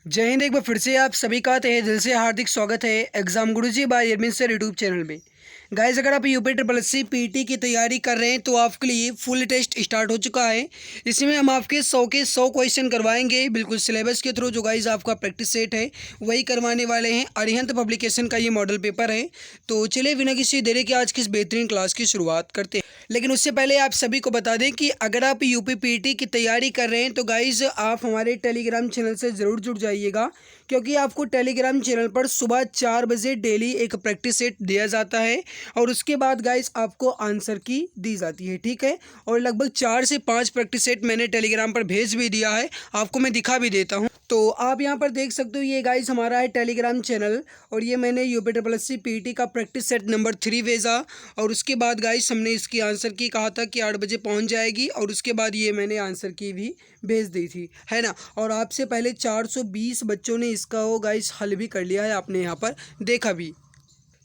जय हिंद। एक बार फिर से आप सभी का तहे दिल से हार्दिक स्वागत है exam Guruji by admin sir YouTube channel में। गाइस, अगर आप UP triple S C PT की तैयारी कर रहे हैं तो आपके लिए फुल टेस्ट स्टार्ट हो चुका है। इसमें हम आपके 100 के 100 क्वेश्चन करवाएंगे बिल्कुल सिलेबस के थ्रू। जो गाइस आपका प्रैक्टिस सेट है वही करवाने वाले हैं। अरिहंत पब्लिकेशन का ये मॉडल पेपर है। तो चलिए बिना किसी देरी के आज की इस बेहतरीन क्लास की शुरुआत करते हैं। लेकिन उससे पहले आप सभी को बता दें कि अगर आप यूपी पीटी की तैयारी कर रहे हैं तो गाइज आप हमारे टेलीग्राम चैनल से ज़रूर जुड़ जाइएगा, क्योंकि आपको टेलीग्राम चैनल पर सुबह 4 बजे डेली एक प्रैक्टिस सेट दिया जाता है और उसके बाद गाइज आपको आंसर की दी जाती है। ठीक है, और लगभग 4 से 5 प्रैक्टिस सेट मैंने टेलीग्राम पर भेज भी दिया है, आपको मैं दिखा भी देता हूँ। तो आप यहाँ पर देख सकते हो, ये गाइज हमारा है टेलीग्राम चैनल और ये मैंने UP triple S C PT का प्रैक्टिस सेट नंबर 3 भेजा और उसके बाद गाइज हमने इसकी आंसर की कहा था कि 8 बजे पहुँच जाएगी और उसके बाद ये मैंने आंसर की भी भेज दी थी, है ना। और आपसे पहले 420 बच्चों ने इसका वो गाइज हल भी कर लिया है, आपने यहाँ पर देखा भी।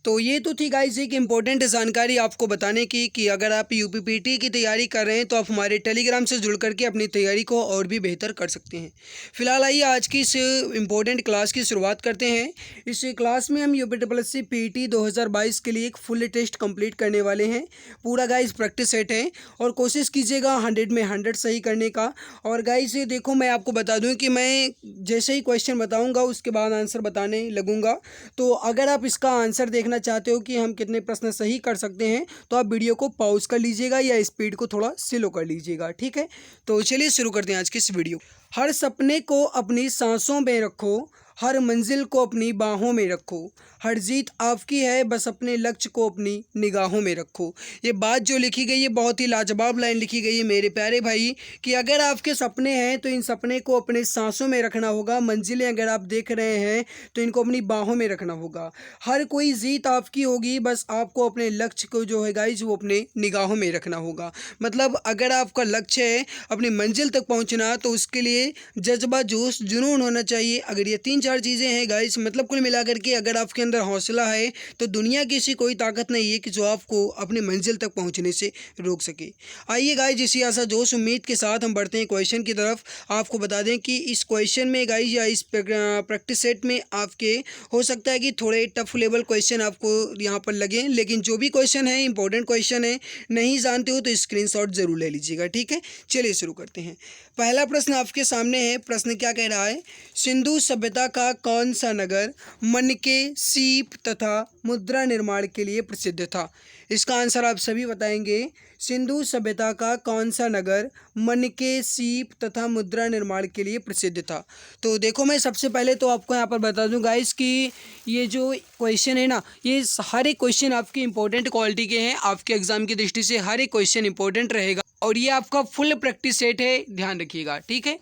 तो ये तो थी गाइज एक इम्पोर्टेंट जानकारी आपको बताने की कि अगर आप यूपीपीटी की तैयारी कर रहे हैं तो आप हमारे टेलीग्राम से जुड़ करके अपनी तैयारी को और भी बेहतर कर सकते हैं। फिलहाल आइए आज की इस इम्पोर्टेंट क्लास की शुरुआत करते हैं। इस क्लास में हम UP triple S C PT 2022 के लिए एक फुल टेस्ट कंप्लीट करने वाले हैं। पूरा गाइज प्रैक्टिस सेट है और कोशिश कीजिएगा 100 में 100 सही करने का। और गाइज देखो, मैं आपको बता दूँ कि मैं जैसे ही क्वेश्चन बताऊँगा उसके बाद आंसर बताने लगूँगा। तो अगर आप इसका आंसर देखना चाहते हो कि हम कितने प्रश्न सही कर सकते हैं तो आप वीडियो को पॉज कर लीजिएगा या स्पीड को थोड़ा स्लो कर लीजिएगा। ठीक है, तो चलिए शुरू करते हैं आज की इस वीडियो। हर सपने को अपनी सांसों में रखो, हर मंजिल को अपनी बाहों में रखो, हर जीत आपकी है बस अपने लक्ष्य को अपनी निगाहों में रखो। ये बात जो लिखी गई है बहुत ही लाजवाब लाइन लिखी गई है मेरे प्यारे भाई, कि अगर आपके सपने हैं तो इन सपने को अपने सांसों में रखना होगा। मंजिलें अगर आप देख रहे हैं तो इनको अपनी बाहों में रखना होगा। हर कोई जीत आपकी होगी, बस आपको अपने लक्ष्य को जो है गाइज वो अपने निगाहों में रखना होगा। मतलब अगर आपका लक्ष्य है अपनी मंजिल तक पहुंचना तो उसके लिए जज्बा, जोश, जुनून होना चाहिए। अगर ये 3-4 चीज़ें हैं गाइज, मतलब कुल मिलाकर के अगर आपके अंदर हौसला है तो दुनिया की ऐसी कोई ताकत नहीं है कि जो आपको अपनी मंजिल तक पहुंचने से रोक सके। आइए गाइज इसी आशा जोश उम्मीद के साथ हम बढ़ते हैं क्वेश्चन की तरफ। आपको बता दें कि इस क्वेश्चन में गाइज या इस प्रैक्टिस सेट में आपके हो सकता है कि थोड़े टफ लेवल क्वेश्चन आपको यहाँ पर लगें, लेकिन जो भी क्वेश्चन है इंपॉर्टेंट क्वेश्चन है, नहीं जानते हो तो स्क्रीनशॉट जरूर ले लीजिएगा। ठीक है, चलिए शुरू करते हैं। पहला प्रश्न आपके सामने है। प्रश्न क्या कह रहा है? सिंधु सभ्यता का कौन सा नगर मणके, सीप तथा मुद्रा निर्माण के लिए प्रसिद्ध था? इसका आंसर आप सभी बताएंगे। सिंधु सभ्यता का कौन सा नगर मणके, सीप तथा मुद्रा निर्माण के लिए प्रसिद्ध था? तो देखो, मैं सबसे पहले तो आपको यहाँ पर बता दूँ गाइस कि ये जो क्वेश्चन है ना, ये हर एक क्वेश्चन आपकी इंपॉर्टेंट क्वालिटी के हैं। आपके एग्जाम की दृष्टि से हर एक क्वेश्चन इंपॉर्टेंट रहेगा और ये आपका फुल प्रैक्टिस सेट है, ध्यान रखिएगा। ठीक है,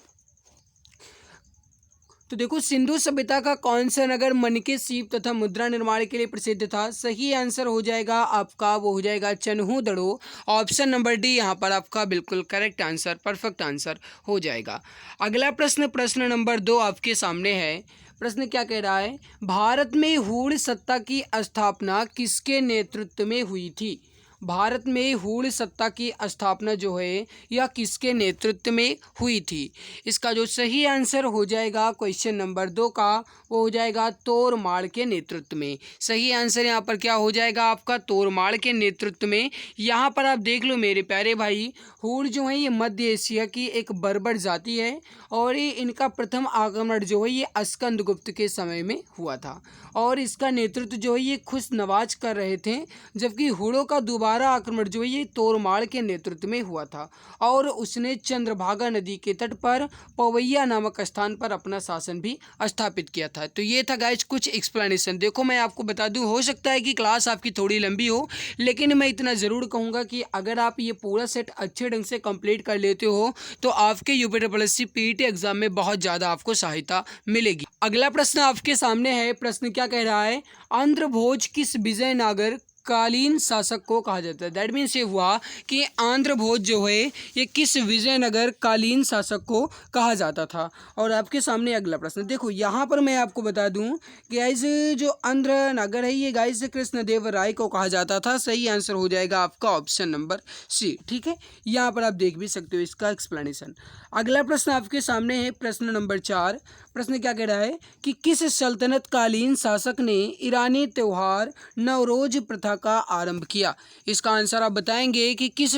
तो देखो, सिंधु सभ्यता का कौन सा नगर मणके, सीप तथा मुद्रा निर्माण के लिए प्रसिद्ध था? सही आंसर हो जाएगा आपका, वो हो जाएगा चन्हू-दड़ो। ऑप्शन नंबर डी यहाँ पर आपका बिल्कुल करेक्ट आंसर, परफेक्ट आंसर हो जाएगा। अगला प्रश्न, प्रश्न नंबर 2 आपके सामने है। प्रश्न क्या कह रहा है? भारत में हूण सत्ता की स्थापना किसके नेतृत्व में हुई थी? भारत में हूण सत्ता की स्थापना जो है यह किसके नेतृत्व में हुई थी? इसका जो सही आंसर हो जाएगा क्वेश्चन नंबर 2 का, वो हो जाएगा तोरमाड़ के नेतृत्व में। सही आंसर यहाँ पर क्या हो जाएगा आपका? तोरमाड़ के नेतृत्व में। यहाँ पर आप देख लो मेरे प्यारे भाई, हूण जो है ये मध्य एशिया की एक बर्बर जाति है और ये इनका प्रथम आक्रमण जो है ये स्कंदगुप्त के समय में हुआ था और इसका नेतृत्व जो है ये खुश नवाज कर रहे थे, जबकि हूणों का दोबारा आक्रमण जो है ये तोरमाड़ के नेतृत्व में हुआ था और उसने चंद्रभागा नदी के तट पर पवैया नामक स्थान पर अपना शासन भी स्थापित किया था। तो ये था गाइज कुछ एक्सप्लेनेशन। देखो, मैं आपको बता दूं, हो सकता है कि क्लास आपकी थोड़ी लंबी हो, लेकिन मैं इतना ज़रूर कहूँगा कि अगर आप ये पूरा सेट अच्छे ढंग से कंप्लीट कर लेते हो तो आपके UP triple S C PT exam में बहुत ज़्यादा आपको सहायता मिलेगी। अगला प्रश्न आपके सामने है। प्रश्न क्या कह रहा है? आंध्र भोज किस विजयनगर कालीन शासक को कहा जाता है। दैट मीन्स ये हुआ कि आंध्र भोज जो है ये किस विजयनगर कालीन शासक को कहा जाता था। और आपके सामने अगला प्रश्न देखो, यहाँ पर मैं आपको बता दूं कि गाइस जो आंध्र नगर है ये गाइस कृष्णदेव राय को कहा जाता था। सही आंसर हो जाएगा आपका ऑप्शन नंबर सी। ठीक है, यहाँ पर आप देख भी सकते हो इसका एक्सप्लेनेशन। अगला प्रश्न आपके सामने है प्रश्न नंबर 4। प्रश्न क्या कह रहा है कि किस सल्तनत कालीन शासक ने ईरानी त्योहार नवरोज प्रथा का आरंभ किया। इसका आंसर आप बताएंगे कि किस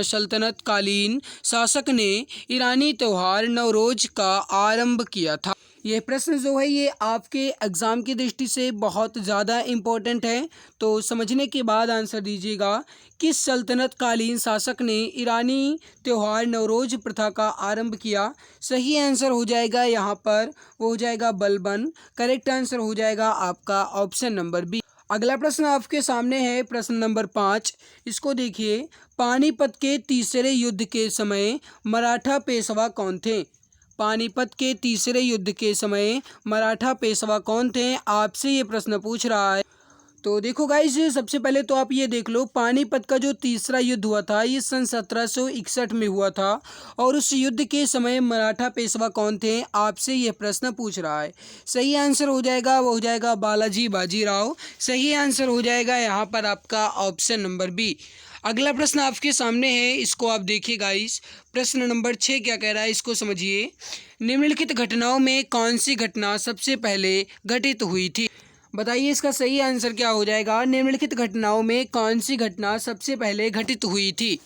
सल्तनत कालीन शासक ने ईरानी त्योहार नवरोज का आरंभ किया था। यह प्रश्न जो है ये आपके एग्ज़ाम की दृष्टि से बहुत ज़्यादा इम्पोर्टेंट है, तो समझने के बाद आंसर दीजिएगा। किस सल्तनत कालीन शासक ने ईरानी त्योहार नवरोज प्रथा का आरंभ किया। सही आंसर हो जाएगा यहाँ पर, वो हो जाएगा बलबन। करेक्ट आंसर हो जाएगा आपका ऑप्शन नंबर बी। अगला प्रश्न आपके सामने है प्रश्न नंबर 5। इसको देखिए, पानीपत के तीसरे युद्ध के समय मराठा पेशवा कौन थे। पानीपत के तीसरे युद्ध के समय मराठा पेशवा कौन थे, आपसे ये प्रश्न पूछ रहा है। तो देखो गाइस, सबसे पहले तो आप ये देख लो, पानीपत का जो तीसरा युद्ध हुआ था ये सन 1761 में हुआ था। और उस युद्ध के समय मराठा पेशवा कौन थे, आपसे ये प्रश्न पूछ रहा है। सही आंसर हो जाएगा, वो हो जाएगा बालाजी बाजीराव। सही आंसर हो जाएगा यहाँ पर आपका ऑप्शन नंबर बी। अगला प्रश्न आपके सामने है, इसको आप देखिए गाइस। प्रश्न नंबर 6 क्या कह रहा है, इसको समझिए। निम्नलिखित घटनाओं में कौन सी घटना सबसे पहले घटित हुई थी। बताइए इसका सही आंसर क्या हो जाएगा। निम्नलिखित घटनाओं में कौन सी घटना सबसे पहले घटित हुई थी।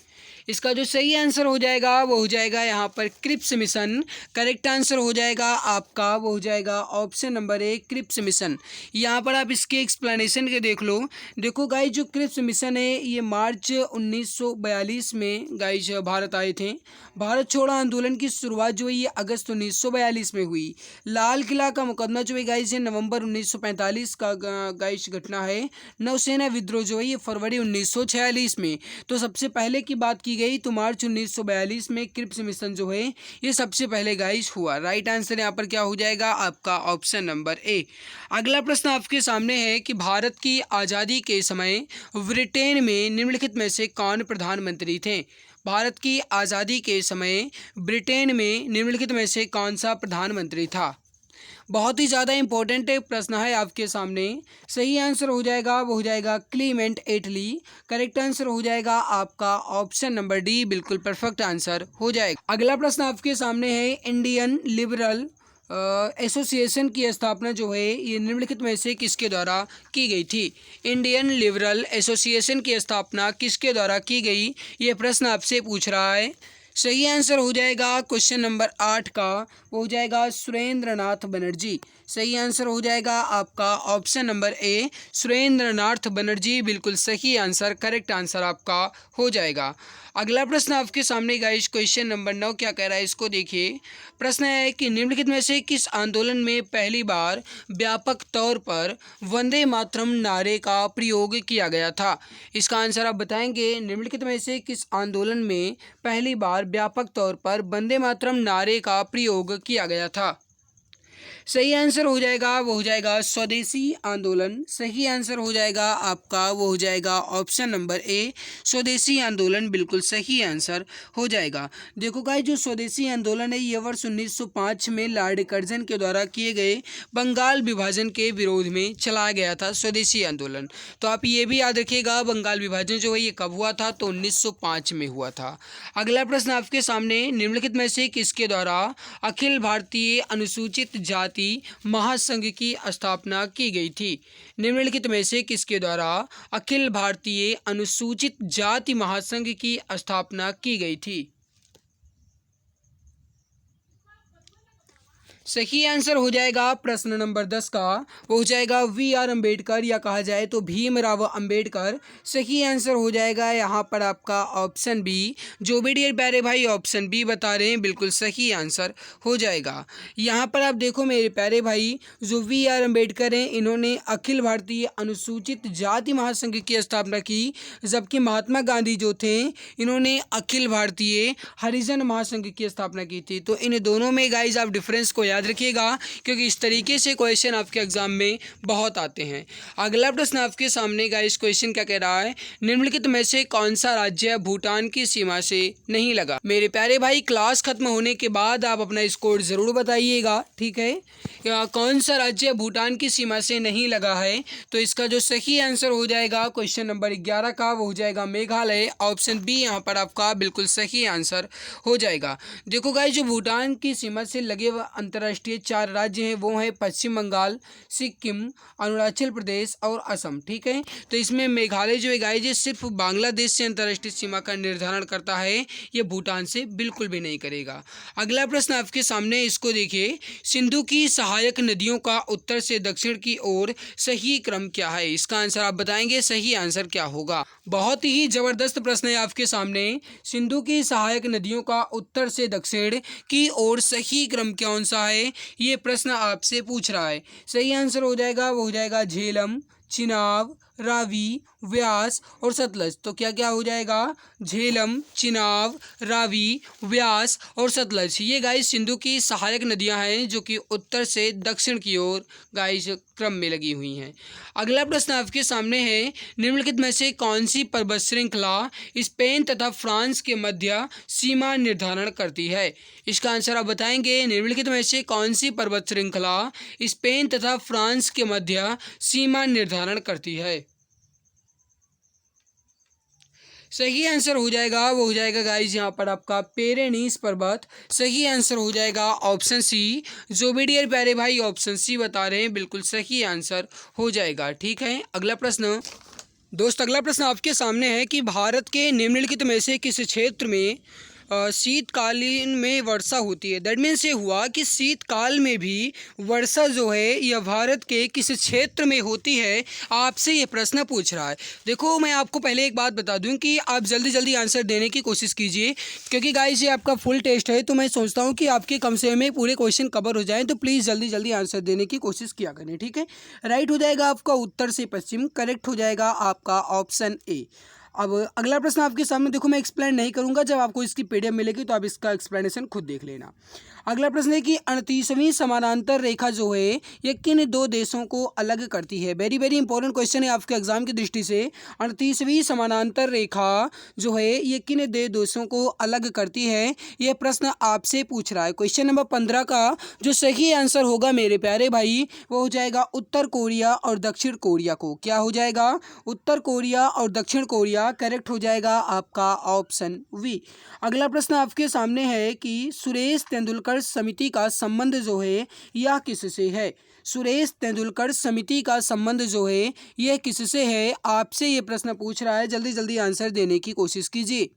इसका जो सही आंसर हो जाएगा वो हो जाएगा यहाँ पर क्रिप्स मिशन। करेक्ट आंसर हो जाएगा आपका, वो हो जाएगा option number A Cripps mission. यहाँ पर आप इसके एक्सप्लेनेशन के देख लो। देखो गाइस, जो क्रिप्स मिशन है ये मार्च 1942 में गाइस भारत आए थे। भारत छोड़ो आंदोलन की शुरुआत जो है ये अगस्त 1942 में हुई। लाल किला का मुकदमा जो है गाइस ये नवंबर 1945 का गाइस घटना है। नौसेना विद्रोह जो है ये फरवरी 1946 में। तो सबसे पहले की बात की गई तो मार्च 1942 में क्रिप्स मिशन जो है ये सबसे पहले गाइस हुआ। राइट आंसर यहाँ पर क्या हो जाएगा आपका ऑप्शन नंबर ए। अगला प्रश्न आपके सामने है कि भारत की आज़ादी के समय ब्रिटेन में निम्नलिखित में से कौन प्रधानमंत्री थे। भारत की आज़ादी के समय ब्रिटेन में निम्नलिखित में से कौन सा प्रधानमंत्री था। बहुत ही ज़्यादा इंपॉर्टेंट प्रश्न है आपके सामने। सही आंसर हो जाएगा, वो हो जाएगा क्लीमेंट एटली। करेक्ट आंसर हो जाएगा आपका ऑप्शन नंबर डी, बिल्कुल परफेक्ट आंसर हो जाएगा। अगला प्रश्न आपके सामने है, इंडियन लिबरल एसोसिएशन की स्थापना जो है ये निम्नलिखित में से किसके द्वारा की गई थी। इंडियन लिबरल एसोसिएशन की स्थापना किसके द्वारा की गई, ये प्रश्न आपसे पूछ रहा है। सही आंसर हो जाएगा क्वेश्चन नंबर 8 का, वो हो जाएगा सुरेंद्र नाथ बनर्जी। सही आंसर हो जाएगा आपका ऑप्शन नंबर ए सुरेंद्र नाथ बनर्जी, बिल्कुल सही आंसर, करेक्ट आंसर आपका हो जाएगा। अगला प्रश्न आपके सामने गाइस क्वेश्चन नंबर 9 क्या कह रहा है, इसको देखिए। प्रश्न है कि निम्नलिखित में से किस आंदोलन में पहली बार व्यापक तौर पर वंदे मातरम नारे का प्रयोग किया गया था। इसका आंसर आप बताएंगे। निम्नलिखित में से किस आंदोलन में पहली बार व्यापक तौर पर वंदे मातरम नारे का प्रयोग किया गया था। सही आंसर हो जाएगा, वो हो जाएगा स्वदेशी आंदोलन। सही आंसर हो जाएगा आपका, वो हो जाएगा ऑप्शन नंबर ए स्वदेशी आंदोलन, बिल्कुल सही आंसर हो जाएगा। देखो गाइस, जो स्वदेशी आंदोलन है ये वर्ष 1905 में लॉर्ड कर्जन के द्वारा किए गए बंगाल विभाजन के विरोध में चलाया गया था स्वदेशी आंदोलन। तो आप ये भी याद रखिएगा, बंगाल विभाजन जो है ये कब हुआ था, तो 1905 में हुआ था। अगला प्रश्न आपके सामने, निम्नलिखित में से किसके द्वारा अखिल भारतीय अनुसूचित जाति महासंघ की स्थापना की गई थी। निम्नलिखित में से किसके द्वारा अखिल भारतीय अनुसूचित जाति महासंघ की स्थापना की गई थी। सही आंसर हो जाएगा प्रश्न नंबर 10 का, वो हो जाएगा वी.आर. अम्बेडकर, या कहा जाए तो भीमराव अम्बेडकर। सही आंसर हो जाएगा यहाँ पर आपका ऑप्शन बी। जो भी डियर प्यारे भाई ऑप्शन बी बता रहे हैं, बिल्कुल सही आंसर हो जाएगा। यहाँ पर आप देखो मेरे प्यारे भाई, जो वी.आर. अम्बेडकर हैं इन्होंने अखिल भारतीय अनुसूचित जाति महासंघ की स्थापना की, जबकि महात्मा गांधी जो थे इन्होंने अखिल भारतीय हरिजन महासंघ की स्थापना की थी। तो इन दोनों में गाइज आप डिफरेंस को याद रखिएगा, क्योंकि इस तरीके से क्वेश्चन आपके एग्जाम में बहुत आते हैं। अगला प्रश्न आपके सामने गाइस क्वेश्चन क्या कह रहा है, निम्नलिखित में से कौन सा राज्य भूटान की सीमा से नहीं लगा। मेरे प्यारे भाई, क्लास खत्म होने के बाद आप अपना स्कोर ज़रूर बताइएगा, ठीक है। कौन सा राज्य भूटान की सीमा से नहीं लगा है, तो इसका जो सही आंसर हो जाएगा क्वेश्चन नंबर 11 का, वो हो जाएगा मेघालय। ऑप्शन बी यहाँ पर आपका बिल्कुल सही आंसर हो जाएगा। देखो गाइस, जो भूटान की सीमा से लगे हुए अंतर्राष्ट्रीय 4 राज्य हैं वो हैं पश्चिम बंगाल, सिक्किम, अरुणाचल प्रदेश और असम, ठीक है। तो इसमें मेघालय जो है गाइस, ये सिर्फ बांग्लादेश से अंतर्राष्ट्रीय सीमा का निर्धारण करता है, ये भूटान से बिल्कुल भी नहीं करेगा। अगला प्रश्न आपके सामने, इसको देखिए, सिंधु की सहायक नदियों का उत्तर से दक्षिण की ओर सही क्रम क्या है। इसका आंसर आप बताएंगे, सही आंसर क्या होगा। बहुत ही जबरदस्त प्रश्न है आपके सामने, सिंधु की सहायक नदियों का उत्तर से दक्षिण की ओर सही क्रम कौन सा है, ये प्रश्न आपसे पूछ रहा है। सही आंसर हो जाएगा, वो हो जाएगा झेलम, चिनाब, रावी, व्यास और सतलज। तो क्या क्या हो जाएगा, झेलम, चिनाब, रावी, व्यास और सतलज। ये गाइस सिंधु की सहायक नदियां हैं जो कि उत्तर से दक्षिण की ओर गाइस क्रम में लगी हुई हैं। अगला प्रश्न आपके सामने है, निम्नलिखित में से कौन सी पर्वत श्रृंखला स्पेन तथा फ्रांस के मध्य सीमा निर्धारण करती है। इसका आंसर आप बताएंगे, निम्नलिखित में से कौन सी पर्वत श्रृंखला स्पेन तथा फ्रांस के मध्य सीमा निर्धारण करती है। सही आंसर हो जाएगा, वो हो जाएगा गाइज यहाँ पर आपका पेरेनीस पर्वत। सही आंसर हो जाएगा ऑप्शन सी। जो भी डियर प्यारे भाई ऑप्शन सी बता रहे हैं, बिल्कुल सही आंसर हो जाएगा, ठीक है। अगला प्रश्न दोस्त, अगला प्रश्न आपके सामने है कि भारत के निम्नलिखित में से किस क्षेत्र में शीतकालीन में वर्षा होती है। दैट मीन्स ये हुआ कि शीतकाल में भी वर्षा जो है यह भारत के किस क्षेत्र में होती है, आपसे ये प्रश्न पूछ रहा है। देखो, मैं आपको पहले एक बात बता दूं कि आप जल्दी जल्दी आंसर देने की कोशिश कीजिए, क्योंकि गाइस ये आपका फुल टेस्ट है, तो मैं सोचता हूँ कि आपके कम से में पूरे क्वेश्चन कवर हो जाएँ, तो प्लीज़ जल्दी जल्दी आंसर देने की कोशिश किया करें, ठीक है। राइट हो जाएगा आपका उत्तर से पश्चिम, करेक्ट हो जाएगा आपका ऑप्शन ए। अब अगला प्रश्न आपके सामने, देखो मैं एक्सप्लेन नहीं करूंगा, जब आपको इसकी पीडीएफ मिलेगी तो आप इसका एक्सप्लेनेशन खुद देख लेना। अगला प्रश्न है कि 38वीं समानांतर रेखा जो है ये किन दो देशों को अलग करती है। वेरी वेरी इंपॉर्टेंट क्वेश्चन है आपके एग्जाम की दृष्टि से। 38वीं समानांतर रेखा जो है ये किन दो देशों को अलग करती है, ये प्रश्न आपसे पूछ रहा है। क्वेश्चन नंबर 15 का जो सही आंसर होगा मेरे प्यारे भाई, वो हो जाएगा उत्तर कोरिया और दक्षिण कोरिया को। क्या हो जाएगा, उत्तर कोरिया और दक्षिण कोरिया। करेक्ट हो जाएगा आपका ऑप्शन वी। अगला प्रश्न आपके सामने है कि सुरेश तेंदुलकर समिति का संबंध जो है यह किससे है। सुरेश तेंदुलकर समिति का संबंध जो है यह किससे है, आपसे ये प्रश्न पूछ रहा है। जल्दी जल्दी आंसर देने की कोशिश कीजिए।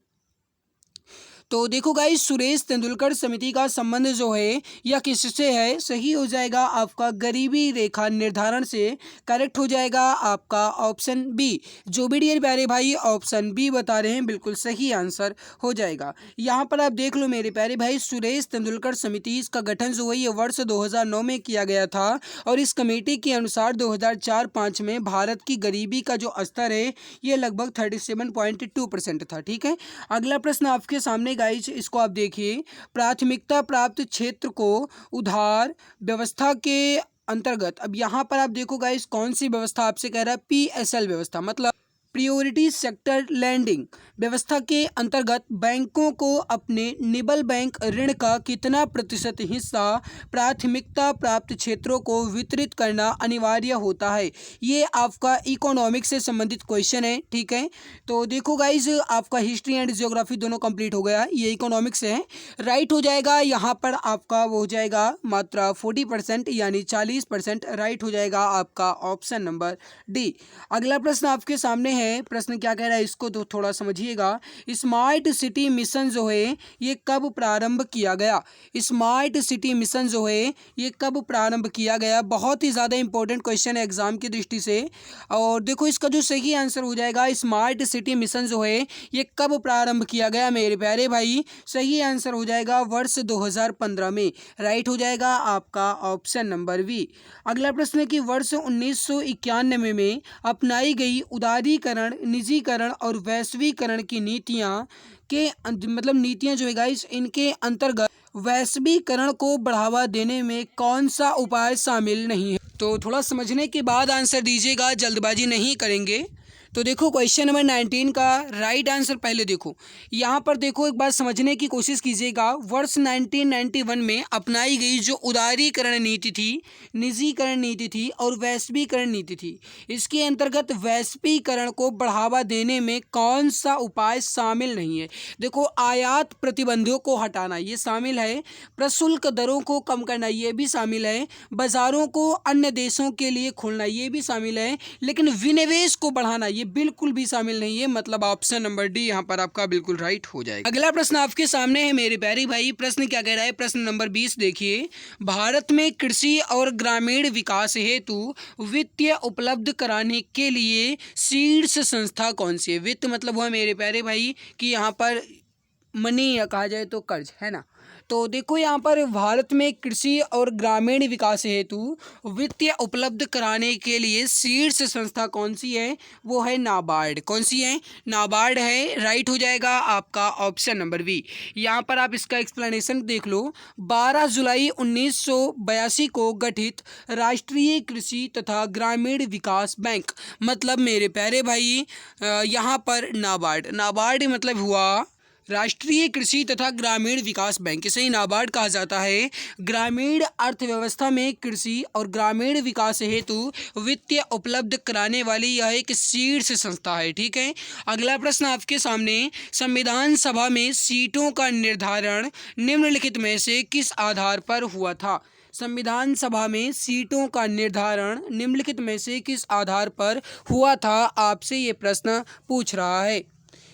तो देखो गाइस, सुरेश तेंदुलकर समिति का संबंध जो है यह किससे है, सही हो जाएगा आपका गरीबी रेखा निर्धारण से। करेक्ट हो जाएगा आपका ऑप्शन बी। जो भी डियर प्यारे भाई ऑप्शन बी बता रहे हैं, बिल्कुल सही आंसर हो जाएगा। यहाँ पर आप देख लो मेरे प्यारे भाई, सुरेश तेंदुलकर समिति इसका गठन जो है ये वर्ष 2009 में किया गया था, और इस कमेटी के अनुसार 2004-05 में भारत की गरीबी का जो स्तर है ये लगभग 37.2% था, ठीक है। अगला प्रश्न आपके सामने गाइज, इसको आप देखिए, प्राथमिकता प्राप्त क्षेत्र को उधार व्यवस्था के अंतर्गत। अब यहाँ पर आप देखो गाइज, कौन सी व्यवस्था आपसे कह रहा है, PSL व्यवस्था, मतलब प्रियोरिटी सेक्टर लैंडिंग व्यवस्था के अंतर्गत बैंकों को अपने निबल बैंक ऋण का कितना प्रतिशत हिस्सा प्राथमिकता प्राप्त क्षेत्रों को वितरित करना अनिवार्य होता है। ये आपका इकोनॉमिक्स से संबंधित क्वेश्चन है, ठीक है। तो देखो गाइज, आपका हिस्ट्री एंड ज्योग्राफी दोनों कंप्लीट हो गया, ये इकोनॉमिक्स है। राइट हो जाएगा यहाँ पर आपका, वो हो जाएगा मात्रा 40% यानी 40%। राइट हो जाएगा आपका ऑप्शन नंबर डी। अगला प्रश्न आपके सामने है, प्रश्न क्या कह रहा है इसको तो थोड़ा समझिएगा। स्मार्ट सिटी मिशन जो है ये कब प्रारंभ किया गया। स्मार्ट सिटी मिशन जो है ये कब प्रारंभ किया गया, बहुत ही ज़्यादा इंपॉर्टेंट क्वेश्चन है एग्जाम की दृष्टि से। और देखो इसका जो सही आंसर हो जाएगा, स्मार्ट सिटी मिशन जो है ये कब प्रारंभ किया गया मेरे प्यारे भाई, सही आंसर हो जाएगा वर्ष 2015 में। राइट हो जाएगा आपका ऑप्शन नंबर वी। अगला प्रश्न है कि वर्ष 1991 में अपनाई गई उदारीकरण, निजीकरण और वैश्वीकरण की नीतियां के मतलब नीतियां जो है गाइस, इनके अंतर्गत वैश्वीकरण को बढ़ावा देने में कौन सा उपाय शामिल नहीं है? तो थोड़ा समझने के बाद आंसर दीजिएगा, जल्दबाजी नहीं करेंगे। तो देखो क्वेश्चन नंबर 19 का राइट आंसर पहले देखो, यहाँ पर देखो एक बात समझने की कोशिश कीजिएगा। वर्ष 1991 में अपनाई गई जो उदारीकरण नीति थी, निजीकरण नीति थी और वैश्वीकरण नीति थी, इसके अंतर्गत वैश्वीकरण को बढ़ावा देने में कौन सा उपाय शामिल नहीं है? देखो आयात प्रतिबंधों को हटाना ये शामिल है, प्रशुल्क दरों को कम करना ये भी शामिल है, बाजारों को अन्य देशों के लिए खोलना ये भी शामिल है, लेकिन विनिवेश को बढ़ाना ये बिल्कुल भी शामिल नहीं है। मतलब ऑप्शन नंबर डी यहाँ पर आपका बिल्कुल राइट हो जाएगा। अगला प्रश्न आपके सामने है मेरे प्यारे भाई। प्रश्न क्या कह रहा है? प्रश्न नंबर 20 देखिए, भारत में कृषि और ग्रामीण विकास हेतु वित्तीय उपलब्ध कराने के लिए शीर्ष संस्था कौन सी है? वित्त मतलब हुआ मेरे प्यारे भाई कि यहाँ पर मनी या कहा जाए तो कर्ज, है ना। तो देखो यहाँ पर भारत में कृषि और ग्रामीण विकास हेतु वित्तीय उपलब्ध कराने के लिए शीर्ष संस्था कौन सी है? वो है नाबार्ड। कौन सी है? नाबार्ड है। राइट हो जाएगा आपका ऑप्शन नंबर बी। यहाँ पर आप इसका एक्सप्लेनेशन देख लो। 12 जुलाई 1982 को गठित राष्ट्रीय कृषि तथा ग्रामीण विकास बैंक, मतलब मेरे प्यारे भाई यहाँ पर नाबार्ड मतलब हुआ राष्ट्रीय कृषि तथा ग्रामीण विकास बैंक। इसे ही नाबार्ड कहा जाता है। ग्रामीण अर्थव्यवस्था में कृषि और ग्रामीण विकास हेतु वित्तीय उपलब्ध कराने वाली यह एक शीर्ष संस्था है। ठीक है। अगला प्रश्न आपके सामने, संविधान सभा में सीटों का निर्धारण निम्नलिखित में से किस आधार पर हुआ था? संविधान सभा में सीटों का निर्धारण निम्नलिखित में से किस आधार पर हुआ था? आपसे ये प्रश्न पूछ रहा है।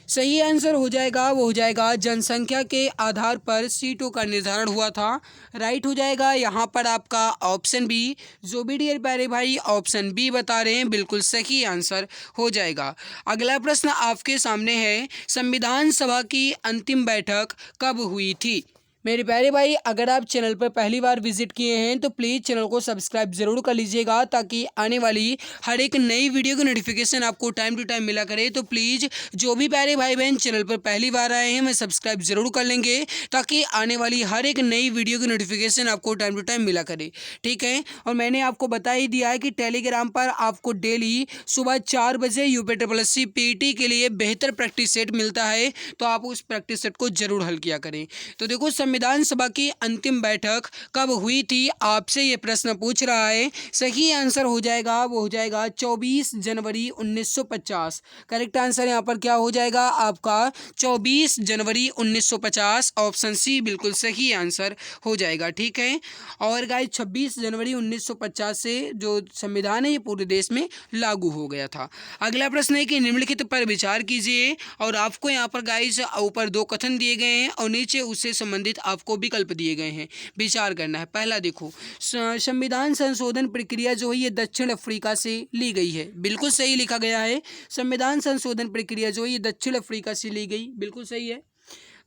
सही आंसर हो जाएगा वो हो जाएगा जनसंख्या के आधार पर सीटों का निर्धारण हुआ था। राइट हो जाएगा यहाँ पर आपका ऑप्शन बी। जो भी डियर प्यारे भाई ऑप्शन बी बता रहे हैं बिल्कुल सही आंसर हो जाएगा। अगला प्रश्न आपके सामने है, संविधान सभा की अंतिम बैठक कब हुई थी? मेरे प्यारे भाई अगर आप चैनल पर पहली बार विजिट किए हैं तो प्लीज़ चैनल को सब्सक्राइब ज़रूर कर लीजिएगा, ताकि आने वाली हर एक नई वीडियो की नोटिफिकेशन आपको टाइम टू टाइम मिला करे। तो प्लीज़ जो भी प्यारे भाई बहन चैनल पर पहली बार आए हैं मैं सब्सक्राइब ज़रूर कर लेंगे, ताकि आने वाली हर एक नई वीडियो की नोटिफिकेशन आपको टाइम टू टाइम मिला करे। ठीक है। और मैंने आपको बता ही दिया है कि टेलीग्राम पर आपको डेली सुबह 4 बजे यूपीएससी पीटी के लिए बेहतर प्रैक्टिस सेट मिलता है, तो आप उस प्रैक्टिस सेट को जरूर हल किया करें। तो देखो संविधान सभा की अंतिम बैठक कब हुई थी? आपसे ये प्रश्न पूछ रहा है। सही आंसर हो जाएगा वो हो जाएगा 24 जनवरी 1950। करेक्ट आंसर यहाँ पर क्या हो जाएगा आपका 24 जनवरी 1950। ऑप्शन सी बिल्कुल सही आंसर हो जाएगा। ठीक है। और गाइस 26 जनवरी 1950 से जो संविधान है ये पूरे देश में लागू हो गया था। अगला प्रश्न है कि निम्नलिखित पर विचार कीजिए, और आपको यहाँ पर गाइस ऊपर 2 कथन दिए गए हैं और नीचे उससे संबंधित आपको विकल्प दिए गए हैं, विचार करना है। पहला देखो, संविधान संशोधन प्रक्रिया जो है ये दक्षिण अफ्रीका से ली गई है। बिल्कुल सही लिखा गया है। संविधान संशोधन प्रक्रिया जो है ये दक्षिण अफ्रीका से ली गई, बिल्कुल सही है।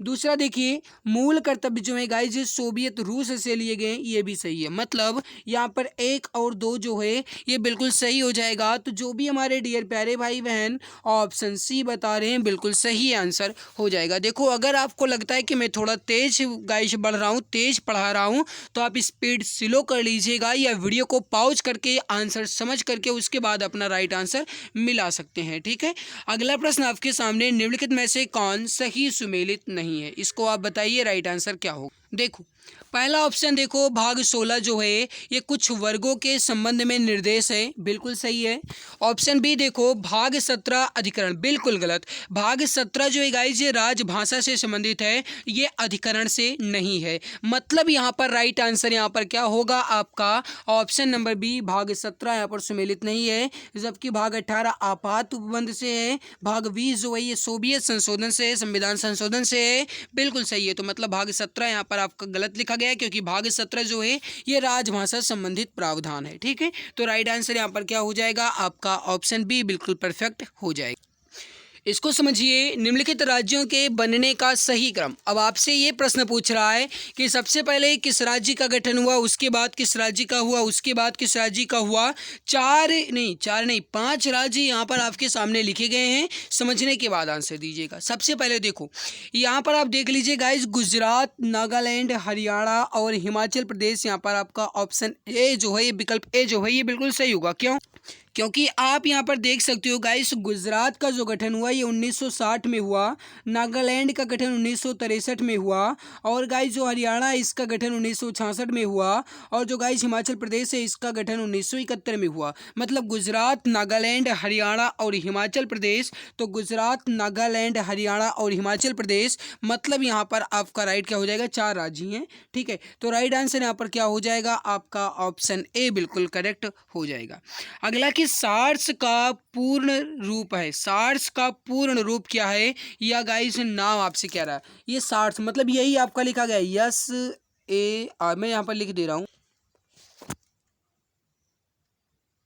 दूसरा देखिए, मूल कर्तव्य जो है गाइस सोवियत रूस से लिए गए, ये भी सही है। मतलब यहाँ पर 1 और 2 जो है ये बिल्कुल सही हो जाएगा। तो जो भी हमारे डियर प्यारे भाई बहन ऑप्शन सी बता रहे हैं बिल्कुल सही आंसर हो जाएगा। देखो अगर आपको लगता है कि मैं थोड़ा तेज गाइस बढ़ रहा हूँ, तेज पढ़ा रहा हूँ, तो आप स्पीड स्लो कर लीजिएगा या वीडियो को पॉज करके आंसर समझ करके उसके बाद अपना राइट आंसर मिला सकते हैं। ठीक है। अगला प्रश्न आपके सामने, निम्नलिखित में से कौन सही सुमेलित नहीं है? इसको आप बताइए राइट आंसर क्या होगा। देखो पहला ऑप्शन देखो, भाग 16 जो है ये कुछ वर्गों के संबंध में निर्देश है, बिल्कुल सही है। ऑप्शन बी देखो, भाग 17 अधिकरण, बिल्कुल गलत। भाग 17 जो है गाइस ये राजभाषा से संबंधित है, ये अधिकरण से नहीं है। मतलब यहाँ पर राइट आंसर यहाँ पर क्या होगा आपका ऑप्शन नंबर बी, भाग 17 यहाँ पर सुमेलित नहीं है। जबकि भाग 18 आपात उपबंध से है, भाग 20 जो है ये सोवियत संशोधन से है, संविधान संशोधन से है, बिल्कुल सही है। तो मतलब भाग 17 यहाँ पर आपका गलत लिखा गया है, क्योंकि भाग 17 जो है ये राजभाषा संबंधित प्रावधान है। ठीक है। तो राइट आंसर यहाँ पर क्या हो जाएगा आपका ऑप्शन बी बिल्कुल परफेक्ट हो जाएगा। इसको समझिए, निम्नलिखित राज्यों के बनने का सही क्रम। अब आपसे ये प्रश्न पूछ रहा है कि सबसे पहले किस राज्य का गठन हुआ, उसके बाद किस राज्य का हुआ, उसके बाद किस राज्य का हुआ। चार नहीं 5 राज्य यहाँ पर आपके सामने लिखे गए हैं। समझने के बाद आंसर दीजिएगा। सबसे पहले देखो, यहाँ पर आप देख लीजिए गाइस, गुजरात, नागालैंड, हरियाणा और हिमाचल प्रदेश। यहाँ पर आपका ऑप्शन ए जो है, ये विकल्प ए जो है, ये बिल्कुल सही होगा। क्यों? क्योंकि आप यहाँ पर देख सकते हो गाइस, गुजरात का जो गठन हुआ ये 1960 में हुआ, नागालैंड का गठन 1963 में हुआ, और गाइस जो हरियाणा है इसका गठन 1966 में हुआ, और जो गाइस हिमाचल प्रदेश है इसका गठन 1971 में हुआ। मतलब गुजरात, नागालैंड, हरियाणा और हिमाचल प्रदेश। तो गुजरात, नागालैंड, हरियाणा और हिमाचल प्रदेश, मतलब यहाँ पर आपका राइट क्या हो जाएगा, 4 राज्य हैं। ठीक है, तो राइट आंसर यहाँ पर क्या हो जाएगा, आपका ऑप्शन ए बिल्कुल करेक्ट हो जाएगा। अगला कि सार्स का पूर्ण रूप है। सार्स का पूर्ण रूप क्या है, या गाइस नाम आपसे कह रहा है। ये सार्स मतलब यही आपका लिखा गया है, मैं यहाँ पर लिख दे रहा हूँ,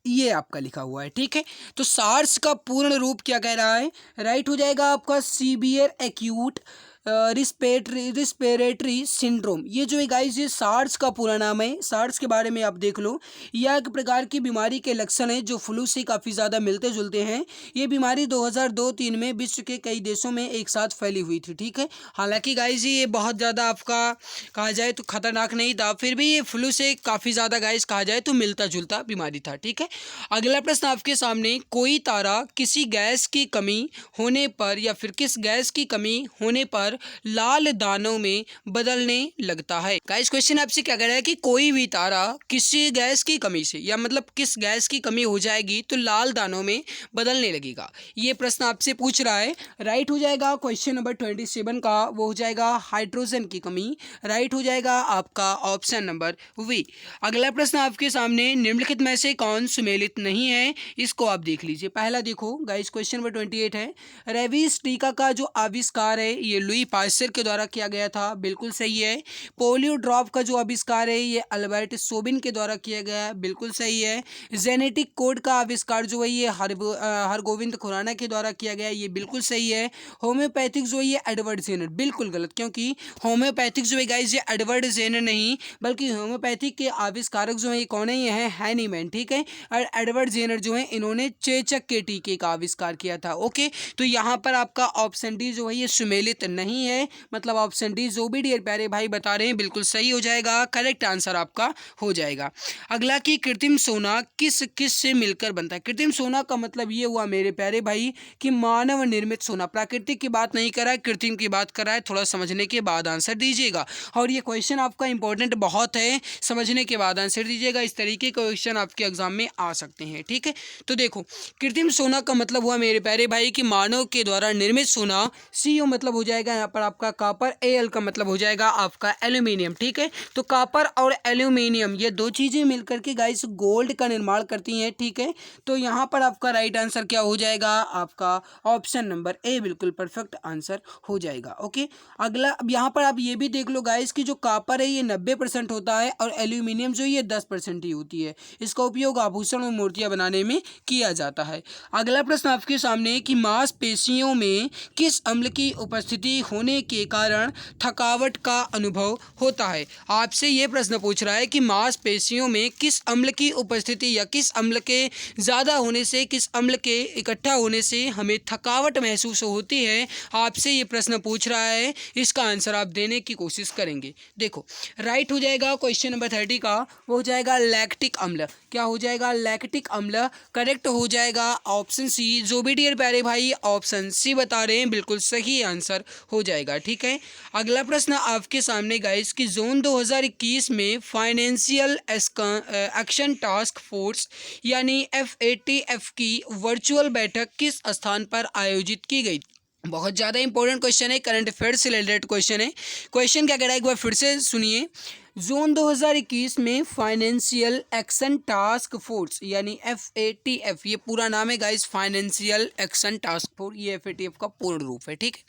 ये आपका लिखा हुआ है। ठीक है, तो सार्स का पूर्ण रूप क्या कह रहा है, राइट हो जाएगा आपका सीवियर एक्यूट रिस्पिरेटरी सिंड्रोम। ये जो है गाइस, ये सार्स का पूरा नाम है। सार्स के बारे में आप देख लो, यह एक प्रकार की बीमारी के लक्षण है जो फ्लू से काफ़ी ज़्यादा मिलते जुलते हैं। ये बीमारी 2002-3 में विश्व के कई देशों में एक साथ फैली हुई थी। ठीक है, हालांकि गाइस ये बहुत ज़्यादा आपका कहा जाए तो खतरनाक नहीं था, फिर भी ये फ्लू से काफ़ी ज़्यादा गाइस कहा जाए तो मिलता जुलता बीमारी था। ठीक है, अगला प्रश्न आपके सामने, कोई तारा किसी गैस की कमी होने पर या फिर किस गैस की कमी होने पर लाल दानों में बदलने लगता है। गाइस क्वेश्चन आपसे क्या कह रहा है कि कोई भी तारा किसी गैस की कमी से, या मतलब किस गैस की कमी हो जाएगी तो लाल दानों में बदलने लगेगा। ये प्रश्न आपसे पूछ रहा है। राइट हो जाएगा क्वेश्चन नंबर 27 का, वो हो जाएगा हाइड्रोजन की कमी। राइट हो जाएगा आपका ऑप्शन नंबर वी। अगला प्रश्न आपके सामने, निम्नलिखित में से कौन सुमेलित नहीं है, इसको आप देख लीजिए। पहला देखो गाइस, क्वेश्चन नंबर 28 है, रेबीज टीका का जो आविष्कार है ये लुई पास्चर के द्वारा किया गया था। बिल्कुल सही है। पोलियो ड्रॉप का जो आविष्कार है ये अल्बर्ट सोबिन के द्वारा किया गया है। बिल्कुल सही है। जेनेटिक कोड का आविष्कार जो है ये हरगोविंद खुराना के द्वारा किया गया है। ये बिल्कुल सही है। होम्योपैथिक जो है ये एडवर्ड जेनर। बिल्कुल गलत, क्योंकि होम्योपैथिक जो है गाइस ये एडवर्ड जेनर नहीं, बल्कि होम्योपैथिक के आविष्कारक जो है ये कौन है, ये है हैनीमैन। ठीक है, और एडवर्ड जेनर जो है इन्होंने चेचक के टीके का आविष्कार किया था। ओके, तो यहाँ पर आपका ऑप्शन डी जो है ये सुमेलित नहीं है, मतलब ऑप्शन डी जो भी डियर प्यारे भाई बता रहे हैं बिल्कुल सही हो जाएगा। करेक्ट आंसर आपका हो जाएगा। अगला कि कृत्रिम सोना किस किस से मिलकर बनता है। कृत्रिम सोना का मतलब ये हुआ मेरे प्यारे भाई कि मानव निर्मित सोना। प्राकृतिक की बात नहीं कर रहा है, कृत्रिम की बात कर रहा है। थोड़ा समझने के बाद आंसर दीजिएगा, और ये क्वेश्चन आपका इंपॉर्टेंट बहुत है, समझने के बाद आंसर दीजिएगा। इस तरीके के क्वेश्चन आपके एग्जाम में आ सकते हैं। ठीक है, तो देखो कृत्रिम सोना का मतलब हुआ मेरे प्यारे भाई कि मानव के द्वारा निर्मित सोना। CO मतलब हो जाएगा यहाँ पर आपका कॉपर, Al का मतलब हो जाएगा आपका एल्यूमिनियम। ठीक है, तो कॉपर और एल्यूमिनियम ये दो चीजें मिलकर के गाइस गोल्ड का निर्माण करती हैं। ठीक है, तो यहाँ पर आपका राइट आंसर क्या हो जाएगा, आपका ऑप्शन नंबर ए बिल्कुल परफेक्ट आंसर हो जाएगा। ओके, अगला अब यहाँ पर आप ये भी देख लो गाइस कि जो कॉपर है ये 90% होता है, और एल्यूमिनियम जो ये 10% ही होती है। इसका उपयोग आभूषण और मूर्तियां बनाने में किया जाता है। अगला प्रश्न आपके सामने कि मांसपेशियों में किस अम्ल की उपस्थिति होने के कारण थकावट का अनुभव होता है। आपसे ये प्रश्न पूछ रहा है कि मांसपेशियों में किस अम्ल की उपस्थिति या किस अम्ल के ज़्यादा होने से, किस अम्ल के इकट्ठा होने से हमें थकावट महसूस होती है। आपसे ये प्रश्न पूछ रहा है, इसका आंसर आप देने की कोशिश करेंगे। देखो राइट हो जाएगा क्वेश्चन नंबर 30 का, वो हो जाएगा लैक्टिक अम्ल। क्या हो जाएगा, लैक्टिक अम्ल। करेक्ट हो जाएगा ऑप्शन सी। जो भी डियर प्यारे भाई ऑप्शन सी बता रहे हैं बिल्कुल सही आंसर हो जाएगा। ठीक है, अगला प्रश्न आपके सामने गाइस कि जोन 2021 में फाइनेंशियल एक्शन टास्क फोर्स यानी FATF की वर्चुअल बैठक किस स्थान पर आयोजित की गई। बहुत ज़्यादा इंपॉर्टेंट क्वेश्चन है, करंट अफेयर से रिलेटेड क्वेश्चन है। क्वेश्चन क्या कह रहा है एक बार फिर से सुनिए। जून 2021 में फाइनेंशियल एक्शन टास्क फोर्स यानी FATF, ये पूरा नाम है guys, financial action task force, ये FATF का पूर्ण रूप है, ठीक है,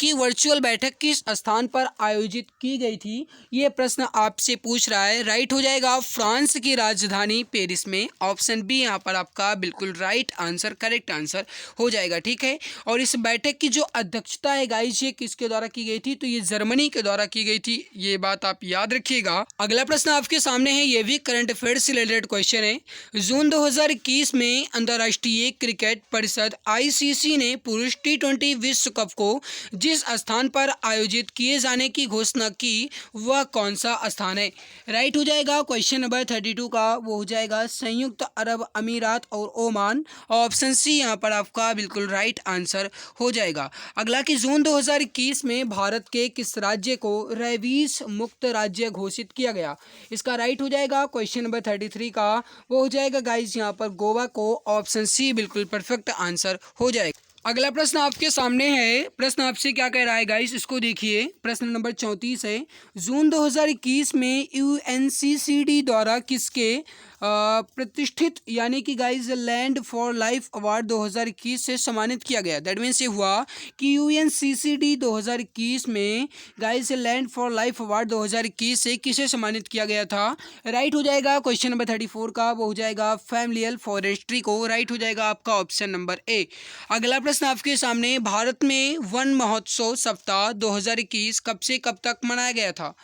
कि वर्चुअल बैठक किस स्थान पर आयोजित की गई थी, ये प्रश्न आपसे पूछ रहा है। राइट हो जाएगा फ्रांस की राजधानी पेरिस में। ऑप्शन बी यहाँ पर आपका बिल्कुल राइट आंसर, करेक्ट आंसर हो जाएगा, ठीक है। और इस बैठक की जो अध्यक्षता है गाइस, ये किसके द्वारा की गई थी, तो ये जर्मनी के द्वारा की गई थी, ये बात आप याद रखिएगा। अगला प्रश्न आपके सामने है, ये भी करंट अफेयर से रिलेटेड क्वेश्चन है। जून 2021 में अंतर्राष्ट्रीय क्रिकेट परिषद ICC ने पुरुष T20 विश्व कप को जिस स्थान पर आयोजित किए जाने की घोषणा की, वह कौन सा स्थान है। राइट हो जाएगा क्वेश्चन नंबर 32 का, वो हो जाएगा संयुक्त अरब अमीरात और ओमान। ऑप्शन सी यहाँ पर आपका बिल्कुल राइट आंसर हो जाएगा। अगला कि जून 2021 में भारत के किस राज्य को रेबीज मुक्त राज्य घोषित किया गया, इसका राइट हो जाएगा क्वेश्चन नंबर 33 का, वो हो जाएगा गाइस यहाँ पर गोवा को। ऑप्शन सी बिल्कुल परफेक्ट आंसर हो जाएगा। अगला प्रश्न आपके सामने है, प्रश्न आपसे क्या कह रहा है गाइस, इसको देखिए। प्रश्न नंबर 34 है, जून 2021 में UNCCD द्वारा किसके प्रतिष्ठित यानी कि guys land for life award 2021 से सम्मानित किया गया। दैट मीन्स ये हुआ कि UNCCD 2021 में guys land for life award 2021 से किसे सम्मानित किया गया था। राइट हो जाएगा क्वेश्चन नंबर 34 का, वो हो जाएगा फैमिलियल फॉरेस्ट्री को। राइट हो जाएगा आपका ऑप्शन नंबर ए। अगला प्रश्न आपके सामने, भारत में वन महोत्सव सप्ताह 2021 कब से कब तक मनाया गया था।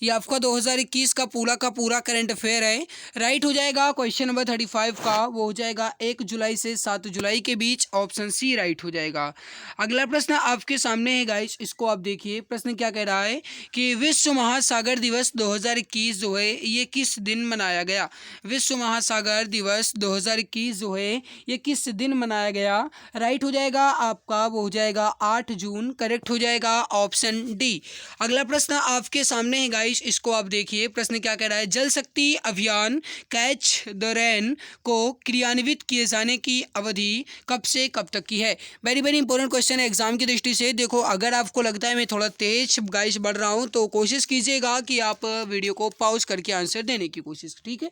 ये आपका 2021 का पूरा करंट अफेयर है। राइट हो जाएगा क्वेश्चन नंबर 35 का, वो हो जाएगा 1 जुलाई से 7 जुलाई के बीच। ऑप्शन सी राइट हो जाएगा। अगला प्रश्न आपके सामने है गाइस, इसको आप देखिए। प्रश्न क्या कह रहा है कि विश्व महासागर दिवस 2021 जो है ये किस दिन मनाया गया। विश्व महासागर दिवस 2021 जो है ये किस दिन मनाया गया। राइट हो जाएगा आपका, वो हो जाएगा 8 जून। करेक्ट हो जाएगा ऑप्शन डी। अगला प्रश्न आपके सामने है गाइस, इसको आप देखिए। प्रश्न क्या कह रहा है, जल शक्ति अभियान कैच द रेन को क्रियान्वित किए जाने की अवधि कब से कब तक की है। वेरी वेरी इंपॉर्टेंट क्वेश्चन है एग्जाम की दृष्टि से। देखो अगर आपको लगता है मैं थोड़ा तेज गाइस बढ़ रहा हूं तो कोशिश कीजिएगा कि आप वीडियो को पॉज करके आंसर देने की कोशिश, ठीक है।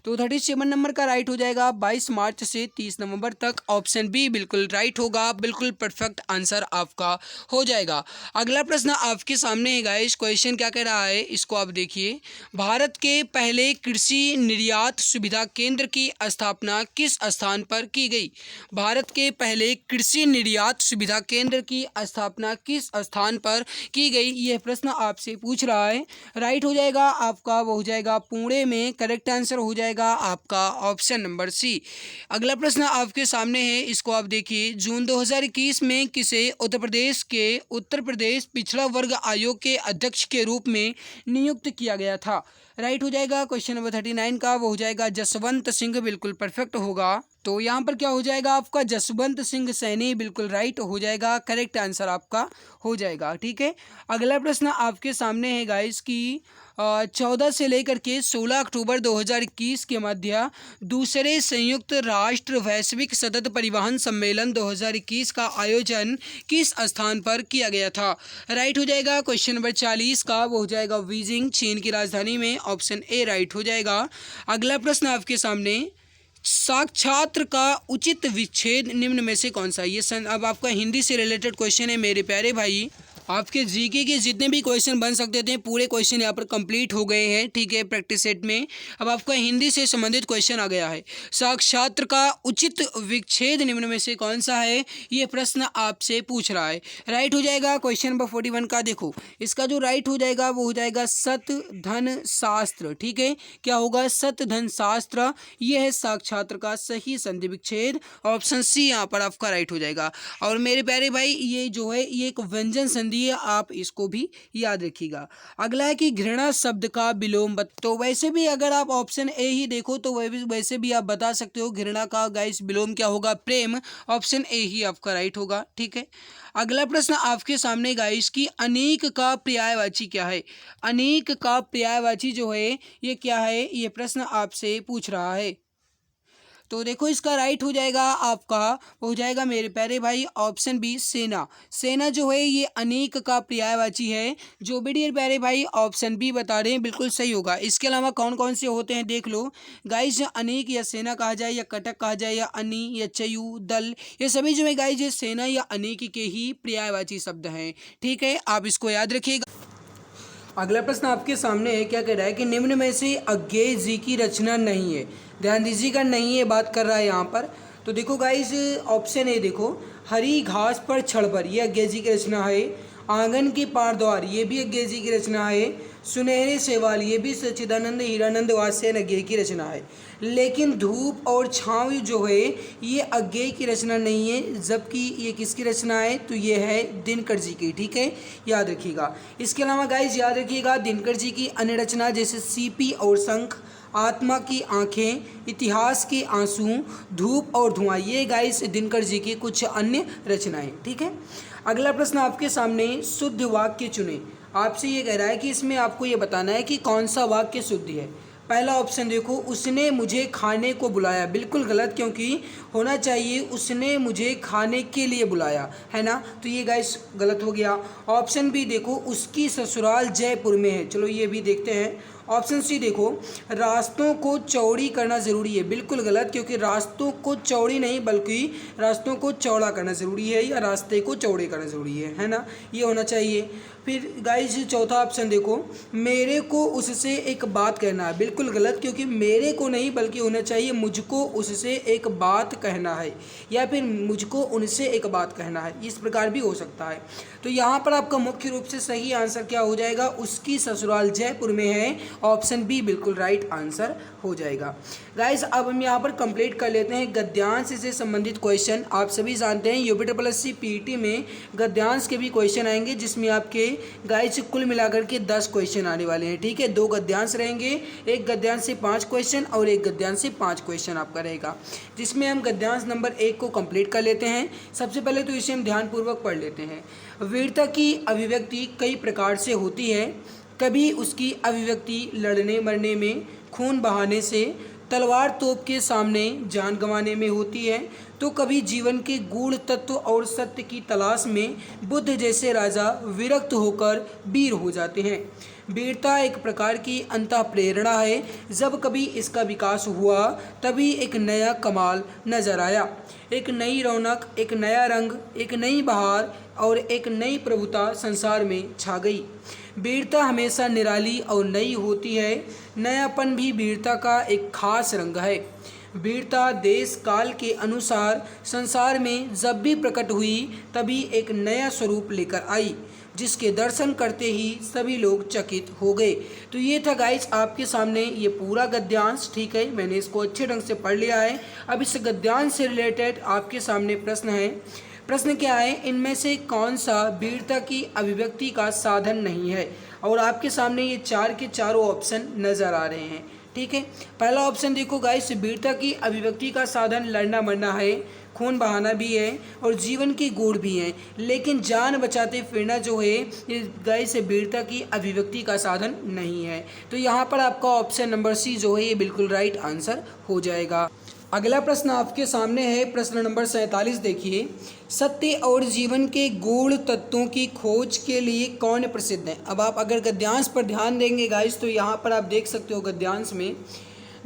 तो 37 नंबर का राइट हो जाएगा 22 मार्च से 30 नवंबर तक। ऑप्शन बी बिल्कुल राइट होगा, बिल्कुल परफेक्ट आंसर आपका हो जाएगा। अगला प्रश्न आपके सामने है गाइस, क्वेश्चन क्या कह रहा है इसको आप देखिए। भारत के पहले कृषि निर्यात सुविधा केंद्र की स्थापना किस स्थान पर की गई। भारत के पहले कृषि निर्यात सुविधा केंद्र की स्थापना किस स्थान पर की गई, यह प्रश्न आपसे पूछ रहा है। राइट हो जाएगा आपका, वो हो जाएगा पुणे में। करेक्ट आंसर हो जाएगा आपका ऑप्शन नंबर सी। अगला प्रश्न आपके सामने है, इसको आप देखिए। जून 2021 में किसे उत्तर प्रदेश पिछड़ा वर्ग आयोग के अध्यक्ष के रूप में नियुक्त किया गया था। राइट हो जाएगा क्वेश्चन नंबर 39 का, वो हो जाएगा जसवंत सिंह। बिल्कुल परफेक्ट होगा। तो यहाँ पर क्या हो जाएगा आपका जसवंत सिंह सैनी। बिल्कुल राइट हो जाएगा, करेक्ट आंसर आपका हो जाएगा, ठीक है। अगला प्रश्न आपके सामने है गाइस कि 14 से लेकर के 16 अक्टूबर 2021 के मध्य दूसरे संयुक्त राष्ट्र वैश्विक सतत परिवहन सम्मेलन 2021 का आयोजन किस स्थान पर किया गया था। राइट हो जाएगा क्वेश्चन नंबर 40 का, वो हो जाएगा बीजिंग, चीन की राजधानी में। ऑप्शन ए राइट हो जाएगा। अगला प्रश्न आपके सामने, साक्षात्र का उचित विच्छेद निम्न में से कौन सा। ये अब आपका हिंदी से रिलेटेड क्वेश्चन है मेरे प्यारे भाई। आपके जीके के जितने भी क्वेश्चन बन सकते थे पूरे क्वेश्चन यहाँ पर कंप्लीट हो गए हैं, ठीक है, प्रैक्टिस सेट में। अब आपका हिंदी से संबंधित क्वेश्चन आ गया है। साक्षात्र का उचित विच्छेद निम्न में से कौन सा है, ये प्रश्न आपसे पूछ रहा है। राइट हो जाएगा क्वेश्चन नंबर 41 का। देखो इसका जो राइट हो जाएगा वो हो जाएगा सत धन शास्त्र, ठीक है। क्या होगा, सत धन शास्त्र, ये है साक्षात्र का सही संधि विच्छेद। ऑप्शन सी यहाँ पर आपका राइट हो जाएगा। और मेरे प्यारे भाई ये जो है ये एक व्यंजन संधि, आप इसको भी याद रखिएगा। अगला है कि घृणा शब्द का विलोम। तो वैसे भी अगर आप ऑप्शन ए ही देखो तो वैसे भी आप बता सकते हो घृणा का गाइस विलोम क्या होगा, प्रेम। ऑप्शन ए ही आपका राइट होगा, ठीक है। अगला प्रश्न आपके सामने गाइस कि अनेक का पर्यायवाची क्या है। अनेक का पर्यायवाची जो है ये क्या है, ये प्रश्न आपसे पूछ रहा है। तो देखो इसका राइट हो जाएगा आपका, हो जाएगा मेरे प्यारे भाई ऑप्शन बी सेना। सेना जो है ये अनेक का पर्यायवाची है, जो भी डियर प्यारे भाई ऑप्शन बी बता रहे हैं बिल्कुल सही होगा। इसके अलावा कौन कौन से होते हैं देख लो गाइज, अनेक या सेना कहा जाए या कटक कहा जाए या अनि या चयु दल, ये सभी जो है गाइज सेना या अनेक के ही पर्यायवाची शब्द हैं। ठीक है, आप इसको याद रखिएगा। अगला प्रश्न आपके सामने है, क्या कह रहा है कि निम्न में से अज्ञेय जी की रचना नहीं है। ध्यान दीजिएगा, नहीं है बात कर रहा है यहाँ पर। तो देखो गाइस ऑप्शन ए देखो, हरी घास पर छड़ पर, ये अज्ञेय जी की रचना है। आंगन के पार द्वार, ये भी अज्ञेय जी की रचना है। सुनहरे सेवाल, ये भी सच्चिदानंद हीरानंद वात्स्ययन अज्ञेय की रचना है। लेकिन धूप और छाँव जो है ये अज्ञेय की रचना नहीं है, जबकि ये किसकी रचना है, तो ये है दिनकर जी की। ठीक है, याद रखिएगा। इसके अलावा गाइज याद रखिएगा दिनकर जी की अन्य रचना जैसे सीपी और शंख, आत्मा की आंखें, इतिहास के आंसू, धूप और धुआं, ये गाइस दिनकर जी की कुछ अन्य रचनाएं। ठीक है, अगला प्रश्न आपके सामने, शुद्ध वाक्य चुने। आपसे ये कह रहा है कि इसमें आपको ये बताना है कि कौन सा वाक्य शुद्ध है। पहला ऑप्शन देखो, उसने मुझे खाने को बुलाया, बिल्कुल गलत, क्योंकि होना चाहिए उसने मुझे खाने के लिए बुलाया, है ना, तो ये गाइस गलत हो गया। ऑप्शन बी देखो, उसकी ससुराल जयपुर में है, चलो ये भी देखते हैं। ऑप्शन सी देखो, रास्तों को चौड़ी करना ज़रूरी है, बिल्कुल गलत, क्योंकि रास्तों को चौड़ी नहीं बल्कि रास्तों को चौड़ा करना ज़रूरी है, या रास्ते को चौड़े करना ज़रूरी है ना, ये होना चाहिए। फिर गाइस चौथा ऑप्शन देखो, मेरे को उससे एक बात कहना है, बिल्कुल गलत, क्योंकि मेरे को नहीं बल्कि होना चाहिए मुझको उससे एक बात कहना है, या फिर मुझको उनसे एक बात कहना है, इस प्रकार भी हो सकता है। तो यहाँ पर आपका मुख्य रूप से सही आंसर क्या हो जाएगा, उसकी ससुराल जयपुर में है, ऑप्शन बी बिल्कुल राइट आंसर हो जाएगा। गाइस अब हम यहाँ पर कंप्लीट कर लेते हैं गद्यांश से संबंधित क्वेश्चन। आप सभी जानते हैं यूपी पीटी में गद्यांश के भी क्वेश्चन आएंगे, जिसमें आपके गाइस कुल मिलाकर के 10 क्वेश्चन आने वाले हैं। ठीक है, 2 गद्यांश रहेंगे, एक गद्यांश से 5 क्वेश्चन और एक गद्यांश से 5 क्वेश्चन आपका रहेगा, जिसमें हम गद्यांश नंबर 1 को कंप्लीट कर लेते हैं। सबसे पहले तो इसे हम ध्यानपूर्वक पढ़ लेते हैं। वीरता की अभिव्यक्ति कई प्रकार से होती है। कभी उसकी अभिव्यक्ति लड़ने मरने में, खून बहाने से, तलवार तोप के सामने जान गंवाने में होती है, तो कभी जीवन के गूढ़ तत्व और सत्य की तलाश में बुद्ध जैसे राजा विरक्त होकर वीर हो जाते हैं। वीरता एक प्रकार की अंतः प्रेरणा है। जब कभी इसका विकास हुआ तभी एक नया कमाल नजर आया, एक नई रौनक, एक नया रंग, एक नई बहार और एक नई प्रभुता संसार में छा गई। वीरता हमेशा निराली और नई होती है। नयापन भी वीरता का एक खास रंग है। वीरता देश काल के अनुसार संसार में जब भी प्रकट हुई तभी एक नया स्वरूप लेकर आई, जिसके दर्शन करते ही सभी लोग चकित हो गए। तो ये था गाइस आपके सामने ये पूरा गद्यांश। ठीक है, मैंने इसको अच्छे ढंग से पढ़ लिया है। अब इस गद्यांश से रिलेटेड आपके सामने प्रश्न है। प्रश्न क्या है, इनमें से कौन सा वीरता की अभिव्यक्ति का साधन नहीं है। और आपके सामने ये 4 के चारों ऑप्शन नज़र आ रहे हैं। ठीक है, पहला ऑप्शन देखो गाइस, वीरता की अभिव्यक्ति का साधन लड़ना मरना है, खून बहाना भी है और जीवन की गुण भी है, लेकिन जान बचाते फिरना जो है ये गाइस वीरता की अभिव्यक्ति का साधन नहीं है। तो यहाँ पर आपका ऑप्शन नंबर सी जो है ये बिल्कुल राइट आंसर हो जाएगा। अगला प्रश्न आपके सामने है, प्रश्न नंबर 47 देखिए। सत्य और जीवन के गूढ़ तत्वों की खोज के लिए कौन प्रसिद्ध है। अब आप अगर गद्यांश पर ध्यान देंगे गाइस तो यहाँ पर आप देख सकते हो, गद्यांश में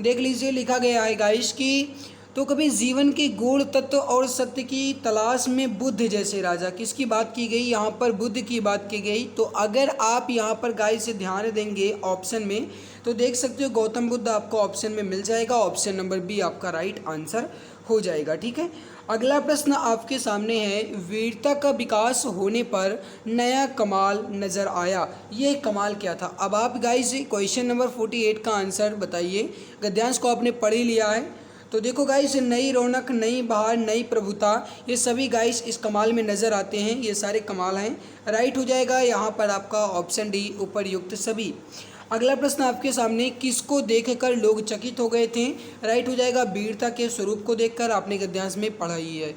देख लीजिए लिखा गया है गाइस कि तो कभी जीवन के गूढ़ तत्व और सत्य की तलाश में बुद्ध जैसे राजा, किसकी बात की गई, यहाँ पर बुद्ध की बात की गई। तो अगर आप यहाँ पर गाइस से ध्यान देंगे ऑप्शन में तो देख सकते हो गौतम बुद्ध आपको ऑप्शन में मिल जाएगा। ऑप्शन नंबर बी आपका राइट आंसर हो जाएगा। ठीक है, अगला प्रश्न आपके सामने है, वीरता का विकास होने पर नया कमाल नज़र आया, ये कमाल क्या था। अब आप गाइस क्वेश्चन नंबर 48 का आंसर बताइए। गद्यांश को आपने पढ़ ही लिया है, तो देखो गाइस नई रौनक, नई बहार, नई प्रभुता, ये सभी गाइस इस कमाल में नज़र आते हैं। ये सारे कमाल हैं, राइट हो जाएगा यहाँ पर आपका ऑप्शन डी उपरयुक्त सभी। अगला प्रश्न आपके सामने, किसको देखकर लोग चकित हो गए थे, राइट हो जाएगा वीरता के स्वरूप को देखकर, आपने गद्यांश में पढ़ा ही है।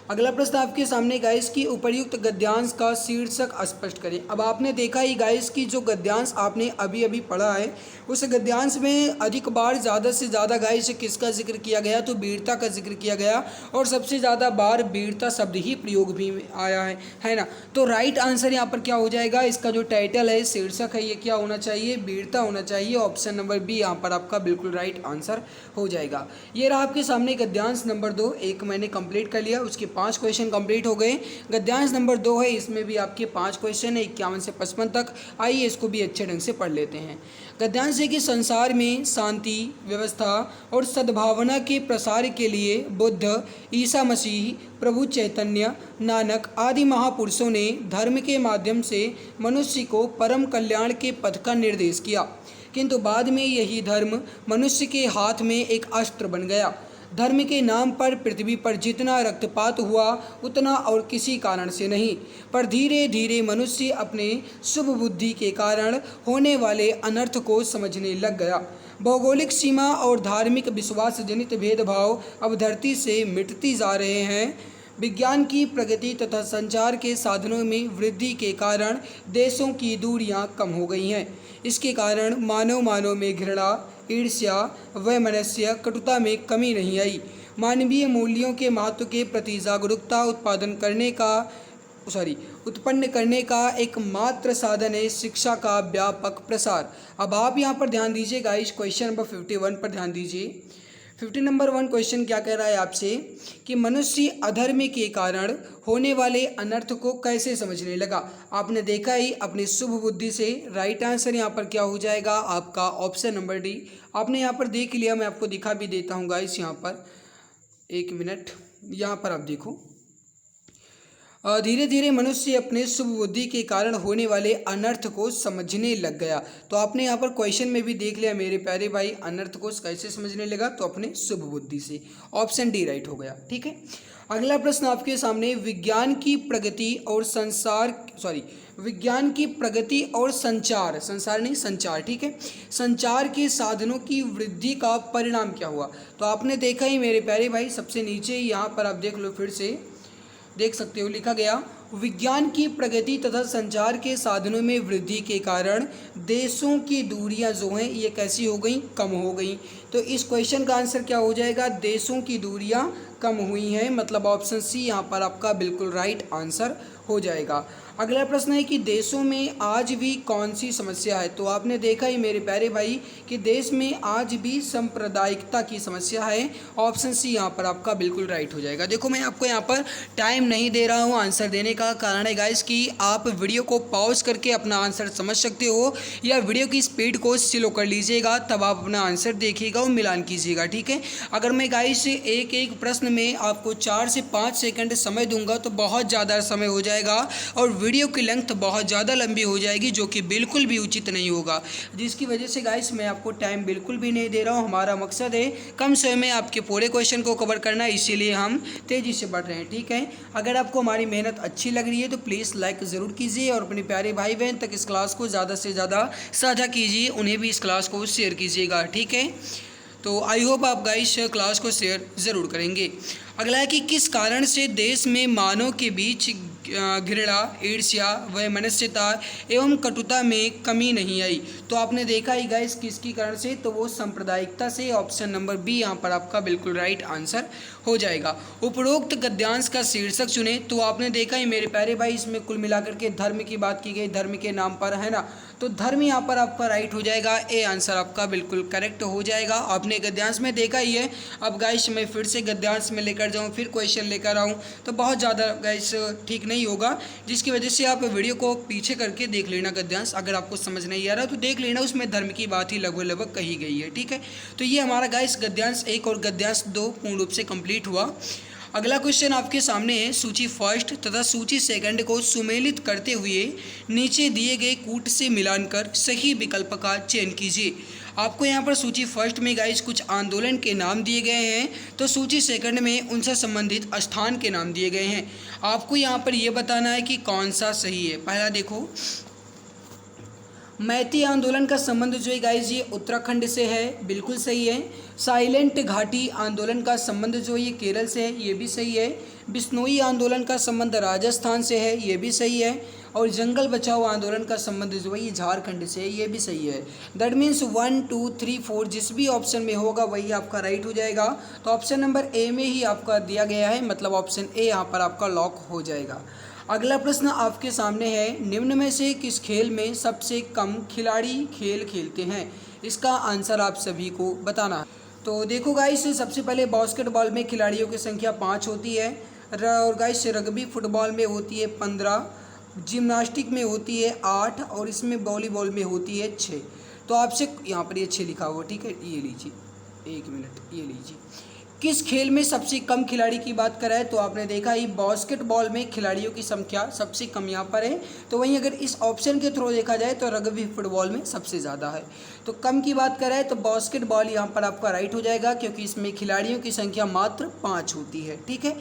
अगला प्रश्न आपके सामने गाइस की उपर्युक्त गद्यांश का शीर्षक स्पष्ट करें। अब आपने देखा ही गाइस की जो गद्यांश आपने अभी अभी पढ़ा है उस गद्यांश में अधिक बार ज़्यादा से ज़्यादा गाइस किसका जिक्र किया गया, तो वीरता का जिक्र किया गया और सबसे ज़्यादा बार वीरता शब्द ही प्रयोग भी आया है ना। तो राइट आंसर यहाँ पर क्या हो जाएगा, इसका जो टाइटल है शीर्षक है ये क्या होना चाहिए, वीरता होना चाहिए। ऑप्शन नंबर बी यहाँ पर आपका बिल्कुल राइट आंसर हो जाएगा। ये रहा आपके सामने गद्यांश नंबर 2, एक मैंने कंप्लीट कर लिया, उसके 5 क्वेश्चन कंप्लीट हो गए। गद्यांश नंबर 2 है, इसमें भी आपके 5 क्वेश्चन है 51 से 55 तक। आइए इसको भी अच्छे ढंग से पढ़ लेते हैं। गद्यांश है कि संसार में शांति, व्यवस्था और सद्भावना के प्रसार के लिए बुद्ध, ईसा मसीह, प्रभु चैतन्य, नानक आदि महापुरुषों ने धर्म के माध्यम से मनुष्य को परम कल्याण के पथ का निर्देश किया, किंतु बाद में यही धर्म मनुष्य के हाथ में एक अस्त्र बन गया। धर्म के नाम पर पृथ्वी पर जितना रक्तपात हुआ उतना और किसी कारण से नहीं, पर धीरे धीरे मनुष्य अपने शुभ बुद्धि के कारण होने वाले अनर्थ को समझने लग गया। भौगोलिक सीमा और धार्मिक विश्वास जनित भेदभाव अब धरती से मिटती जा रहे हैं। विज्ञान की प्रगति तथा संचार के साधनों में वृद्धि के कारण देशों की दूरियां कम हो गई हैं। इसके कारण मानव में घृणा, ईर्ष्या, वैमनस्य, कटुता में कमी नहीं आई। मानवीय मूल्यों के महत्व के प्रति जागरूकता उत्पन्न करने का एकमात्र साधन है शिक्षा का व्यापक प्रसार। अब आप यहाँ पर ध्यान दीजिएगा, इस क्वेश्चन नंबर 51 पर ध्यान दीजिए। 50 नंबर 1 क्वेश्चन क्या कह रहा है आपसे कि मनुष्य अधर्म के कारण होने वाले अनर्थ को कैसे समझने लगा। आपने देखा ही अपनी शुभ बुद्धि से। राइट आंसर यहाँ पर क्या हो जाएगा आपका ऑप्शन नंबर डी। आपने यहाँ पर देख लिया, मैं आपको दिखा भी देता हूँ गाइस। यहाँ पर 1 मिनट, यहाँ पर आप देखो, धीरे धीरे मनुष्य अपने शुभ बुद्धि के कारण होने वाले अनर्थ को समझने लग गया। तो आपने यहाँ पर क्वेश्चन में भी देख लिया मेरे प्यारे भाई, अनर्थ को कैसे समझने लगा, तो अपने शुभ बुद्धि से। ऑप्शन डी राइट हो गया। ठीक है, अगला प्रश्न आपके सामने, विज्ञान की प्रगति और संचार, ठीक है, संचार के साधनों की वृद्धि का परिणाम क्या हुआ। तो आपने देखा ही मेरे प्यारे भाई, सबसे नीचे यहाँ पर आप देख लो, फिर से देख सकते हो, लिखा गया विज्ञान की प्रगति तथा संचार के साधनों में वृद्धि के कारण देशों की दूरियां जो हैं ये कैसी हो गई, कम हो गई। तो इस क्वेश्चन का आंसर क्या हो जाएगा, देशों की दूरियां कम हुई हैं, मतलब ऑप्शन सी यहाँ पर आपका बिल्कुल राइट आंसर हो जाएगा। अगला प्रश्न है कि देशों में आज भी कौन सी समस्या है। तो आपने देखा ही मेरे प्यारे भाई कि देश में आज भी सांप्रदायिकता की समस्या है। ऑप्शन सी यहाँ पर आपका बिल्कुल राइट हो जाएगा। देखो, मैं आपको यहाँ पर टाइम नहीं दे रहा हूँ आंसर देने का कारण है गाइस कि आप वीडियो को पॉज करके अपना आंसर समझ सकते हो, या वीडियो की स्पीड को स्लो कर लीजिएगा, तब आप अपना आंसर देखिएगा और मिलान कीजिएगा। ठीक है, अगर मैं गाइस एक एक प्रश्न में आपको 4 से 5 सेकंड समय दूंगा तो बहुत ज़्यादा समय हो जाएगा और वीडियो की लेंथ बहुत ज़्यादा लंबी हो जाएगी, जो कि बिल्कुल भी उचित नहीं होगा, जिसकी वजह से गाइस मैं आपको टाइम बिल्कुल भी नहीं दे रहा हूँ। हमारा मकसद है कम समय में आपके पूरे क्वेश्चन को कवर करना, इसीलिए हम तेज़ी से बढ़ रहे हैं। ठीक है, अगर आपको हमारी मेहनत अच्छी लग रही है तो प्लीज़ लाइक ज़रूर कीजिए और अपने प्यारे भाई बहन तक इस क्लास को ज़्यादा से ज़्यादा साझा कीजिए, उन्हें भी इस क्लास को शेयर कीजिएगा। ठीक है, तो आई होप आप गाइस क्लास को शेयर ज़रूर करेंगे। अगला है कि किस कारण से देश में मानव के बीच घृणा, ईर्ष्या, वैमनस्यता एवं कटुता में कमी नहीं आई। तो आपने देखा ही गाइस किसकी कारण से, तो वो सांप्रदायिकता से। ऑप्शन नंबर बी यहाँ पर आपका बिल्कुल राइट आंसर हो जाएगा। उपरोक्त गद्यांश का शीर्षक चुने। तो आपने देखा ही मेरे प्यारे भाई, इसमें कुल मिलाकर के धर्म की बात की गई, धर्म के नाम पर, है ना। तो धर्म यहाँ पर आपका राइट हो जाएगा, ए आंसर आपका बिल्कुल करेक्ट हो जाएगा। आपने गद्यांश में देखा ही है। अब गाइस मैं फिर से गद्यांश में लेकर जाऊँ, फिर क्वेश्चन लेकर आऊँ तो बहुत ज़्यादा गाइस ठीक नहीं होगा, जिसकी वजह से आप वीडियो को पीछे करके देख लेना गद्यांश। अगर आपको समझ नहीं आ रहा तो देख लेना, उसमें धर्म की बात ही लगभग कही गई है। ठीक है, तो ये हमारा गाइस गद्यांश 1 और गद्यांश 2 पूर्ण रूप से कंप्लीट हुआ। अगला क्वेश्चन आपके सामने है, सूची फर्स्ट तथा सूची सेकंड को सुमेलित करते हुए नीचे दिए गए कूट से मिलान कर सही विकल्प का चयन कीजिए। आपको यहाँ पर सूची फर्स्ट में गाइस कुछ आंदोलन के नाम दिए गए हैं, तो सूची सेकंड में उनसे संबंधित स्थान के नाम दिए गए हैं। आपको यहाँ पर यह बताना है कि कौन सा सही है। पहला देखो, मैती आंदोलन का संबंध जो है गाइस ये उत्तराखंड से है, बिल्कुल सही है। साइलेंट घाटी आंदोलन का संबंध जो ये केरल से है, ये भी सही है। बिश्नोई आंदोलन का संबंध राजस्थान से है, ये भी सही है। और जंगल बचाओ आंदोलन का संबंध जो है ये झारखंड से है, ये भी सही है। दैट मीन्स 1 2 3 4 जिस भी ऑप्शन में होगा वही आपका राइट हो जाएगा। तो ऑप्शन नंबर ए में ही आपका दिया गया है, मतलब ऑप्शन ए यहाँ पर आपका लॉक हो जाएगा। अगला प्रश्न आपके सामने है, निम्न में से किस खेल में सबसे कम खिलाड़ी खेल खेलते हैं? इसका आंसर आप सभी को बताना है। तो देखो गाइस, सबसे पहले बास्केटबॉल में खिलाड़ियों की संख्या 5 होती है, और गाइस रग्बी फुटबॉल में होती है 15, जिम्नास्टिक में होती है 8, और इसमें वॉलीबॉल में होती है 6। तो आपसे यहाँ पर ये 6 लिखा हुआ, ठीक है, ये लीजिए, 1 मिनट, ये लीजिए। किस खेल में सबसे कम खिलाड़ी की बात करें तो आपने देखा ही बास्केटबॉल में खिलाड़ियों की संख्या सबसे कम यहाँ पर है। तो वहीं अगर इस ऑप्शन के थ्रू देखा जाए तो रग्बी फुटबॉल में सबसे ज़्यादा है। तो कम की बात करें तो बास्केटबॉल यहाँ पर आपका राइट हो जाएगा, क्योंकि इसमें खिलाड़ियों की संख्या मात्र 5 होती है, ठीक है।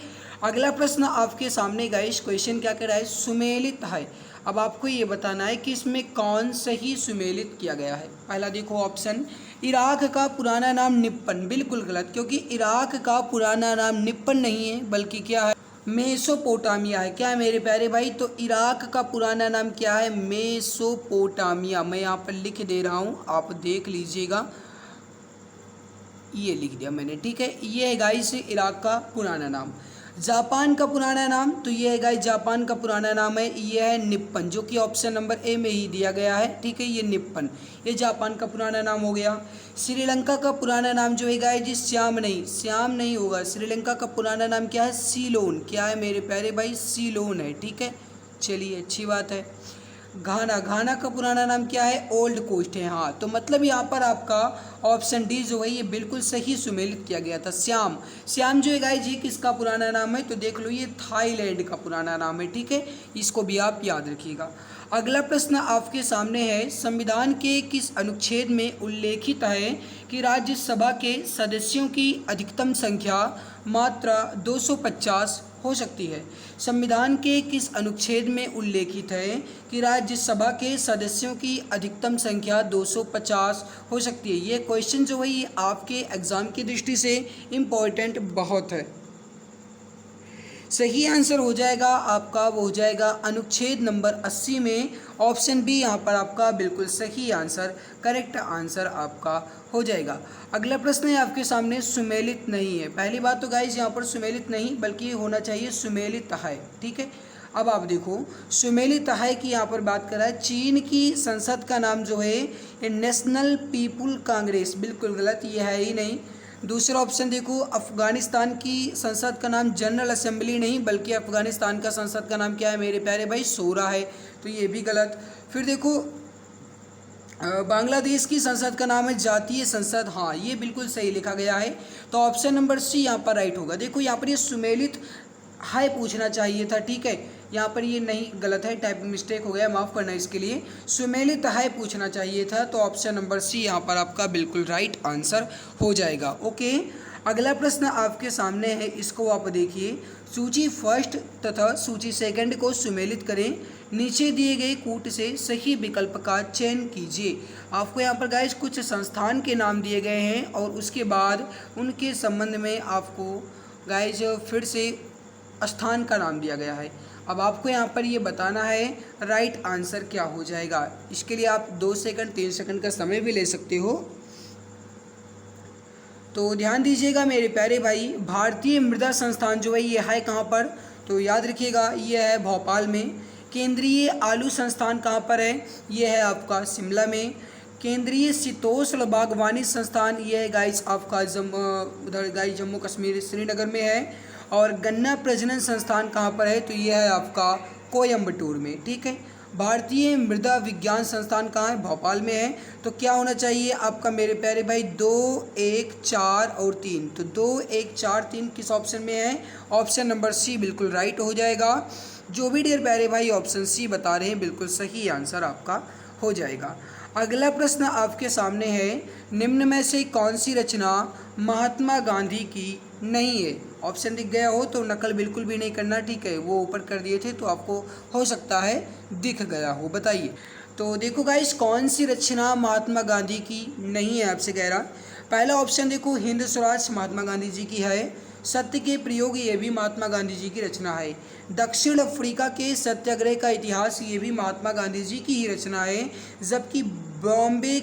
अगला प्रश्न आपके सामने गाइस, क्वेश्चन क्या कह रहा है, सुमेलित है। अब आपको ये बताना है कि इसमें कौन सही सुमेलित किया गया है। पहला देखो ऑप्शन, इराक का पुराना नाम निप्पन, बिल्कुल गलत, क्योंकि इराक का पुराना नाम निप्पन नहीं है बल्कि क्या है, मेसोपोटामिया है। क्या है मेरे प्यारे भाई, तो इराक का पुराना नाम क्या है, मेसोपोटामिया। मैं यहाँ पर लिख दे रहा हूँ, आप देख लीजिएगा, ये लिख दिया मैंने, ठीक है। ये है गाइस इराक का पुराना नाम। जापान का पुराना नाम, तो ये है गाइस जापान का पुराना नाम है, ये है निप्पन, जो कि ऑप्शन नंबर ए में ही दिया गया है, ठीक है। ये निप्पन, ये जापान का पुराना नाम हो गया। श्रीलंका का पुराना नाम जो है गाइस जी श्याम नहीं होगा। श्रीलंका का पुराना नाम क्या है, सीलोन। क्या है मेरे प्यारे भाई, सीलोन है, ठीक है। चलिए अच्छी बात है। घाना का पुराना नाम क्या है, ओल्ड कोस्ट है। हाँ, तो मतलब यहाँ पर आपका ऑप्शन डी जो है ये बिल्कुल सही सुमेलित किया गया था। श्याम जो है गाइस जी किसका पुराना नाम है, तो देख लो ये थाईलैंड का पुराना नाम है, ठीक है। इसको भी आप याद रखिएगा। अगला प्रश्न आपके सामने है, संविधान के किस अनुच्छेद में उल्लेखित है कि राज्यसभा के सदस्यों की अधिकतम संख्या मात्र 250 हो सकती है? संविधान के किस अनुच्छेद में उल्लेखित है कि राज्यसभा के सदस्यों की अधिकतम संख्या 250 हो सकती है? ये क्वेश्चन जो है ये आपके एग्ज़ाम की दृष्टि से इम्पोर्टेंट बहुत है। सही आंसर हो जाएगा आपका, वो हो जाएगा अनुच्छेद नंबर 80 में। ऑप्शन बी यहाँ पर आपका बिल्कुल सही आंसर, करेक्ट आंसर आपका हो जाएगा। अगला प्रश्न है आपके सामने, सुमेलित नहीं है। पहली बात तो गाइस यहाँ पर सुमेलित नहीं बल्कि होना चाहिए सुमेलित है, ठीक है। अब आप देखो सुमेलित है कि यहाँ पर बात कर रहा है, चीन की संसद का नाम जो है ये नेशनल पीपुल कांग्रेस, बिल्कुल गलत, ये है ही नहीं। दूसरा ऑप्शन देखो, अफ़गानिस्तान की संसद का नाम जनरल असेंबली नहीं बल्कि अफ़गानिस्तान का संसद का नाम क्या है मेरे प्यारे भाई, शोरा है, तो ये भी गलत। फिर देखो बांग्लादेश की संसद का नाम है जातीय संसद, हाँ ये बिल्कुल सही लिखा गया है। तो ऑप्शन नंबर सी यहाँ पर राइट होगा। देखो यहाँ पर ये सुमेलित है पूछना चाहिए था, ठीक है, यहाँ पर ये नहीं, गलत है, टाइपिंग मिस्टेक हो गया, माफ़ करना इसके लिए। सुमेलित है पूछना चाहिए था, तो ऑप्शन नंबर सी यहाँ पर आपका बिल्कुल राइट आंसर हो जाएगा। ओके, अगला प्रश्न आपके सामने है, इसको आप देखिए। सूची फर्स्ट तथा सूची सेकंड को सुमेलित करें, नीचे दिए गए कूट से सही विकल्प का चयन कीजिए। आपको यहाँ पर गाइस कुछ संस्थान के नाम दिए गए हैं और उसके बाद उनके संबंध में आपको गाइस फिर से स्थान का नाम दिया गया है। अब आपको यहाँ पर ये बताना है राइट आंसर क्या हो जाएगा। इसके लिए आप 2 सेकंड 3 सेकंड का समय भी ले सकते हो। तो ध्यान दीजिएगा मेरे प्यारे भाई, भारतीय मृदा संस्थान जो है ये है कहाँ पर, तो याद रखिएगा ये है भोपाल में। केंद्रीय आलू संस्थान कहाँ पर है, ये है आपका शिमला में। केंद्रीय शीतोष्ण बागवानी संस्थान ये है गाइस आपका उधर गाइस जम्मू कश्मीर श्रीनगर में है। और गन्ना प्रजनन संस्थान कहाँ पर है, तो ये है आपका कोयम्बटूर में, ठीक है। भारतीय मृदा विज्ञान संस्थान कहाँ है, भोपाल में है। तो क्या होना चाहिए आपका मेरे प्यारे भाई, 2 1 4 और 3, तो 2 1 4 3 किस ऑप्शन में है, ऑप्शन नंबर सी बिल्कुल राइट हो जाएगा। जो भी डियर प्यारे भाई ऑप्शन सी बता रहे हैं बिल्कुल सही आंसर आपका हो जाएगा। अगला प्रश्न आपके सामने है, निम्न में से कौन सी रचना महात्मा गांधी की नहीं है? ऑप्शन दिख गया हो तो नकल बिल्कुल भी नहीं करना, ठीक है, वो ऊपर कर दिए थे तो आपको हो सकता है दिख गया हो, बताइए। तो देखो गाइस कौन सी रचना महात्मा गांधी की नहीं है आपसे कह रहा। पहला ऑप्शन देखो, हिंद स्वराज महात्मा गांधी जी की है। सत्य के प्रयोग, ये भी महात्मा गांधी जी की रचना है। दक्षिण अफ्रीका के सत्याग्रह का इतिहास, ये भी महात्मा गांधी जी की ही रचना है। जबकि बॉम्बे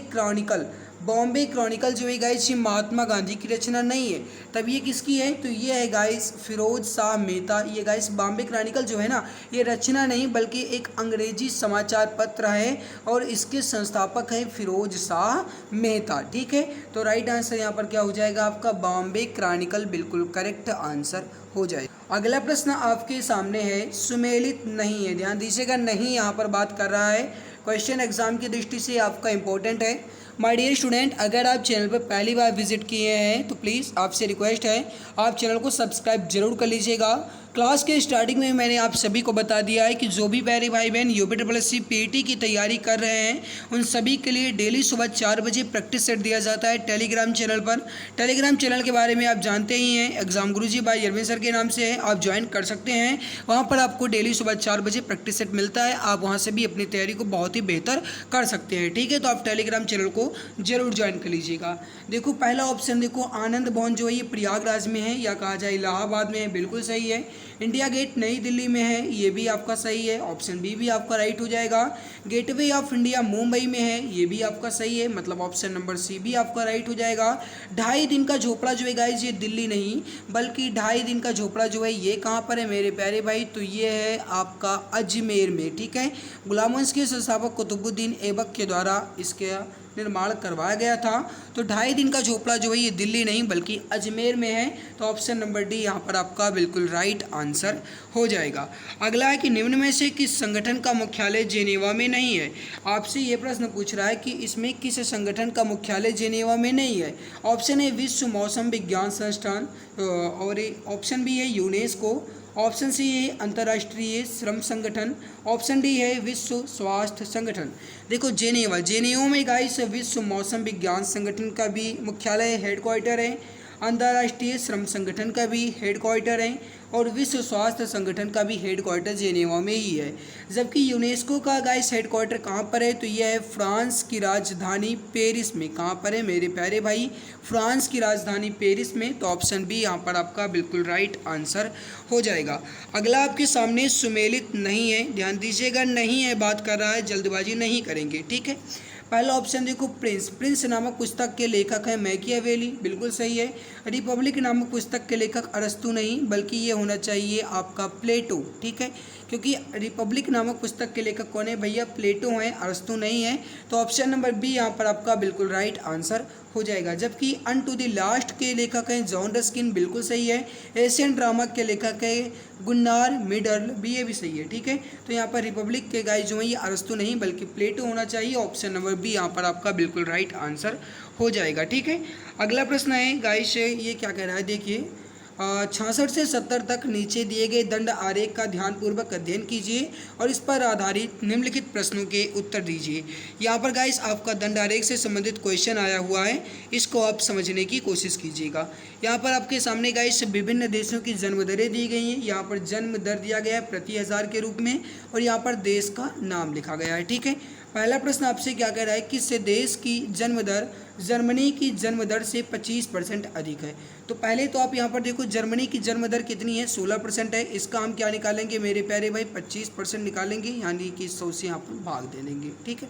क्रॉनिकल जो है गाइस ये महात्मा गांधी की रचना नहीं है। तब ये किसकी है? तो ये है गाइस फिरोज शाह मेहता। ये गाइस बॉम्बे क्रॉनिकल जो है ना, ये रचना नहीं बल्कि एक अंग्रेजी समाचार पत्र है और इसके संस्थापक हैं फिरोज शाह मेहता। ठीक है, तो राइट आंसर यहाँ पर क्या हो जाएगा आपका? बॉम्बे क्रॉनिकल बिल्कुल करेक्ट आंसर हो जाएगा। अगला प्रश्न आपके सामने है, सुमेलित नहीं है। ध्यान दीजिएगा, नहीं यहाँ पर बात कर रहा है। क्वेश्चन एग्जाम की दृष्टि से आपका इंपॉर्टेंट है। माय डियर स्टूडेंट, अगर आप चैनल पर पहली बार विजिट किए हैं तो प्लीज़ आपसे रिक्वेस्ट है आप चैनल को सब्सक्राइब जरूर कर लीजिएगा। क्लास के स्टार्टिंग में मैंने आप सभी को बता दिया है कि जो भी प्यारे भाई बहन यूपीट्रिपलएससी पीटी की तैयारी कर रहे हैं उन सभी के लिए डेली सुबह 4 बजे प्रैक्टिस सेट दिया जाता है टेलीग्राम चैनल पर। टेलीग्राम चैनल के बारे में आप जानते ही हैं, exam Guruji bye Arvind sir के नाम से है, आप ज्वाइन कर सकते हैं। वहाँ पर आपको डेली सुबह 4 बजे प्रैक्टिस सेट मिलता है, आप वहाँ से भी अपनी तैयारी को बहुत ही बेहतर कर सकते हैं। ठीक है, तो आप टेलीग्राम चैनल को जरूर ज्वाइन कर लीजिएगा। देखो पहला ऑप्शन देखो, आनंद भवन जो है ये प्रयागराज में है या कहा जाए इलाहाबाद में है, बिल्कुल सही है। इंडिया गेट नई दिल्ली में है, ये भी आपका सही है, ऑप्शन बी भी आपका राइट हो जाएगा। गेटवे ऑफ इंडिया मुंबई में है, ये भी आपका सही है, मतलब ऑप्शन नंबर सी भी आपका राइट हो जाएगा। 2.5 दिन का झोपड़ा जो है गाइस ये दिल्ली नहीं बल्कि 2.5 दिन का झोपड़ा जो है ये कहाँ पर है मेरे प्यारे भाई? तो ये है आपका अजमेर में। ठीक है, गुलाम वंश के संस्थापक कुतुबुद्दीन ऐबक के द्वारा इसके निर्माण करवाया गया था। तो 2.5 दिन का झोपड़ा जो है ये दिल्ली नहीं बल्कि अजमेर में है, तो ऑप्शन नंबर डी यहाँ पर आपका बिल्कुल राइट आंसर हो जाएगा। अगला है कि निम्न में से किस संगठन का मुख्यालय जेनेवा में नहीं है? आपसे ये प्रश्न पूछ रहा है कि इसमें किस संगठन का मुख्यालय जेनेवा में नहीं है। ऑप्शन ए विश्व मौसम विज्ञान संस्थान, और ऑप्शन बी है यूनेस्को, ऑप्शन सी है अंतर्राष्ट्रीय श्रम संगठन, ऑप्शन डी है विश्व स्वास्थ्य संगठन। देखो जेनेवा में गाइस विश्व मौसम विज्ञान संगठन का भी मुख्यालय हेडक्वार्टर है, अंतर्राष्ट्रीय श्रम संगठन का भी हेडक्वार्टर है और विश्व स्वास्थ्य संगठन का भी हेडक्वार्टर जेनेवा में ही है। जबकि यूनेस्को का गाइस हेडक्वार्टर कहाँ पर है? तो यह है फ्रांस की राजधानी पेरिस में। कहाँ पर है मेरे प्यारे भाई? फ्रांस की राजधानी पेरिस में, तो ऑप्शन बी यहाँ पर आपका बिल्कुल राइट आंसर हो जाएगा। अगला आपके सामने सुमेलित नहीं है, ध्यान दीजिएगा, नहीं है बात कर रहा है, जल्दबाजी नहीं करेंगे। ठीक है, पहला ऑप्शन देखो प्रिंस नामक पुस्तक के लेखक है मैकियावेली, बिल्कुल सही है। रिपब्लिक नामक पुस्तक के लेखक अरस्तु नहीं बल्कि ये होना चाहिए आपका प्लेटो। ठीक है, क्योंकि रिपब्लिक नामक पुस्तक के लेखक कौन है भैया? प्लेटो हैं, अरस्तु नहीं है, तो ऑप्शन नंबर बी यहाँ पर आपका बिल्कुल राइट आंसर हो जाएगा। जबकि अन टू द लास्ट के लेखक हैं जॉन रस्किन, बिल्कुल सही है। एशियन ड्रामा के लेखक है गुन्नार मिडल, भी ये भी सही है। ठीक है, तो यहाँ पर रिपब्लिक के गाइस जो हैं ये अरस्तु नहीं बल्कि प्लेटो होना चाहिए, ऑप्शन नंबर बी यहाँ पर आपका बिल्कुल राइट आंसर हो जाएगा। ठीक है, अगला प्रश्न है गाइस, ये क्या कह रहा है देखिए, 66 से 70 तक नीचे दिए गए दंड आरेख का ध्यानपूर्वक अध्ययन कीजिए और इस पर आधारित निम्नलिखित प्रश्नों के उत्तर दीजिए। यहाँ पर गाइस आपका दंड आरेख से संबंधित क्वेश्चन आया हुआ है, इसको आप समझने की कोशिश कीजिएगा। यहाँ पर आपके सामने गाइस विभिन्न देशों की जन्म दरें दी गई हैं। यहाँ पर जन्म दर दिया गया है प्रति 1000 के रूप में और यहाँ पर देश का नाम लिखा गया है। ठीक है, पहला प्रश्न आपसे क्या कह रहा है, किस देश की जन्म दर जर्मनी की जन्म दर से 25% अधिक है? तो पहले तो आप यहाँ पर देखो जर्मनी की जन्म दर कितनी है? 16% है। इसका हम क्या निकालेंगे मेरे प्यारे भाई? 25% निकालेंगे, यानी कि 100 से यहाँ पर भाग दे देंगे। ठीक है,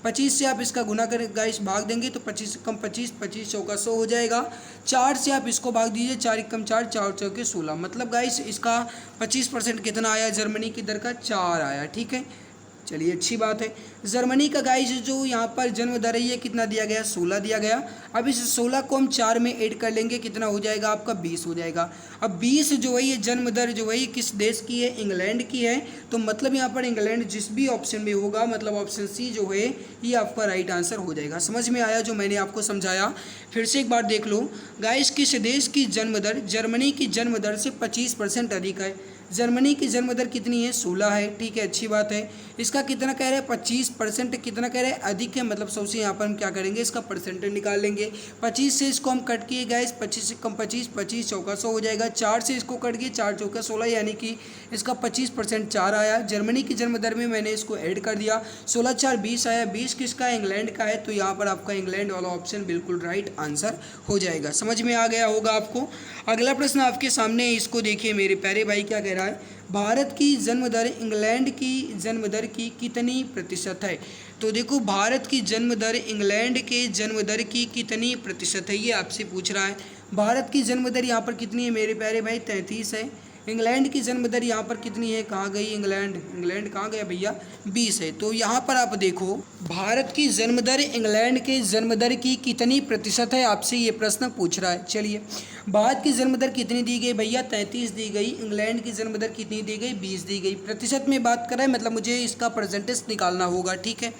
25 से आप इसका गुना करें गाइस, भाग देंगे तो 25 कम 25, 25 चौका 100 हो जाएगा। 4 से आप इसको भाग दीजिए, 4 कम 4, 4 चौके 16, मतलब गाइस इसका 25% कितना आया? जर्मनी की दर का 4 आया। ठीक है, चलिए अच्छी बात है। जर्मनी का गाइस जो यहाँ पर जन्म दर है ये कितना दिया गया? 16 दिया गया। अब इस 16 को हम 4 में ऐड कर लेंगे, कितना हो जाएगा आपका? 20 हो जाएगा। अब 20 जो है ये जन्म दर जो है ये किस देश की है? इंग्लैंड की है। तो मतलब यहाँ पर इंग्लैंड जिस भी ऑप्शन में होगा, मतलब ऑप्शन सी जो है ये आपका राइट आंसर हो जाएगा। समझ में आया जो मैंने आपको समझाया? फिर से एक बार देख लो गाइस, किस देश की जन्म दर जर्मनी की जन्म दर से 25% अधिक है? जर्मनी की जन्म दर कितनी है, 16 है, ठीक है, अच्छी बात है। इसका कितना कह रहे हैं, 25%, कितना कह रहे हैं, अधिक है, मतलब सबसे यहाँ पर हम क्या करेंगे, इसका परसेंटेज निकाल लेंगे। 25 से इसको हम कट किए गाइस, 25 से कम 25, 25 चौका 100 हो जाएगा। 4 से इसको कट किए, 4 चौका 16, यानी कि इसका 25% 4 आया। जर्मनी की जन्म दर में मैंने इसको ऐड कर दिया, 16 4 20 आया। 20 किसका है, इंग्लैंड का है, तो यहाँ पर आपका इंग्लैंड वाला ऑप्शन बिल्कुल राइट आंसर हो जाएगा। समझ में आ गया होगा आपको। अगला प्रश्न आपके सामने, इसको देखिए मेरे प्यारे भाई, क्या कह रहा है, भारत की जन्म दर इंग्लैंड की जन्म दर की कितनी प्रतिशत है। तो देखो, भारत की जन्म दर इंग्लैंड के जन्म दर की कितनी प्रतिशत है, ये आपसे पूछ रहा है। भारत की जन्म दर यहाँ पर कितनी है मेरे प्यारे भाई, 33 है। इंग्लैंड की जन्म दर यहाँ पर कितनी है, कहाँ गई इंग्लैंड, इंग्लैंड कहाँ गया भैया, 20 है। तो यहाँ पर आप देखो, भारत की जन्म दर इंग्लैंड के जन्म दर की कितनी प्रतिशत है, आपसे ये प्रश्न पूछ रहा है। चलिए, भारत की जन्म दर कितनी दी गई भैया, 33 दी गई। इंग्लैंड की जन्म दर कितनी दी गई, 20 दी गई। प्रतिशत में बात कर रहा है, मतलब मुझे इसका परसेंटेज निकालना होगा, ठीक है।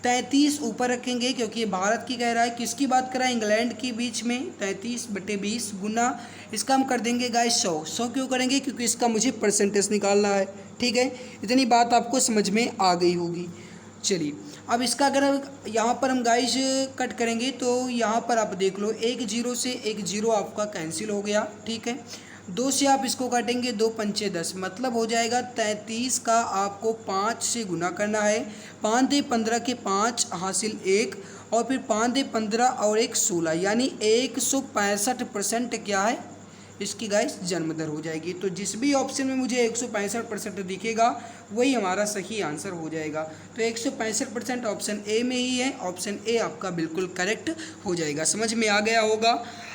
33 ऊपर रखेंगे क्योंकि ये भारत की कह रहा है, किसकी बात कर रहा है, इंग्लैंड की, बीच में 33/20 गुना इसका हम कर देंगे गाइस 100 क्यों करेंगे, क्योंकि इसका मुझे परसेंटेज निकालना है, ठीक है। इतनी बात आपको समझ में आ गई होगी। चलिए, अब इसका अगर यहाँ पर हम गाइस कट करेंगे तो यहाँ पर आप देख लो, एक जीरो से एक जीरो आपका कैंसिल हो गया, ठीक है। 2 से आप इसको काटेंगे, 2 पंचे 10, मतलब हो जाएगा 33 का आपको 5 से गुना करना है। 5 दे 15 के 5 हासिल 1, और फिर 5 दे 15 और 1 16, यानी 165% क्या है इसकी गाइस जन्म दर हो जाएगी। तो जिस भी ऑप्शन में मुझे 165% दिखेगा वही हमारा सही आंसर हो जाएगा। तो 165% ऑप्शन ए में ही है, ऑप्शन ए आपका बिल्कुल करेक्ट हो जाएगा। समझ में आ गया होगा।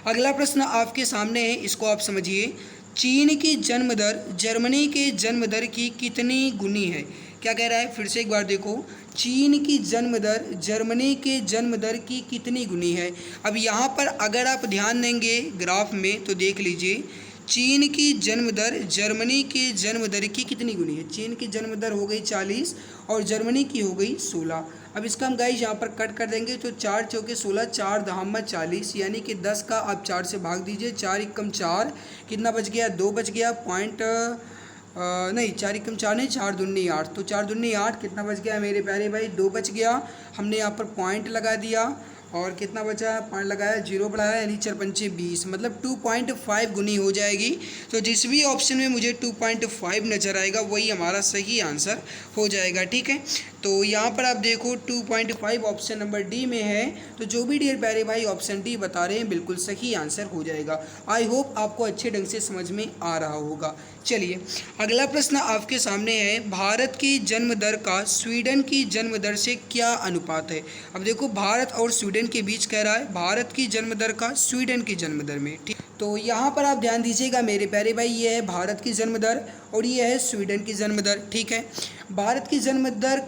अगला प्रश्न आपके सामने है, इसको आप समझिए। चीन की जन्म दर जर्मनी के जन्म दर की कितनी गुनी है। क्या कह रहा है, फिर से एक बार देखो, चीन की जन्म दर जर्मनी के जन्म दर की कितनी गुनी है। अब यहाँ पर अगर आप ध्यान देंगे ग्राफ में तो देख लीजिए, चीन की जन्म दर जर्मनी के जन्म दर की कितनी गुनी है। चीन की जन्म दर हो गई 40 और जर्मनी की हो गई 16। अब इसका हम गाइस यहाँ पर कट कर देंगे, तो 4 चौके 16, 4 दहामा 40, यानी कि 10 का आप 4 से भाग दीजिए, 4 एकम 4, कितना बच गया, 2 बच गया, पॉइंट नहीं 4 एकम 4 नहीं, 4 दूनी 8, तो 4 दूनी 8, कितना बच गया मेरे प्यारे भाई, 2 बच गया। हमने यहाँ पर पॉइंट लगा दिया और कितना बचा, पॉइंट लगाया, 0 बढ़ाया, यानी 4 पंचे 20, मतलब 2.5 गुनी हो जाएगी। तो जिस भी ऑप्शन में मुझे 2.5 नजर आएगा वही हमारा सही आंसर हो जाएगा, ठीक है। तो यहाँ पर आप देखो 2.5 ऑप्शन नंबर डी में है। तो जो भी डियर प्यारे भाई ऑप्शन डी बता रहे हैं बिल्कुल सही आंसर हो जाएगा। आई होप आपको अच्छे ढंग से समझ में आ रहा होगा। चलिए, अगला प्रश्न आपके सामने है, भारत की जन्म दर का स्वीडन की जन्म दर से क्या अनुपात है। अब देखो, भारत और स्वीडन के बीच कह रहा है, भारत की जन्म दर का स्वीडन की जन्म दर में, ठीक। तो यहाँ पर आप ध्यान दीजिएगा मेरे प्यारे भाई, ये है भारत की जन्म दर और ये है स्वीडन की जन्म दर, ठीक है। भारत की जन्म दर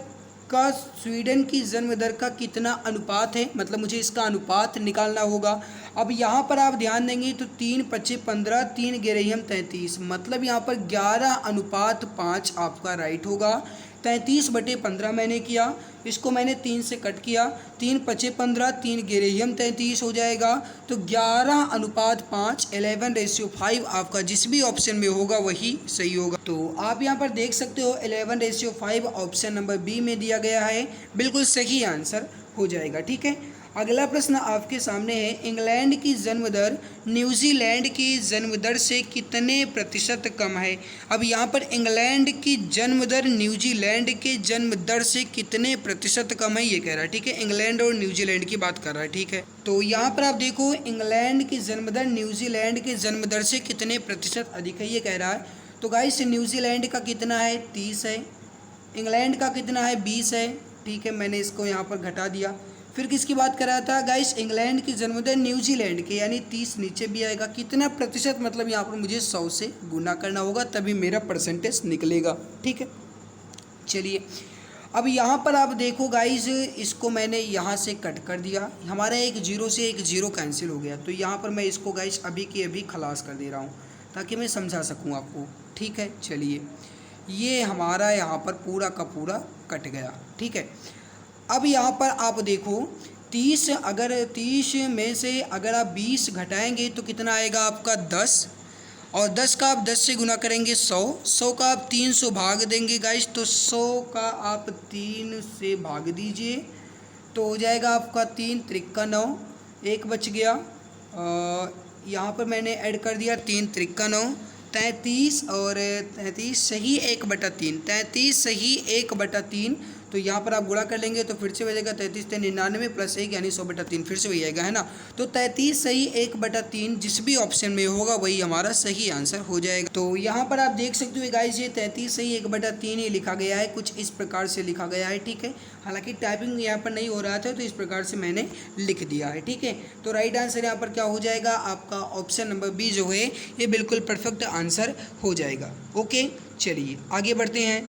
का स्वीडन की जन्म दर का कितना अनुपात है, मतलब मुझे इसका अनुपात निकालना होगा। अब यहाँ पर आप ध्यान देंगे तो 3 पच्चे 15, 3 गेरहियम 33, मतलब यहाँ पर 11:5 आपका राइट होगा। 33/15 मैंने किया, इसको मैंने 3 से कट किया, 3 पच्चे 15, 3 गेरहियम 33 हो जाएगा। तो 11:5, 11:5 आपका जिस भी ऑप्शन में होगा वही सही होगा। तो आप यहाँ पर देख सकते हो 11:5 ऑप्शन नंबर बी में दिया गया है, बिल्कुल सही आंसर हो जाएगा, ठीक है। अगला प्रश्न आपके सामने है, इंग्लैंड की जन्म दर न्यूजीलैंड की जन्म दर से कितने प्रतिशत कम है। अब यहाँ पर इंग्लैंड की जन्म दर न्यूजीलैंड के जन्म दर से कितने प्रतिशत कम है ये कह रहा है, ठीक है। इंग्लैंड और न्यूजीलैंड की बात कर रहा है, ठीक है। तो यहाँ पर आप देखो, इंग्लैंड की जन्म दर न्यूजीलैंड के जन्म दर से कितने प्रतिशत अधिक है ये कह रहा है। तो गाइस, न्यूजीलैंड का कितना है, 30 है, इंग्लैंड का कितना है, 20 है, ठीक है। मैंने इसको यहाँ पर घटा दिया। फिर किसकी बात कर रहा था गाइस, इंग्लैंड की जन्म दर न्यूजीलैंड के, यानी 30 नीचे भी आएगा, कितना प्रतिशत, मतलब यहाँ पर मुझे 100 से गुना करना होगा तभी मेरा परसेंटेज निकलेगा, ठीक है। चलिए, अब यहाँ पर आप देखो गाइस, इसको मैंने यहाँ से कट कर दिया, हमारा एक जीरो से एक जीरो कैंसिल हो गया। तो यहाँ पर मैं इसको गाइस अभी के अभी खलास कर दे रहा हूँ ताकि मैं समझा सकूँ आपको, ठीक है। चलिए, ये हमारा यहाँ पर पूरा का पूरा कट गया, ठीक है। अब यहाँ पर आप देखो 30, अगर 30 में से अगर आप 20 घटाएंगे तो कितना आएगा आपका 10, और 10 का आप 10 से गुना करेंगे 100, 100 का आप 300 भाग देंगे गाइस, तो 100 का आप 3 से भाग दीजिए तो हो जाएगा आपका 3 त्रिक्का 9, एक बच गया। यहाँ पर मैंने ऐड कर दिया 3 त्रिक्का 9, 33 और 33 सही 1/3, 33 सही 1/3। तो यहाँ पर आप गुणा कर लेंगे तो फिर से हो जाएगा 33 से 99 प्लस 1 यानी 100/3 फिर से वही आएगा, है ना। तो 33 सही 1/3 जिस भी ऑप्शन में होगा वही हमारा सही आंसर हो जाएगा। तो यहाँ पर आप देख सकते हो गाइस, ये 33 सही 1/3 ही लिखा गया है, कुछ इस प्रकार से लिखा गया है, ठीक है। हालांकि टाइपिंग यहाँ पर नहीं हो रहा था तो इस प्रकार से मैंने लिख दिया है, ठीक है। तो राइट आंसर यहाँ पर क्या हो जाएगा, आपका ऑप्शन नंबर बी जो है ये बिल्कुल परफेक्ट आंसर हो जाएगा। ओके, चलिए आगे बढ़ते हैं।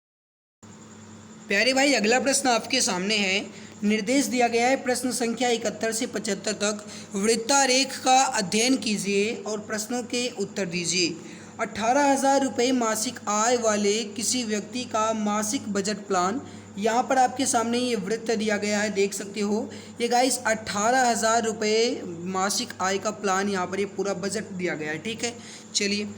प्यारे भाई, अगला प्रश्न आपके सामने है। निर्देश दिया गया है प्रश्न संख्या 71 से 75 तक, वृत्तारेख का अध्ययन कीजिए और प्रश्नों के उत्तर दीजिए। 18,000 रुपये मासिक आय वाले किसी व्यक्ति का मासिक बजट प्लान, यहाँ पर आपके सामने ये वृत्त दिया गया है, देख सकते हो। ये गाइस 18,000 रुपये मासिक आय का प्लान, यहाँ पर ये पूरा बजट दिया गया है, ठीक है। चलिए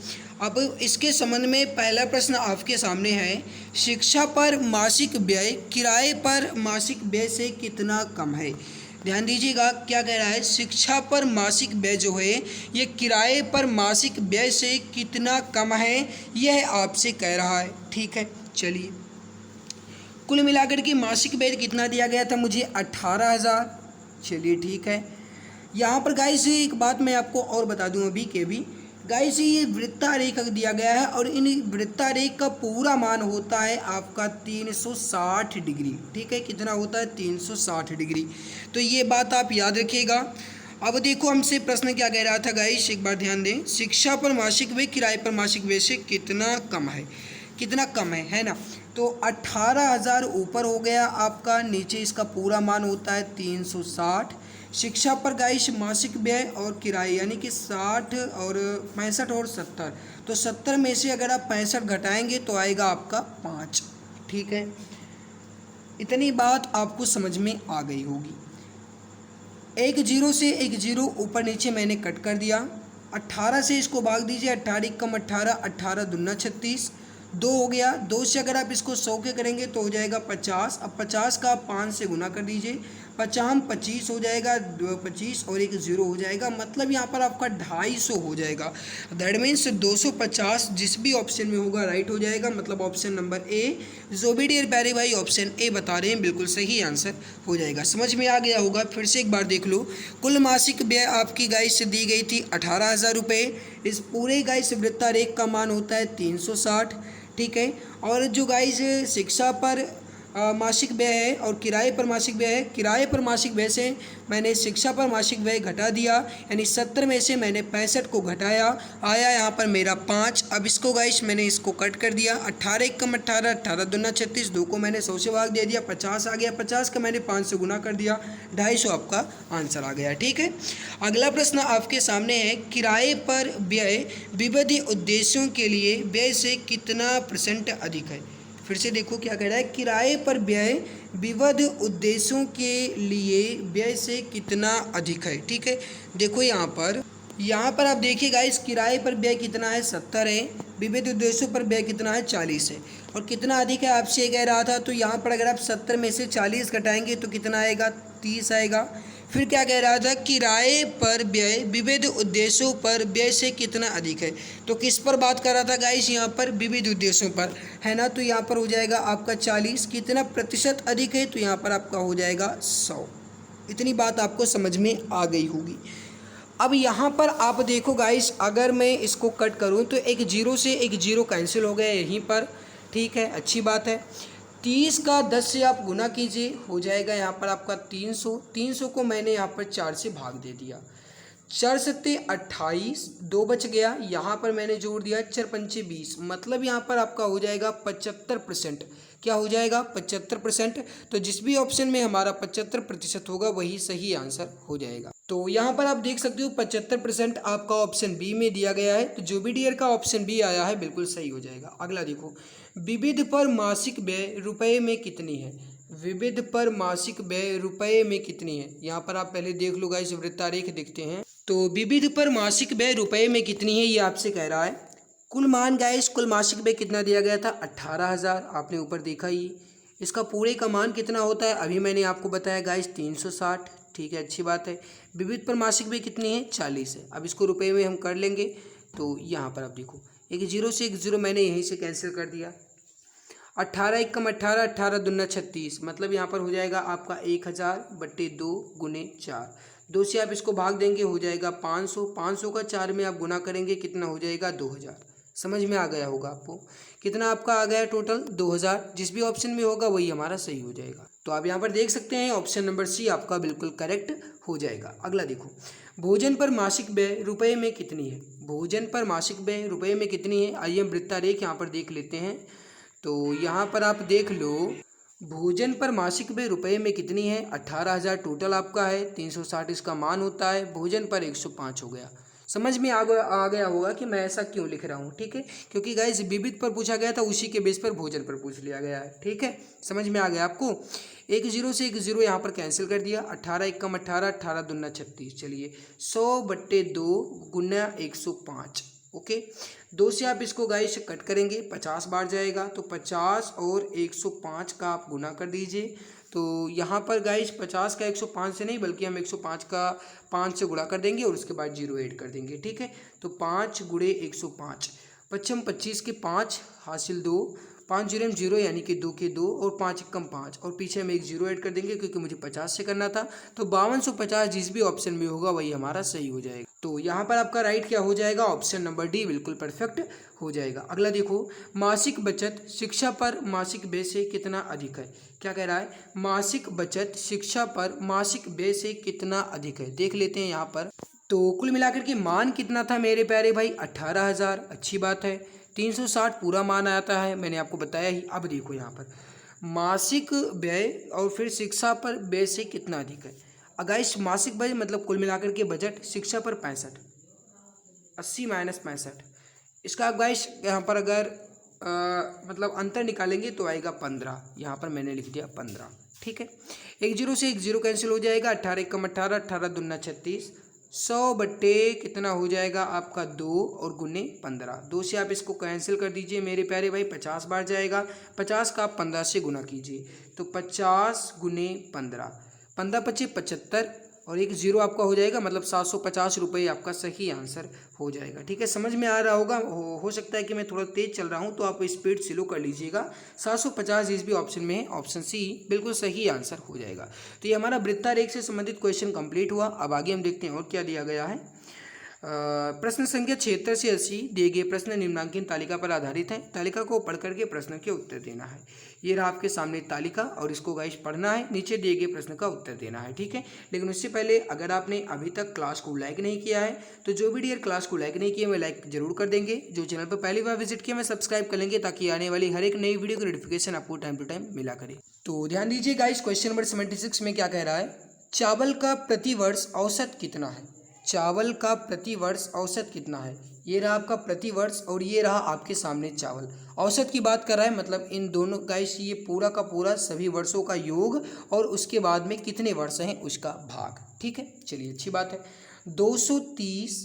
अब इसके संबंध में पहला प्रश्न आपके सामने है, शिक्षा पर मासिक व्यय किराए पर मासिक व्यय से कितना कम है। ध्यान दीजिएगा क्या कह रहा है, शिक्षा पर मासिक व्यय जो है ये किराए पर मासिक व्यय से कितना कम है, यह आपसे कह रहा है, ठीक है। चलिए कुल मिलाकर के मासिक व्यय कितना दिया गया था मुझे, 18,000। चलिए ठीक है। यहाँ पर गाइस एक बात मैं आपको और बता दूँ अभी के भी, गाइस ये वृत्तारेख दिया गया है और इन वृत्तारेख का पूरा मान होता है आपका 360 डिग्री, ठीक है। कितना होता है, 360 डिग्री। तो ये बात आप याद रखिएगा। अब देखो हमसे प्रश्न क्या कह रहा था गाइस, एक बार ध्यान दें। शिक्षा पर मासिक व्यय किराए पर मासिक व्यय से कितना कम है, कितना कम है ना। तो 18,000 ऊपर हो गया आपका, नीचे इसका पूरा मान होता है 360। शिक्षा पर गाइस मासिक व्यय और किराए यानी कि 60 और 65 और 70, तो 70 में से अगर आप 65 घटाएंगे तो आएगा आपका 5, ठीक है। इतनी बात आपको समझ में आ गई होगी। एक जीरो से एक जीरो ऊपर नीचे मैंने कट कर दिया। 18 से इसको भाग दीजिए, 18 कम 18, 18 दूना 36, 2 हो गया। 2 से अगर आप इसको 100 के करेंगे तो हो जाएगा 50। अब 50 का 5 से गुना कर दीजिए, 50 25 हो जाएगा, 25 और एक जीरो हो जाएगा, मतलब यहाँ पर आपका 250 हो जाएगा। दैट मीन्स 250 जिस भी ऑप्शन में होगा राइट हो जाएगा, मतलब ऑप्शन नंबर ए जो भी डियर प्यारे भाई ऑप्शन ए बता रहे हैं बिल्कुल सही आंसर हो जाएगा। समझ में आ गया होगा। फिर से एक बार देख लो, कुल मासिक व्यय आपकी गाइस से दी गई थी 18,000 रुपये। इस पूरे गाइस वृत्तारेख का मान होता है 360, ठीक है। और जो गाइस शिक्षा पर मासिक व्यय है और किराए पर मासिक व्यय है, किराए पर मासिक व्यय से मैंने शिक्षा पर मासिक व्यय घटा दिया, यानी 70 में से मैंने 65 को घटाया, आया यहाँ पर मेरा 5। अब इसको गाइस मैंने इसको कट कर दिया, 18 कम 18, 18 दूना 36, 2 को मैंने 100 से भाग दे दिया, 50 आ गया, 50 का मैंने 5 से गुना कर दिया, 250 आपका आंसर आ गया, ठीक है। अगला प्रश्न आपके सामने है, किराए पर व्यय विविध उद्देश्यों के लिए व्यय से कितना % अधिक है। फिर से देखो क्या कह रहा है, किराए पर व्यय विविध उद्देश्यों के लिए व्यय से कितना अधिक है, ठीक है। देखो यहाँ पर आप देखिए गाइस, किराए पर व्यय कितना है 70 है, विविध उद्देश्यों पर व्यय कितना है 40 है, और कितना अधिक है आपसे कह रहा था। तो यहाँ पर अगर आप 70 में से 40 घटाएंगे तो कितना आएगा, 30 आएगा। फिर क्या कह रहा था, किराए पर व्यय विविध उद्देश्यों पर व्यय से कितना अधिक है। तो किस पर बात कर रहा था गाइस, यहाँ पर विविध उद्देश्यों पर, है ना। तो यहाँ पर हो जाएगा आपका 40, कितना प्रतिशत अधिक है, तो यहाँ पर आपका हो जाएगा 100। इतनी बात आपको समझ में आ गई होगी। अब यहाँ पर आप देखो गाइस, अगर मैं इसको कट करूँ तो एक जीरो से एक जीरो कैंसिल हो गया यहीं पर, ठीक है, अच्छी बात है। 30 का 10 से आप गुना कीजिए, हो जाएगा यहाँ पर आपका 300। 300 को मैंने यहाँ पर 4 से भाग दे दिया, 4 सत्ते 28, 2 बच गया, यहाँ पर मैंने जोड़ दिया 4 पंचे 20, मतलब यहाँ पर आपका हो जाएगा 75%। क्या हो जाएगा, 75%। तो जिस भी ऑप्शन में हमारा 75% होगा वही सही आंसर हो जाएगा। तो यहाँ पर आप देख सकते हो 75% आपका ऑप्शन बी में दिया गया है। तो जो भी डियर का ऑप्शन बी आया है बिल्कुल सही हो जाएगा। अगला देखो, विविध पर मासिक व्यय रुपये में कितनी है। विविध पर मासिक व्यय रुपये में कितनी है, यहाँ पर आप पहले देख लो गाइस, वृत्तारेख देखते हैं। तो विविध पर मासिक व्यय रुपये में कितनी है ये आपसे कह रहा है। कुल मान गाइस, कुल मासिक व्यय कितना दिया गया था 18,000, आपने ऊपर देखा ही। इसका पूरे का मान कितना होता है अभी मैंने आपको बताया गाइस 360, ठीक है, अच्छी बात है। विविध पर मासिक व्यय कितनी है 40 है। अब इसको रुपए में हम कर लेंगे तो यहाँ पर आप देखो एक जीरो से एक जीरो मैंने यहीं से कैंसिल कर दिया। 18 एकम 18, 18 दूना 36, मतलब यहाँ पर हो जाएगा आपका 1000/2 गुने 4। 2 से आप इसको भाग देंगे हो जाएगा 500, 500 का 4 में आप गुना करेंगे कितना हो जाएगा 2000। समझ में आ गया होगा आपको। कितना आपका आ गया टोटल 2000। जिस भी ऑप्शन में होगा वही हमारा सही हो जाएगा। तो आप यहाँ पर देख सकते हैं ऑप्शन नंबर सी आपका बिल्कुल करेक्ट हो जाएगा। अगला देखो, भोजन पर मासिक व्यय रुपए में कितनी है। भोजन पर मासिक व्यय रुपए में कितनी है, आइए हम वृत्तारेख यहाँ पर देख लेते हैं। तो यहाँ पर आप देख लो, भोजन पर मासिक व्यय रुपए में कितनी है 18,000 टोटल आपका है, 360 इसका मान होता है, भोजन पर 105 हो गया। समझ में आ गया होगा कि मैं ऐसा क्यों लिख रहा हूँ, ठीक है, क्योंकि गाइस विविध पर पूछा गया था, उसी के बेस पर भोजन पर पूछ लिया गया है, ठीक है। समझ में आ गया आपको। एक जीरो से एक जीरो यहाँ पर कैंसिल कर दिया। 18 एकम 18, 18 दूना 36, चलिए 100/2 गुना 105, ओके। 2 से आप इसको गाइस कट करेंगे 50 बार जाएगा, तो 50 और 105 का आप गुना कर दीजिए। तो यहाँ पर गाइस 50 का 105 से नहीं बल्कि हम 105 का 5 से गुणा कर देंगे और उसके बाद जीरो ऐड कर देंगे, ठीक है। तो 5 गुणे 105, पच्चम 25 के 5 हासिल 2, 5 जीरो में जीरो यानी कि 2 के 2 और 5 एकम 5 और पीछे हम एक जीरो ऐड कर देंगे क्योंकि मुझे 50 से करना था। तो 5250 जिस भी ऑप्शन में होगा वही हमारा सही हो जाएगा। तो यहाँ पर आपका राइट क्या हो जाएगा, ऑप्शन नंबर डी बिल्कुल परफेक्ट हो जाएगा। अगला देखो, मासिक बचत शिक्षा पर मासिक व्यय से कितना अधिक है। क्या कह रहा है, मासिक बचत शिक्षा पर मासिक व्यय से कितना अधिक है, देख लेते हैं यहाँ पर। तो कुल मिलाकर के मान कितना था मेरे प्यारे भाई 18,000, अच्छी बात है। 360 पूरा मान आता है, मैंने आपको बताया ही। अब देखो यहाँ पर मासिक व्यय और फिर शिक्षा पर व्यय से कितना अधिक है। अगाइस मासिक व्यय मतलब कुल मिलाकर के बजट, शिक्षा पर 65, 80 माइनस 65, इसका गाइस यहाँ पर अगर मतलब अंतर निकालेंगे तो आएगा 15, यहाँ पर मैंने लिख दिया 15, ठीक है। एक जीरो से एक जीरो कैंसिल हो जाएगा। 18 एकम 18, 18 दूना 36, 100/, कितना हो जाएगा आपका 2 और गुने 15। 2 से आप इसको कैंसिल कर दीजिए मेरे प्यारे भाई, 50 बार जाएगा। 50 का आप 15 से गुना कीजिए, तो 50 गुने 15, 15 पच्चीस 75 और एक जीरो आपका हो जाएगा, मतलब 750 रुपये आपका सही आंसर हो जाएगा, ठीक है। समझ में आ रहा होगा। हो सकता है कि मैं थोड़ा तेज चल रहा हूँ तो आप स्पीड स्लो कर लीजिएगा। 750 जिस भी ऑप्शन में है ऑप्शन सी बिल्कुल सही आंसर हो जाएगा। तो ये हमारा वृत्तारेख से संबंधित क्वेश्चन कंप्लीट हुआ। अब आगे हम देखते हैं और क्या दिया गया है। प्रश्न संख्या 76 से 80 दिए गए प्रश्न निम्नांकित तालिका पर आधारित है। तालिका को पढ़ करके प्रश्न के उत्तर देना है। ये रहा आपके सामने तालिका और इसको गाइस पढ़ना है, नीचे दिए गए प्रश्न का उत्तर देना है, ठीक है। लेकिन उससे पहले अगर आपने अभी तक क्लास को लाइक नहीं किया है तो जो भी डियर क्लास को लाइक नहीं किया मैं लाइक जरूर कर देंगे। जो चैनल पर पहली बार विजिट किया मैं सब्सक्राइब कर लेंगे ताकि आने वाली हर एक नई वीडियो की नोटिफिकेशन आपको टाइम टू टाइम मिला करे। तो ध्यान दीजिए गाइस, क्वेश्चन नंबर 76 में क्या कह रहा है, चावल का प्रतिवर्ष औसत कितना है। चावल का प्रतिवर्ष औसत कितना है। ये रहा आपका प्रतिवर्ष और ये रहा आपके सामने चावल। औसत की बात कर रहा है, मतलब इन दोनों गाइस ये पूरा का पूरा सभी वर्षों का योग और उसके बाद में कितने वर्ष हैं उसका भाग, ठीक है। चलिए अच्छी बात है। 230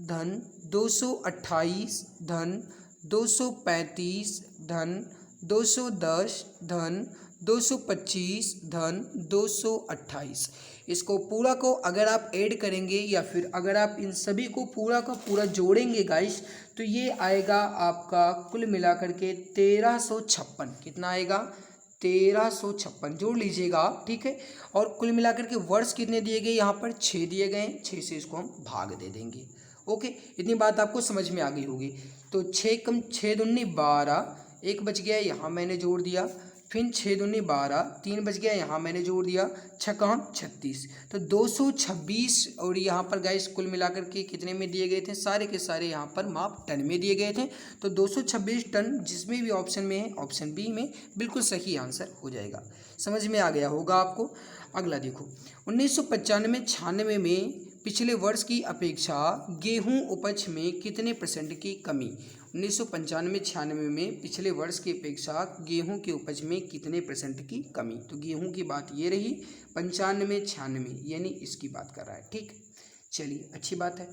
धन 228 धन 235 धन 210 धन 225 धन 228, इसको पूरा को अगर आप ऐड करेंगे या फिर अगर आप इन सभी को पूरा का पूरा जोड़ेंगे गाइस तो ये आएगा आपका कुल मिलाकर के 1356। कितना आएगा 1356, जोड़ लीजिएगा आप, ठीक है। और कुल मिलाकर के वर्ष कितने दिए गए, यहाँ पर 6 दिए गए हैं, 6 से इसको हम भाग दे देंगे, ओके। इतनी बात आपको समझ में आ गई होगी। तो 6 कम 6 दूनी 12, एक बच गया यहाँ मैंने जोड़ दिया, फिर 6 दूनी 12, 3 बच गया यहाँ मैंने जोड़ दिया, 6 36, तो 226। और यहाँ पर गाइस कुल मिलाकर के कितने में दिए गए थे, सारे के सारे यहाँ पर माप टन में दिए गए थे। तो 226 टन जिसमें भी ऑप्शन में है ऑप्शन बी में बिल्कुल सही आंसर हो जाएगा। समझ में आ गया होगा आपको। अगला देखो, 1995-96 में पिछले वर्ष की अपेक्षा गेहूं उपज में कितने % की कमी। 1995-96 में पिछले वर्ष की अपेक्षा गेहूं की उपज में कितने % की कमी। तो गेहूं की बात ये रही, 95-96 यानी इसकी बात कर रहा है, ठीक। चलिए अच्छी बात है।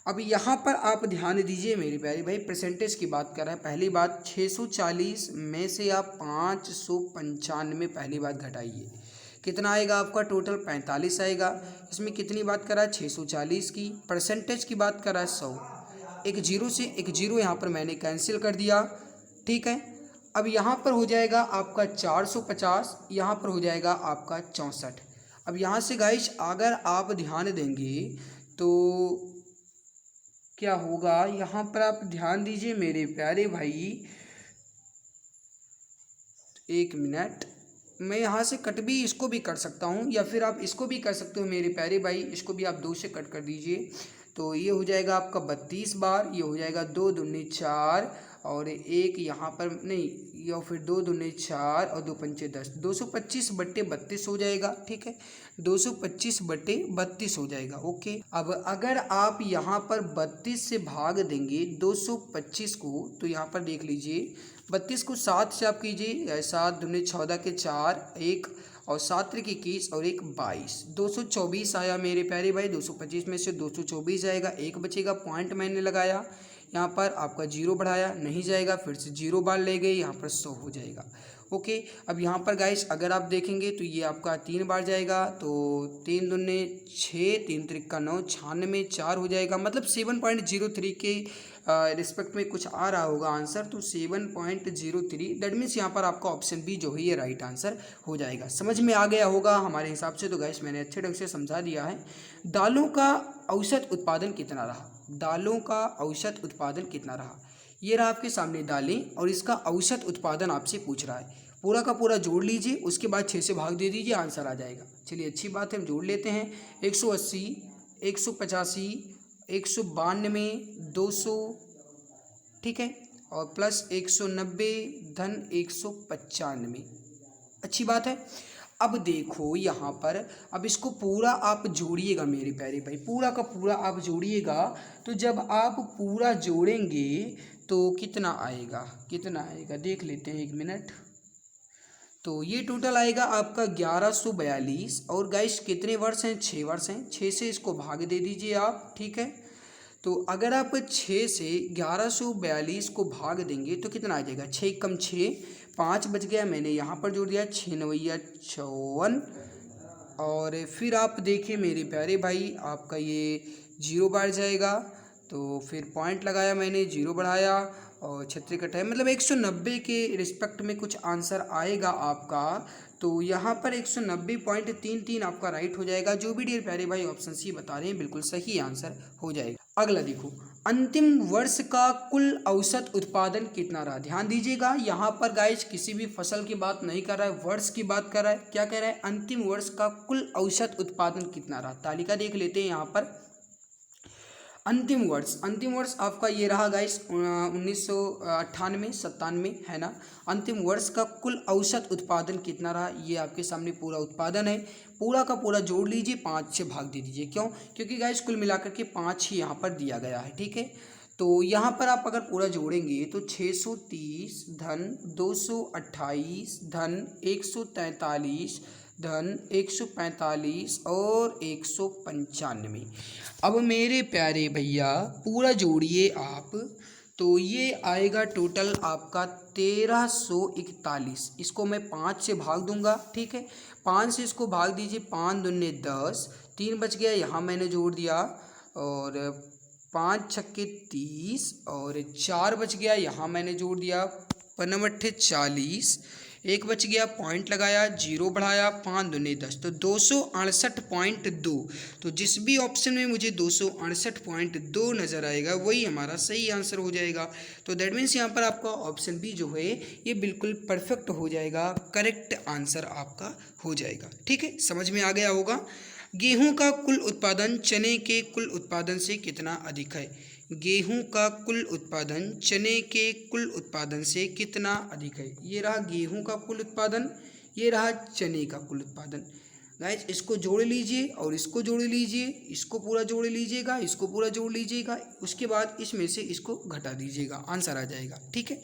अब यहाँ पर आप ध्यान दीजिए मेरे प्यारे भाई, परसेंटेज की बात कर रहे हैं। पहली बात 640 में से आप 595 पहली बात घटाइए, कितना आएगा आपका टोटल 45 आएगा। इसमें कितनी बात कर रहा है 640 की, परसेंटेज की बात कर रहा है 100। एक जीरो से एक जीरो यहाँ पर मैंने कैंसिल कर दिया, ठीक है। अब यहाँ पर हो जाएगा आपका 450, यहाँ पर हो जाएगा आपका 64। अब यहाँ से गाइस अगर आप ध्यान देंगे तो क्या होगा, यहाँ पर आप ध्यान दीजिए मेरे प्यारे भाई, एक मिनट, मैं यहाँ से कट भी इसको भी कर सकता हूँ या फिर आप इसको भी कर सकते हो मेरे प्यारे भाई, इसको भी आप 2 से कट कर दीजिए। तो ये हो जाएगा आपका 32 बार, ये हो जाएगा 2 दूनी 4 और एक यहाँ पर नहीं, या फिर 2 दूनी 4 और 2 पंचे 10, 225/32 हो जाएगा, ठीक है। 225/32 हो जाएगा, ओके। अब अगर आप यहाँ पर 32 से भाग देंगे 225 को, तो यहाँ पर देख लीजिए 32 को 7 से आप कीजिए, 7 दूनी 14 के 4, 1 और 7 त्रिक 21 और 1 22, 224 आया मेरे प्यारे भाई। 225 में से 224 आएगा, एक बचेगा, पॉइंट मैंने लगाया, यहाँ पर आपका जीरो बढ़ाया, नहीं जाएगा, फिर से जीरो बार ले गए, यहाँ पर 100 हो जाएगा, ओके। अब यहाँ पर गाइस अगर आप देखेंगे तो ये आपका 3 बार जाएगा, तो 3 दूने 6, 3 त्रिक का 9, 96, 4 हो जाएगा, मतलब 7.03 के रिस्पेक्ट में कुछ आ रहा होगा आंसर, तो 7.03, दैट मीन्स यहाँ पर आपका ऑप्शन बी जो है ये राइट आंसर हो जाएगा। समझ में आ गया होगा हमारे हिसाब से। तो गाइस मैंने अच्छे ढंग से समझा दिया है। दालों का औसत उत्पादन कितना रहा, दालों का औसत उत्पादन कितना रहा, ये रहा आपके सामने दालें और इसका औसत उत्पादन आपसे पूछ रहा है। पूरा का पूरा जोड़ लीजिए, उसके बाद 6 से भाग दे दीजिए, आंसर आ जाएगा। चलिए अच्छी बात है, हम जोड़ लेते हैं। 180, 185, 192, 200, ठीक है, और प्लस 190 धन 195, अच्छी बात है। अब देखो यहाँ पर, अब इसको पूरा आप जोड़िएगा मेरे प्यारे भाई, पूरा का पूरा आप जोड़िएगा। तो जब आप पूरा जोड़ेंगे तो कितना आएगा, कितना आएगा देख लेते हैं, एक मिनट। तो ये टोटल आएगा आपका 1142। और गाइस कितने वर्ष हैं, 6 वर्ष हैं, 6 से इसको भाग दे दीजिए आप, ठीक है। तो अगर आप 6 से 1142 को भाग देंगे तो कितना आ जाएगा, 6 कम 6, 5 बच गया, मैंने यहाँ पर जोड़ दिया, 6 9 54। और फिर आप देखिए मेरे प्यारे भाई, आपका ये जीरो बार जाएगा, तो फिर पॉइंट लगाया मैंने, जीरो बढ़ाया और 36 कटाया, मतलब 190 के रिस्पेक्ट में कुछ आंसर आएगा आपका। तो यहाँ पर 190.33 आपका राइट हो जाएगा। जो भी डियर प्यारे भाई ऑप्शन सी बता रहे हैं बिल्कुल सही आंसर हो जाएगा। अगला देखो, अंतिम वर्ष का कुल औसत उत्पादन कितना रहा। ध्यान दीजिएगा, यहाँ पर गाइस किसी भी फसल की बात नहीं कर रहा है, वर्ष की बात कर रहा है। क्या कह रहा है, अंतिम वर्ष का कुल औसत उत्पादन कितना रहा। तालिका देख लेते हैं यहाँ पर। अंतिम वर्ष आपका ये रहा गाइस 1998 97 है ना। अंतिम वर्ष का कुल औसत उत्पादन कितना रहा, ये आपके सामने पूरा उत्पादन है। पूरा का पूरा जोड़ लीजिए, 5 से भाग दे दीजिए। क्यों, क्योंकि गाइस कुल मिलाकर के 5 ही यहाँ पर दिया गया है, ठीक है। तो यहाँ पर आप अगर पूरा जोड़ेंगे तो 630 धन 228 धन 143 धन 145 और 195। अब मेरे प्यारे भैया पूरा जोड़िए आप, तो ये आएगा टोटल आपका 1341। इसको मैं 5 से भाग दूंगा, ठीक है। 5 से इसको भाग दीजिए, 5 दूने 10, 3 बच गया, यहाँ मैंने जोड़ दिया, और 5 छक्के 30 और 4 बच गया, यहाँ मैंने जोड़ दिया, 5 40, एक बच गया, पॉइंट लगाया, जीरो बढ़ाया, 5 दूने 10, तो 268.2। तो जिस भी ऑप्शन में मुझे 268.2 नज़र आएगा वही हमारा सही आंसर हो जाएगा। तो दैट मीन्स यहाँ पर आपका ऑप्शन बी जो है ये बिल्कुल परफेक्ट हो जाएगा, करेक्ट आंसर आपका हो जाएगा, ठीक है। समझ में आ गया होगा। गेहूं का कुल उत्पादन चने के कुल उत्पादन से कितना अधिक है। गेहूं का कुल उत्पादन चने के कुल उत्पादन से कितना अधिक है। ये रहा गेहूं का कुल उत्पादन, ये रहा चने का कुल उत्पादन। गाइस इसको जोड़ लीजिए और इसको जोड़ लीजिए, इसको पूरा जोड़ लीजिएगा, इसको पूरा जोड़ लीजिएगा, उसके बाद इसमें से इसको घटा दीजिएगा, आंसर आ जाएगा, ठीक है।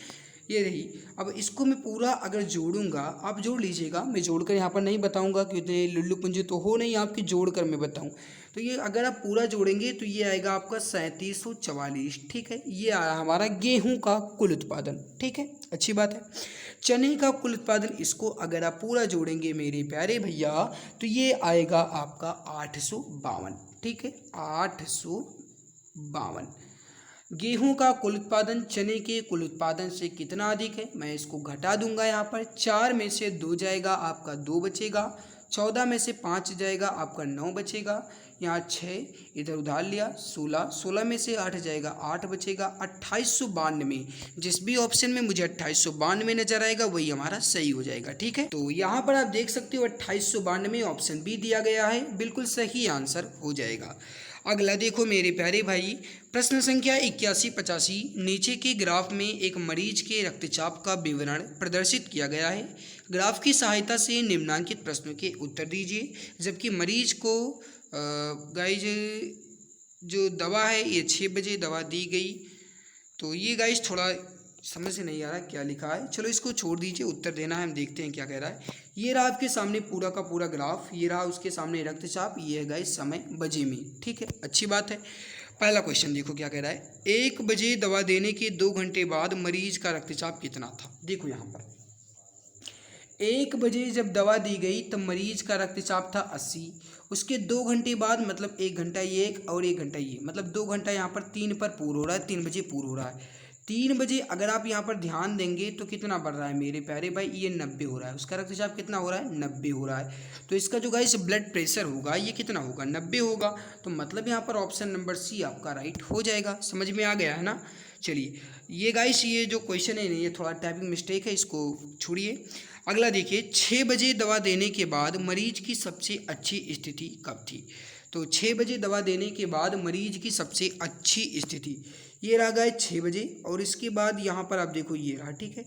ये रही। अब इसको मैं पूरा अगर जोड़ूंगा, आप जोड़ लीजिएगा, मैं जोड़कर यहाँ पर नहीं बताऊंगा कि उतने लुल्लू पुंजू तो हो नहीं आपकी जोड़कर मैं बताऊं। तो ये अगर आप पूरा जोड़ेंगे तो ये आएगा आपका 3744, ठीक है। ये आया हमारा गेहूं का कुल उत्पादन, ठीक है, अच्छी बात है। चने का कुल उत्पादन, इसको अगर आप पूरा जोड़ेंगे मेरे प्यारे भैया तो ये आएगा आपका 852, ठीक है, 852। गेहूं का कुल उत्पादन चने के कुल उत्पादन से कितना अधिक है, मैं इसको घटा दूंगा। यहाँ पर 4 में से 2 जाएगा आपका 2 बचेगा, 14 में से 5 जाएगा आपका 9 बचेगा, यहाँ 6 इधर उधार लिया 16, 16 में से 8 जाएगा 8 बचेगा, 2892। जिस भी ऑप्शन में मुझे 2892 नजर आएगा वही हमारा सही हो जाएगा, ठीक है। तो यहाँ पर आप देख सकते हो 2892 ऑप्शन बी दिया गया है, बिल्कुल सही आंसर हो जाएगा। अगला देखो मेरे प्यारे भाई, प्रश्न संख्या 8185। नीचे के ग्राफ में एक मरीज के रक्तचाप का विवरण प्रदर्शित किया गया है। ग्राफ की सहायता से निम्नलिखित प्रश्नों के उत्तर दीजिए। जबकि मरीज को गाइज जो दवा है ये 6 बजे दवा दी गई। तो ये गाइज थोड़ा समझ से नहीं आ रहा क्या लिखा है, चलो इसको छोड़ दीजिए, उत्तर देना है, हम देखते हैं क्या कह रहा है। ये रहा आपके सामने पूरा का पूरा ग्राफ, ये रहा उसके सामने रक्तचाप, ये है गाइस समय बजे में, ठीक है, अच्छी बात है। पहला क्वेश्चन देखो क्या कह रहा है, 1 बजे दवा देने के 2 घंटे बाद मरीज का रक्तचाप कितना था। देखो यहाँ पर 1 बजे जब दवा दी गई तब मरीज का रक्तचाप था 80। उसके 2 घंटे बाद, मतलब 1 घंटा ये एक और 1 घंटा ये, मतलब 2 घंटा यहाँ पर 3 पर पूरा हो रहा है, 3 बजे पूरा हो रहा है। 3 बजे अगर आप यहाँ पर ध्यान देंगे तो कितना बढ़ रहा है मेरे प्यारे भाई, ये 90 हो रहा है। उसका रक्तचाप कितना हो रहा है, 90 हो रहा है। तो इसका जो गाइस ब्लड प्रेशर होगा ये कितना होगा, 90 होगा। तो मतलब यहाँ पर ऑप्शन नंबर सी आपका राइट हो जाएगा। समझ में आ गया है ना। चलिए ये गाइस ये जो क्वेश्चन है ये थोड़ा टाइपिंग मिस्टेक है, इसको छोड़िए। अगला देखिए, 6 बजे दवा देने के बाद मरीज की सबसे अच्छी स्थिति कब थी। तो 6 बजे दवा देने के बाद मरीज की सबसे अच्छी स्थिति, ये रहा गाइस 6 बजे, और इसके बाद यहाँ पर आप देखो ये रहा, ठीक है।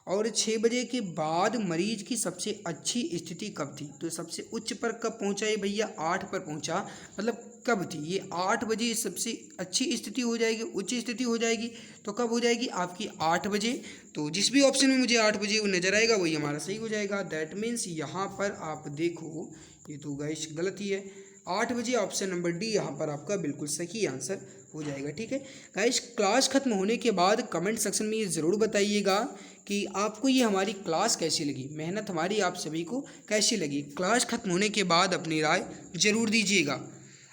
और 6 बजे के बाद मरीज की सबसे अच्छी स्थिति कब थी। तो सबसे उच्च पर कब पहुँचा ये भैया, 8 पर पहुँचा। मतलब कब थी ये, 8 बजे सबसे अच्छी स्थिति हो जाएगी, उच्च स्थिति हो जाएगी। तो कब हो जाएगी आपकी, 8 बजे। तो जिस भी ऑप्शन में मुझे 8 बजे वो नजर आएगा वही हमारा सही हो जाएगा। दैट मीन्स यहाँ पर आप देखो ये तो गाइस गलत ही है, 8 बजे ऑप्शन नंबर डी यहाँ पर आपका बिल्कुल सही आंसर हो जाएगा, ठीक है। गाइस क्लास खत्म होने के बाद कमेंट सेक्शन में ये ज़रूर बताइएगा कि आपको ये हमारी क्लास कैसी लगी, मेहनत हमारी आप सभी को कैसी लगी। क्लास खत्म होने के बाद अपनी राय ज़रूर दीजिएगा।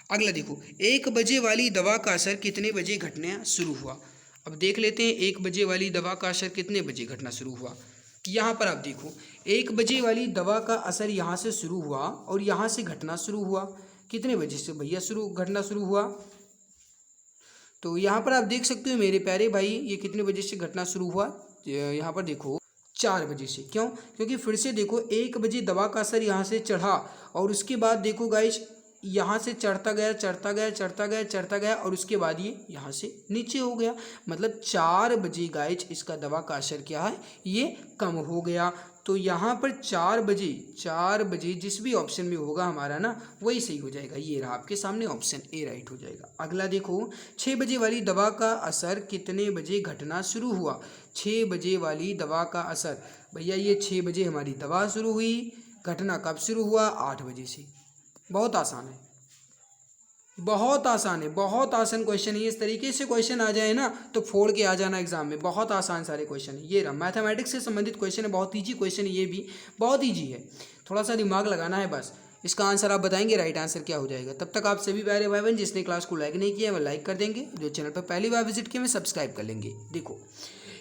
अगला देखो, 1 बजे वाली दवा का असर कितने बजे घटना शुरू हुआ। अब देख लेते हैं 1 बजे वाली दवा का असर कितने बजे घटना शुरू हुआ। यहाँ पर आप देखो 1 बजे वाली दवा का असर यहाँ से शुरू हुआ और यहाँ से घटना शुरू हुआ। कितने बजे से भैया घटना शुरू हुआ। तो यहाँ पर आप देख सकते हो मेरे प्यारे भाई ये कितने बजे से घटना शुरू हुआ। यहाँ पर देखो 4 बजे से। क्यों, क्योंकि फिर से देखो 1 बजे दवा का असर यहाँ से चढ़ा और उसके बाद देखो गाइस यहाँ से चढ़ता गया चढ़ता गया चढ़ता गया चढ़ता गया और उसके बाद ये यहाँ से नीचे हो गया। मतलब 4 बजे गाइस इसका दवा का असर क्या है, ये कम हो गया। तो यहाँ पर 4 बजे जिस भी ऑप्शन में होगा हमारा ना वही सही हो जाएगा। ये रहा आपके सामने ऑप्शन ए राइट हो जाएगा। अगला देखो, 6 बजे वाली दवा का असर कितने बजे घटना शुरू हुआ। 6 बजे वाली दवा का असर, भैया ये 6 बजे हमारी दवा शुरू हुई, घटना कब शुरू हुआ, 8 बजे से। बहुत आसान है, बहुत आसान है, बहुत आसान क्वेश्चन है। इस तरीके से क्वेश्चन आ जाए ना तो फोड़ के आ जाना एग्जाम में। बहुत आसान सारे क्वेश्चन है। ये रहा मैथमेटिक्स से संबंधित क्वेश्चन है, बहुत ईजी क्वेश्चन है, ये भी बहुत ईजी है। थोड़ा सा दिमाग लगाना है बस। इसका आंसर आप बताएंगे राइट आंसर क्या हो जाएगा। तब तक आप सभी प्यारे भाई बहन जिसने क्लास को लाइक नहीं किया है वो लाइक कर देंगे, जो चैनल पर पहली बार विजिट किए मैं सब्सक्राइब कर लेंगे। देखो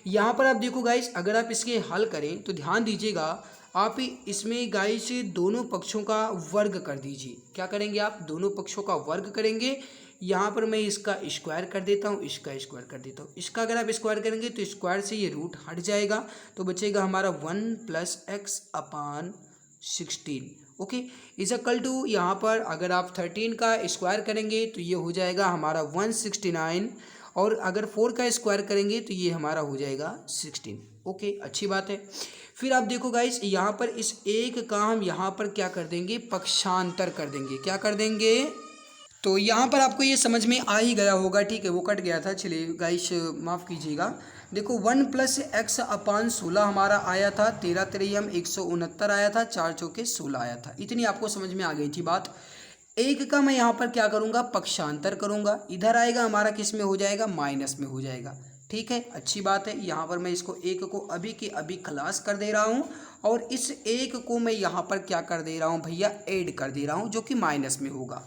यहाँ पर आप देखो गाइस, अगर आप इसके हल करें तो ध्यान दीजिएगा, आप इसमें गाइस दोनों पक्षों का वर्ग कर दीजिए। क्या करेंगे आप, दोनों पक्षों का वर्ग करेंगे। यहाँ पर मैं इसका स्क्वायर कर देता हूँ, इसका स्क्वायर कर देता हूँ। इसका अगर आप स्क्वायर करेंगे तो स्क्वायर से ये रूट हट जाएगा, तो बचेगा हमारा 1 + x/16। Okay, is equal to यहाँ पर अगर आप 13 का स्क्वायर करेंगे तो ये हो जाएगा हमारा 169, और अगर 4 का स्क्वायर करेंगे तो ये हमारा हो जाएगा 16। ओके, अच्छी बात है। फिर आप देखो गाइस यहाँ पर इस एक का हम यहाँ पर क्या कर देंगे, पक्षांतर कर देंगे। क्या कर देंगे, तो यहाँ पर आपको ये समझ में आ ही गया होगा, ठीक है, वो कट गया था, चलिए गाइस माफ़ कीजिएगा। देखो 1+x/16 हमारा आया था, 13×3 169 आया था, 4×4 16 आया था। इतनी आपको समझ में आ गई थी बात। एक का मैं यहाँ पर क्या करूँगा, पक्षांतर करूँगा, इधर आएगा हमारा किस में हो जाएगा, माइनस में हो जाएगा। ठीक है, अच्छी बात है। यहाँ पर मैं इसको एक को अभी के अभी खलास कर दे रहा हूँ और इस एक को मैं यहाँ पर क्या कर दे रहा हूँ भैया, ऐड कर दे रहा हूँ, जो कि माइनस में होगा।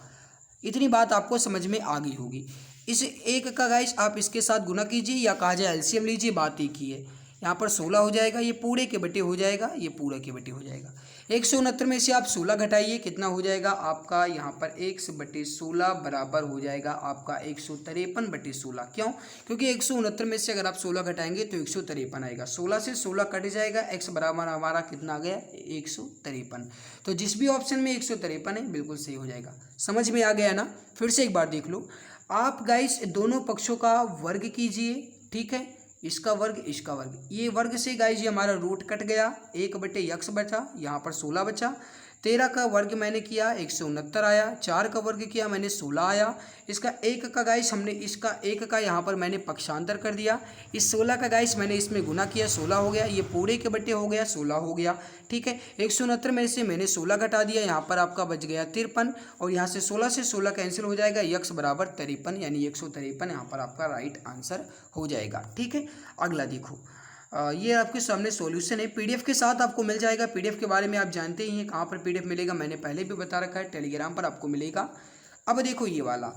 इतनी बात आपको समझ में आ गई होगी। इस एक का गाइस आप इसके साथ गुना कीजिए या कहा जाए एलसीएम लीजिए, बात एक ही है। यहाँ पर 16 हो जाएगा, ये पूरे के बटे हो जाएगा, ये पूरे के बटे हो जाएगा। 169 में से आप 16 घटाइए, कितना हो जाएगा आपका, यहाँ पर 1/16 बराबर हो जाएगा आपका 153/16। क्यों? क्योंकि 169 में से अगर आप 16 घटाएंगे तो 153 आएगा, 16 से 16 कट जाएगा, x बराबर हमारा कितना आ गया, 153। तो जिस भी ऑप्शन में 153 है बिल्कुल सही हो जाएगा। समझ में आ गया ना? फिर से एक बार देख लो आप गाइस, दोनों पक्षों का वर्ग कीजिए, ठीक है, इसका वर्ग इसका वर्ग, ये वर्ग से गाइस ये हमारा रूट कट गया, 1/x बचा, यहाँ पर 16 बचा। 13 का वर्ग मैंने किया 169 आया, 4 का वर्ग किया मैंने 16 आया। इसका एक का गाइस हमने इसका एक का यहाँ पर मैंने पक्षांतर कर दिया, इस 16 का गाइस मैंने इसमें गुना किया, 16 हो गया, ये पूरे के बटे हो गया, 16 हो गया। ठीक है, 169 में से मैंने 16 घटा दिया, यहाँ पर आपका बच गया 53 और यहाँ से 16 कैंसिल हो जाएगा, x बराबर 53 यानी 153 यहाँ पर आपका राइट आंसर हो जाएगा। ठीक है, अगला देखो, ये आपके सामने सॉल्यूशन है, पीडीएफ के साथ आपको मिल जाएगा। पीडीएफ के बारे में आप जानते ही हैं, कहाँ पर पीडीएफ मिलेगा मैंने पहले भी बता रखा है, टेलीग्राम पर आपको मिलेगा। अब देखो ये वाला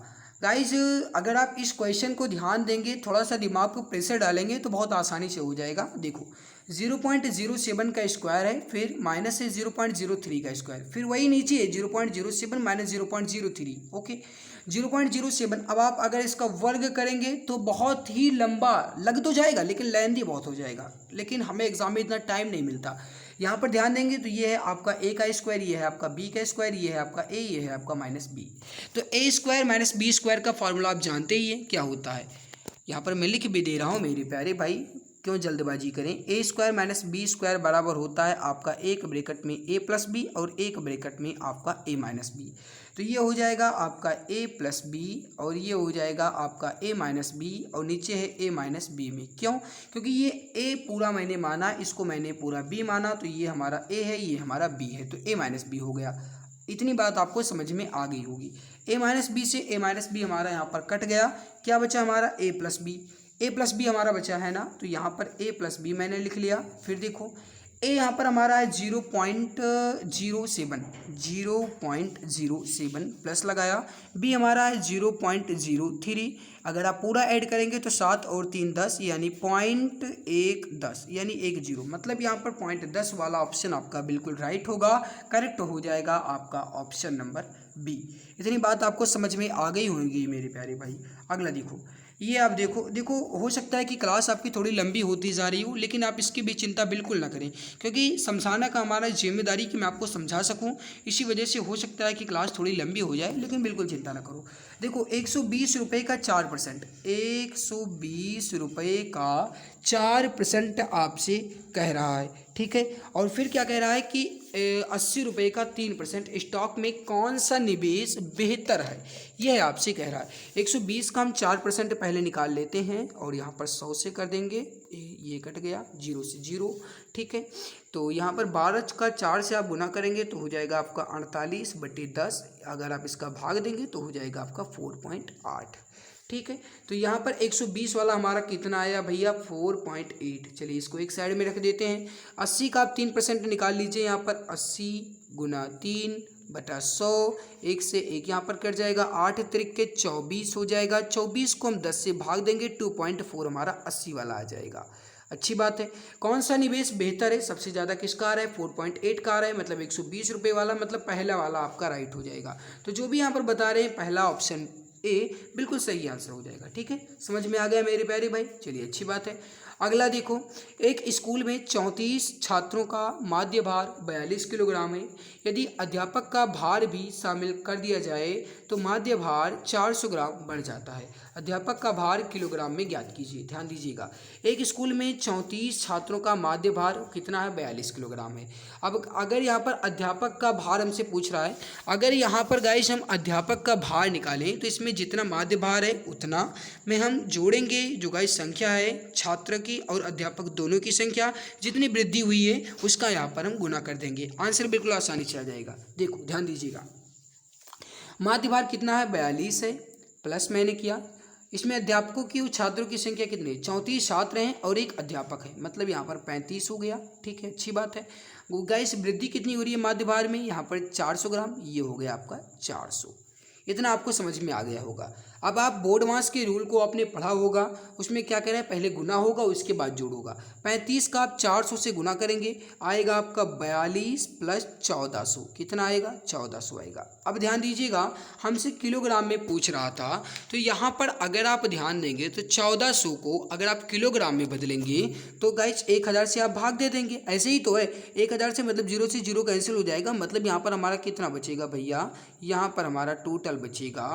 गाइज, अगर आप इस क्वेश्चन को ध्यान देंगे, थोड़ा सा दिमाग को प्रेशर डालेंगे तो बहुत आसानी से हो जाएगा। देखो 0.07 का स्क्वायर है, फिर माइनस है 0.03 का स्क्वायर, फिर वही नीचे है 0.07 माइनस 0.03। ओके, 0.07। अब आप अगर इसका वर्ग करेंगे तो बहुत ही लंबा लग तो जाएगा लेकिन लेंथी बहुत हो जाएगा, लेकिन हमें एग्जाम में इतना टाइम नहीं मिलता। यहाँ पर ध्यान देंगे तो ये है आपका ए का स्क्वायर, ये है आपका बी का स्क्वायर, ये है आपका ए, ये है आपका माइनस बी। तो ए स्क्वायर माइनस बी स्क्वायर का फॉर्मूला आप जानते ही हैं क्या होता है। यहाँ पर मैं लिख भी दे रहा हूँ मेरे प्यारे भाई, क्यों जल्दबाजी करें। ए स्क्वायर माइनस बी स्क्वायर बराबर होता है आपका एक ब्रैकेट में ए प्लस बी और एक ब्रैकेट में आपका ए माइनस बी। तो ये हो जाएगा आपका ए प्लस बी और ये हो जाएगा आपका ए माइनस बी और नीचे है ए माइनस बी में। क्यों? क्योंकि ये ए पूरा मैंने माना, इसको मैंने पूरा बी माना, तो ये हमारा ए है, ये हमारा बी है, तो ए माइनस बी हो गया। इतनी बात आपको समझ में आ गई होगी। ए माइनस बी से ए माइनस बी हमारा यहाँ पर कट गया, क्या बचा हमारा ए प्लस बी। ए प्लस बी हमारा बचा है ना, तो यहाँ पर ए प्लस बी मैंने लिख लिया। फिर देखो ए यहाँ पर हमारा है 0.07 प्लस लगाया, बी हमारा है 0.03। अगर आप पूरा ऐड करेंगे तो 7 और 3 10 यानी 0.110 यानी 10, मतलब यहाँ पर 0.10 वाला ऑप्शन आपका बिल्कुल राइट होगा, करेक्ट हो जाएगा आपका ऑप्शन नंबर बी। इतनी बात आपको समझ में आ गई होगी मेरे प्यारे भाई। अगला देखो, ये आप देखो हो सकता है कि क्लास आपकी थोड़ी लंबी होती जा रही हो, लेकिन आप इसकी भी चिंता बिल्कुल ना करें, क्योंकि समझाना का हमारा जिम्मेदारी कि मैं आपको समझा सकूं, इसी वजह से हो सकता है कि क्लास थोड़ी लंबी हो जाए, लेकिन बिल्कुल चिंता ना करो। देखो 120 रुपये का 4%, 120 रुपये का 4% आपसे कह रहा है, ठीक है। और फिर क्या कह रहा है कि 80 रुपये का 3% स्टॉक में कौन सा निवेश बेहतर है, यह आपसे कह रहा है। 120 का हम 4% पहले निकाल लेते हैं और यहाँ पर 100 से कर देंगे, ये कट गया 0 से 0, ठीक है। तो यहाँ पर 12 का 4 से आप गुना करेंगे तो हो जाएगा आपका 48/10, अगर आप इसका भाग देंगे तो हो जाएगा आपका 4.8, ठीक है। तो यहाँ पर 120 वाला हमारा कितना आया भैया, 4.8। चलिए इसको एक साइड में रख देते हैं। 80 का आप 3% निकाल लीजिए, यहाँ पर 80 गुना 3/100, 1 से 1 यहाँ पर कट जाएगा, 8 त्रिक 24 हो जाएगा। 24 को हम 10 से भाग देंगे, 2.4 हमारा 80 वाला आ जाएगा। अच्छी बात है। कौन सा निवेश बेहतर है, सबसे ज़्यादा किसका आ रहा है, 4.8 का आ रहा है, मतलब 120 रुपये वाला, मतलब पहला वाला आपका राइट हो जाएगा। तो जो भी यहाँ पर बता रहे हैं पहला ऑप्शन ए बिल्कुल सही आंसर हो जाएगा। ठीक है, समझ में आ गया मेरे प्यारे भाई, चलिए अच्छी बात है। अगला देखो, एक स्कूल में 34 छात्रों का माध्य भार 42 किलोग्राम है। यदि अध्यापक का भार भी शामिल कर दिया जाए तो माध्य भार 400 ग्राम बढ़ जाता है। अध्यापक का भार किलोग्राम में ज्ञात कीजिए। ध्यान दीजिएगा, एक स्कूल में 34 छात्रों का माध्य भार कितना है, 42 किलोग्राम है। अब अगर यहाँ पर अध्यापक का भार हमसे पूछ रहा है, अगर यहाँ पर गाइस हम अध्यापक का भार निकालें तो इसमें जितना माध्य भार है उतना में हम जोड़ेंगे जो गाइस संख्या है छात्र की और अध्यापक दोनों की संख्या, जितनी वृद्धि हुई है उसका यहाँ पर हम गुना कर देंगे। आंसर बिल्कुल आसानी से आ जाएगा। देखो ध्यान दीजिएगा, माध्य भार कितना है, 42 है, प्लस मैंने किया इसमें अध्यापकों की और छात्रों की संख्या कितनी, 34 छात्र हैं और एक अध्यापक है, मतलब यहाँ पर 35 हो गया। ठीक है, अच्छी बात है। गाइस वृद्धि कितनी हो रही है माध्य भार में, यहाँ पर 400 ग्राम, ये हो गया आपका 400। इतना आपको समझ में आ गया होगा। अब आप बोर्ड मास के रूल को आपने पढ़ा होगा, उसमें क्या करें, पहले गुना होगा उसके बाद जोड़ होगा। 35 का आप 400 से गुना करेंगे, आएगा आपका 42 प्लस 1400, कितना आएगा, 1400 आएगा। अब ध्यान दीजिएगा, हमसे किलोग्राम में पूछ रहा था, तो यहाँ पर अगर आप ध्यान देंगे तो 1400 को अगर आप किलोग्राम में बदलेंगे तो गाइस 1000 से आप भाग दे देंगे, ऐसे ही तो है। 1000 से मतलब 0 से 0 कैंसिल हो जाएगा, मतलब यहाँ पर हमारा कितना बचेगा भैया, यहाँ पर हमारा टोटल बचेगा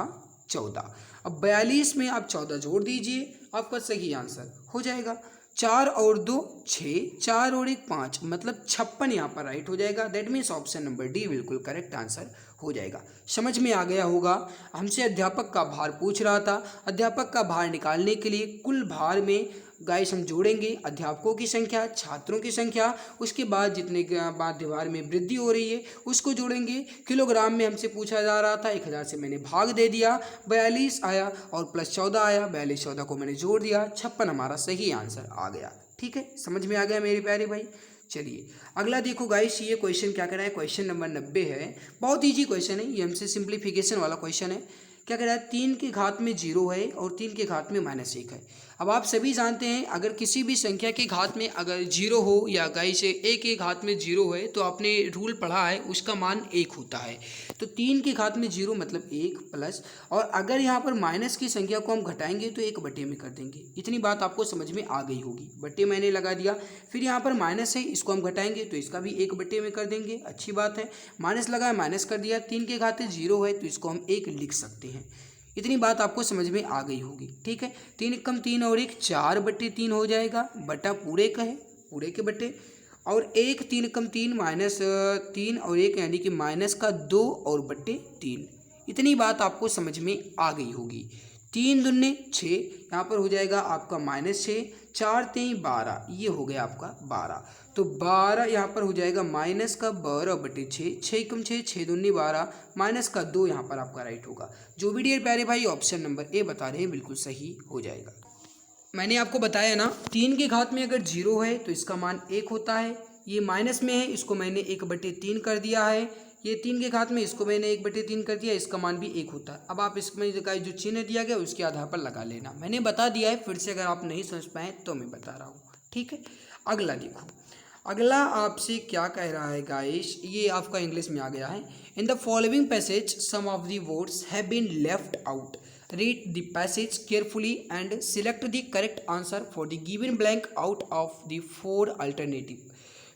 14। अब 42 में आप 14 जोड़ दीजिए, आपका सही आंसर हो जाएगा। 4 और 2 6, 4 और 1 5, मतलब 56 यहाँ पर राइट हो जाएगा। That means option number D बिल्कुल करेक्ट आंसर हो जाएगा। समझ में आ गया होगा। हमसे अध्यापक का भार पूछ रहा था, अध्यापक का भार निकालने के लिए कुल भार में गाइस हम जोड़ेंगे अध्यापकों की संख्या, छात्रों की संख्या, उसके बाद जितने माध्य भार में वृद्धि हो रही है उसको जोड़ेंगे। किलोग्राम में हमसे पूछा जा रहा था, 1000 से मैंने भाग दे दिया, 42 आया और प्लस 14 आया, 42 14 को मैंने जोड़ दिया, 56 हमारा सही आंसर आ गया। ठीक है, समझ में आ गया मेरे प्यारे भाई। चलिए अगला देखो गाइस, ये क्वेश्चन क्या कर रहा है, क्वेश्चन नंबर 90 है। बहुत ईजी क्वेश्चन है, ये हमसे सिंप्लीफिकेशन वाला क्वेश्चन है। क्या कह रहा है, 3 के घात में 0 है और 3 के घात में -1 है। अब आप सभी जानते हैं अगर किसी भी संख्या के घात में अगर 0 हो या गाइस a के घात में 0 है तो आपने रूल पढ़ा है उसका मान 1 होता है। तो 3 के घात में 0 मतलब 1 प्लस, और अगर यहाँ पर माइनस की संख्या को हम घटाएंगे तो 1 बटे में कर देंगे। इतनी बात आपको समझ में आ गई होगी। बटे मैंने लगा दिया, फिर यहाँ पर माइनस है, इसको हम घटाएंगे तो इसका भी 1 बटे में कर देंगे। अच्छी बात है, माइनस लगा माइनस कर दिया, 3 के घात में 0 है तो इसको हम 1 लिख सकते हैं। इतनी बात आपको समझ में आ गई होगी। ठीक है, 3 कम 3 और 1 4 बटे 3 हो जाएगा, बटा पूरे का है, पूरे के बटे, और 1 3 कम 3 -3 और 1 यानी कि माइनस का 2 और बटे 3। इतनी बात आपको समझ में आ गई होगी। 3 दूने 6, यहाँ पर हो जाएगा आपका -6, 4 3 12, ये हो गया आपका 12। तो 12 यहाँ पर हो जाएगा माइनस का 12 बटे 6, 6 कम 6 6 दूनी 12, माइनस का 2 यहाँ पर आपका राइट होगा। जो भी डियर प्यारे भाई ऑप्शन नंबर ए बता रहे हैं बिल्कुल सही हो जाएगा। मैंने आपको बताया ना, 3 के घात में अगर 0 है तो इसका मान 1 होता है। ये माइनस में है, इसको मैंने 1 बटे 3 कर दिया है। ये 3 के घात में इसको मैंने 1 बटे 3 कर दिया, इसका मान भी 1 होता है। अब आप इसमें जो चिन्ह दिया गया उसके आधार पर लगा लेना, मैंने बता दिया है। फिर से अगर आप नहीं समझ पाए तो मैं बता रहा हूँ। ठीक है, अगला देखो, अगला आपसे क्या कह रहा है गाइस, ये आपका इंग्लिश में आ गया है। In the following passage some of the words have been left out, read the passage carefully and select the correct answer for the given blank out of the 4 alternative.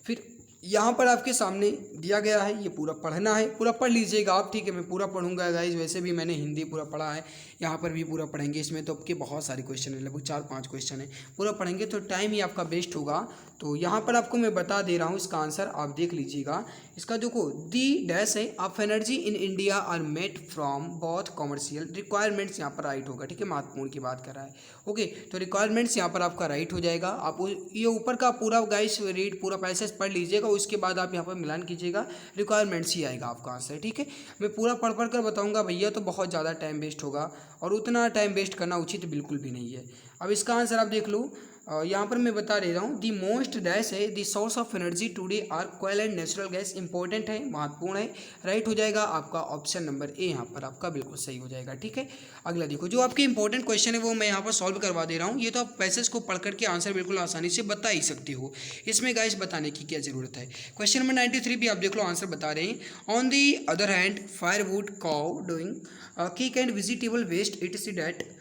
फिर यहाँ पर आपके सामने दिया गया है, ये पूरा पढ़ना है, पूरा पढ़ लीजिएगा आप। ठीक है, मैं पूरा पढ़ूंगा गाइस, वैसे भी मैंने हिंदी पूरा पढ़ा है, यहाँ पर भी पूरा पढ़ेंगे। इसमें तो आपके बहुत सारे क्वेश्चन है, लगभग 4-5 क्वेश्चन है, पूरा पढ़ेंगे तो टाइम ही आपका वेस्ट होगा। तो यहाँ पर आपको मैं बता दे रहा हूँ इसका आंसर, आप देख लीजिएगा। इसका देखो, दी डैश है of energy in India are made from both commercial requirements, यहाँ पर राइट होगा। ठीक है, महत्वपूर्ण की बात कर रहा है। ओके, तो रिक्वायरमेंट्स यहाँ पर आपका राइट हो जाएगा। आप ये ऊपर का पूरा गाइस रीड पूरा पैसेज पढ़ लीजिएगा, उसके बाद आप यहाँ पर मिलान कीजिएगा, रिक्वायरमेंट्स ही आएगा आपका आंसर। ठीक है, मैं पूरा पढ़ कर बताऊँगा भैया तो बहुत ज़्यादा टाइम वेस्ट होगा, और उतना टाइम वेस्ट करना उचित बिल्कुल भी नहीं है। अब इसका आंसर आप देख लो, यहाँ पर मैं बता दे रहा हूँ दी मोस्ट डैश है the source of energy today are coal and natural gas. Important है, महत्वपूर्ण है, राइट हो जाएगा आपका ऑप्शन नंबर ए यहाँ पर आपका बिल्कुल सही हो जाएगा। ठीक है, अगला देखो जो आपके इंपॉर्टेंट क्वेश्चन है वो मैं यहाँ पर सॉल्व करवा दे रहा हूँ। ये तो आप पैसेज को पढ़ करके आंसर बिल्कुल आसानी से बता ही सकते हो, इसमें गाइस बताने की क्या जरूरत है। क्वेश्चन नंबर 93 भी आप देख लो, आंसर बता रहे हैं। On the other hand firewood cow dung cake and vegetable waste it is that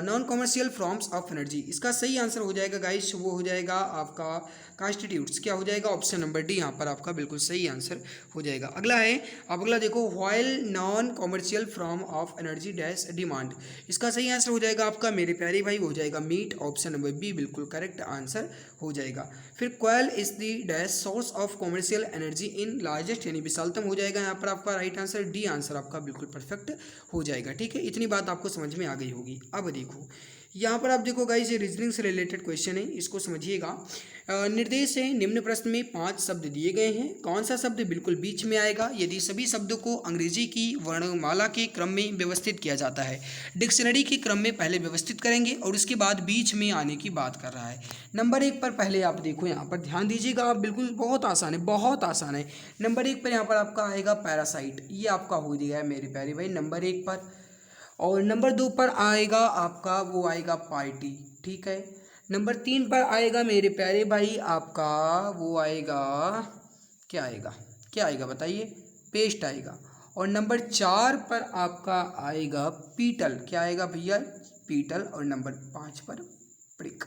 non commercial forms of energy. इसका सही आंसर हो जाएगा गाइस, वो हो जाएगा आपका कॉन्स्टिट्यूट्स। क्या हो जाएगा, ऑप्शन नंबर डी यहाँ पर आपका बिल्कुल सही आंसर हो जाएगा। अगला है, अब अगला देखो, while non commercial form of energy dash demand. इसका सही आंसर हो जाएगा आपका मेरे प्यारे भाई, हो जाएगा मीट, ऑप्शन नंबर बी बिल्कुल करेक्ट आंसर हो जाएगा। फिर coal is the dash source of commercial energy in largest, यानी विशालतम हो जाएगा यहाँ पर आपका राइट आंसर, डी आंसर आपका बिल्कुल परफेक्ट हो जाएगा। ठीक है, इतनी बात आपको समझ में आ गई होगी। अब देखो यहाँ पर आप देखो गाइस, ये रीजनिंग से रिलेटेड क्वेश्चन है, इसको समझिएगा। निर्देश है, निम्न प्रश्न में 5 शब्द दिए गए हैं, कौन सा शब्द बिल्कुल बीच में आएगा यदि सभी शब्दों को अंग्रेजी की वर्णमाला के क्रम में व्यवस्थित किया जाता है। डिक्शनरी के क्रम में पहले व्यवस्थित करेंगे और उसके बाद बीच में आने की बात कर रहा है। नंबर 1 पर पहले आप देखो, यहाँ पर ध्यान दीजिएगा आप, बिल्कुल बहुत आसान है, बहुत आसान है। नंबर 1 पर यहाँ पर आपका आएगा पैरासाइट, ये आपका हो गया है मेरे प्यारे भाई नंबर 1 पर। और नंबर 2 पर आएगा आपका, वो आएगा पार्टी। ठीक है, नंबर 3 पर आएगा मेरे प्यारे भाई आपका, वो आएगा, क्या आएगा, क्या आएगा बताइए, पेस्ट आएगा। और नंबर 4 पर आपका आएगा पीटल, क्या आएगा भैया, पीटल। और नंबर 5 पर प्रिक।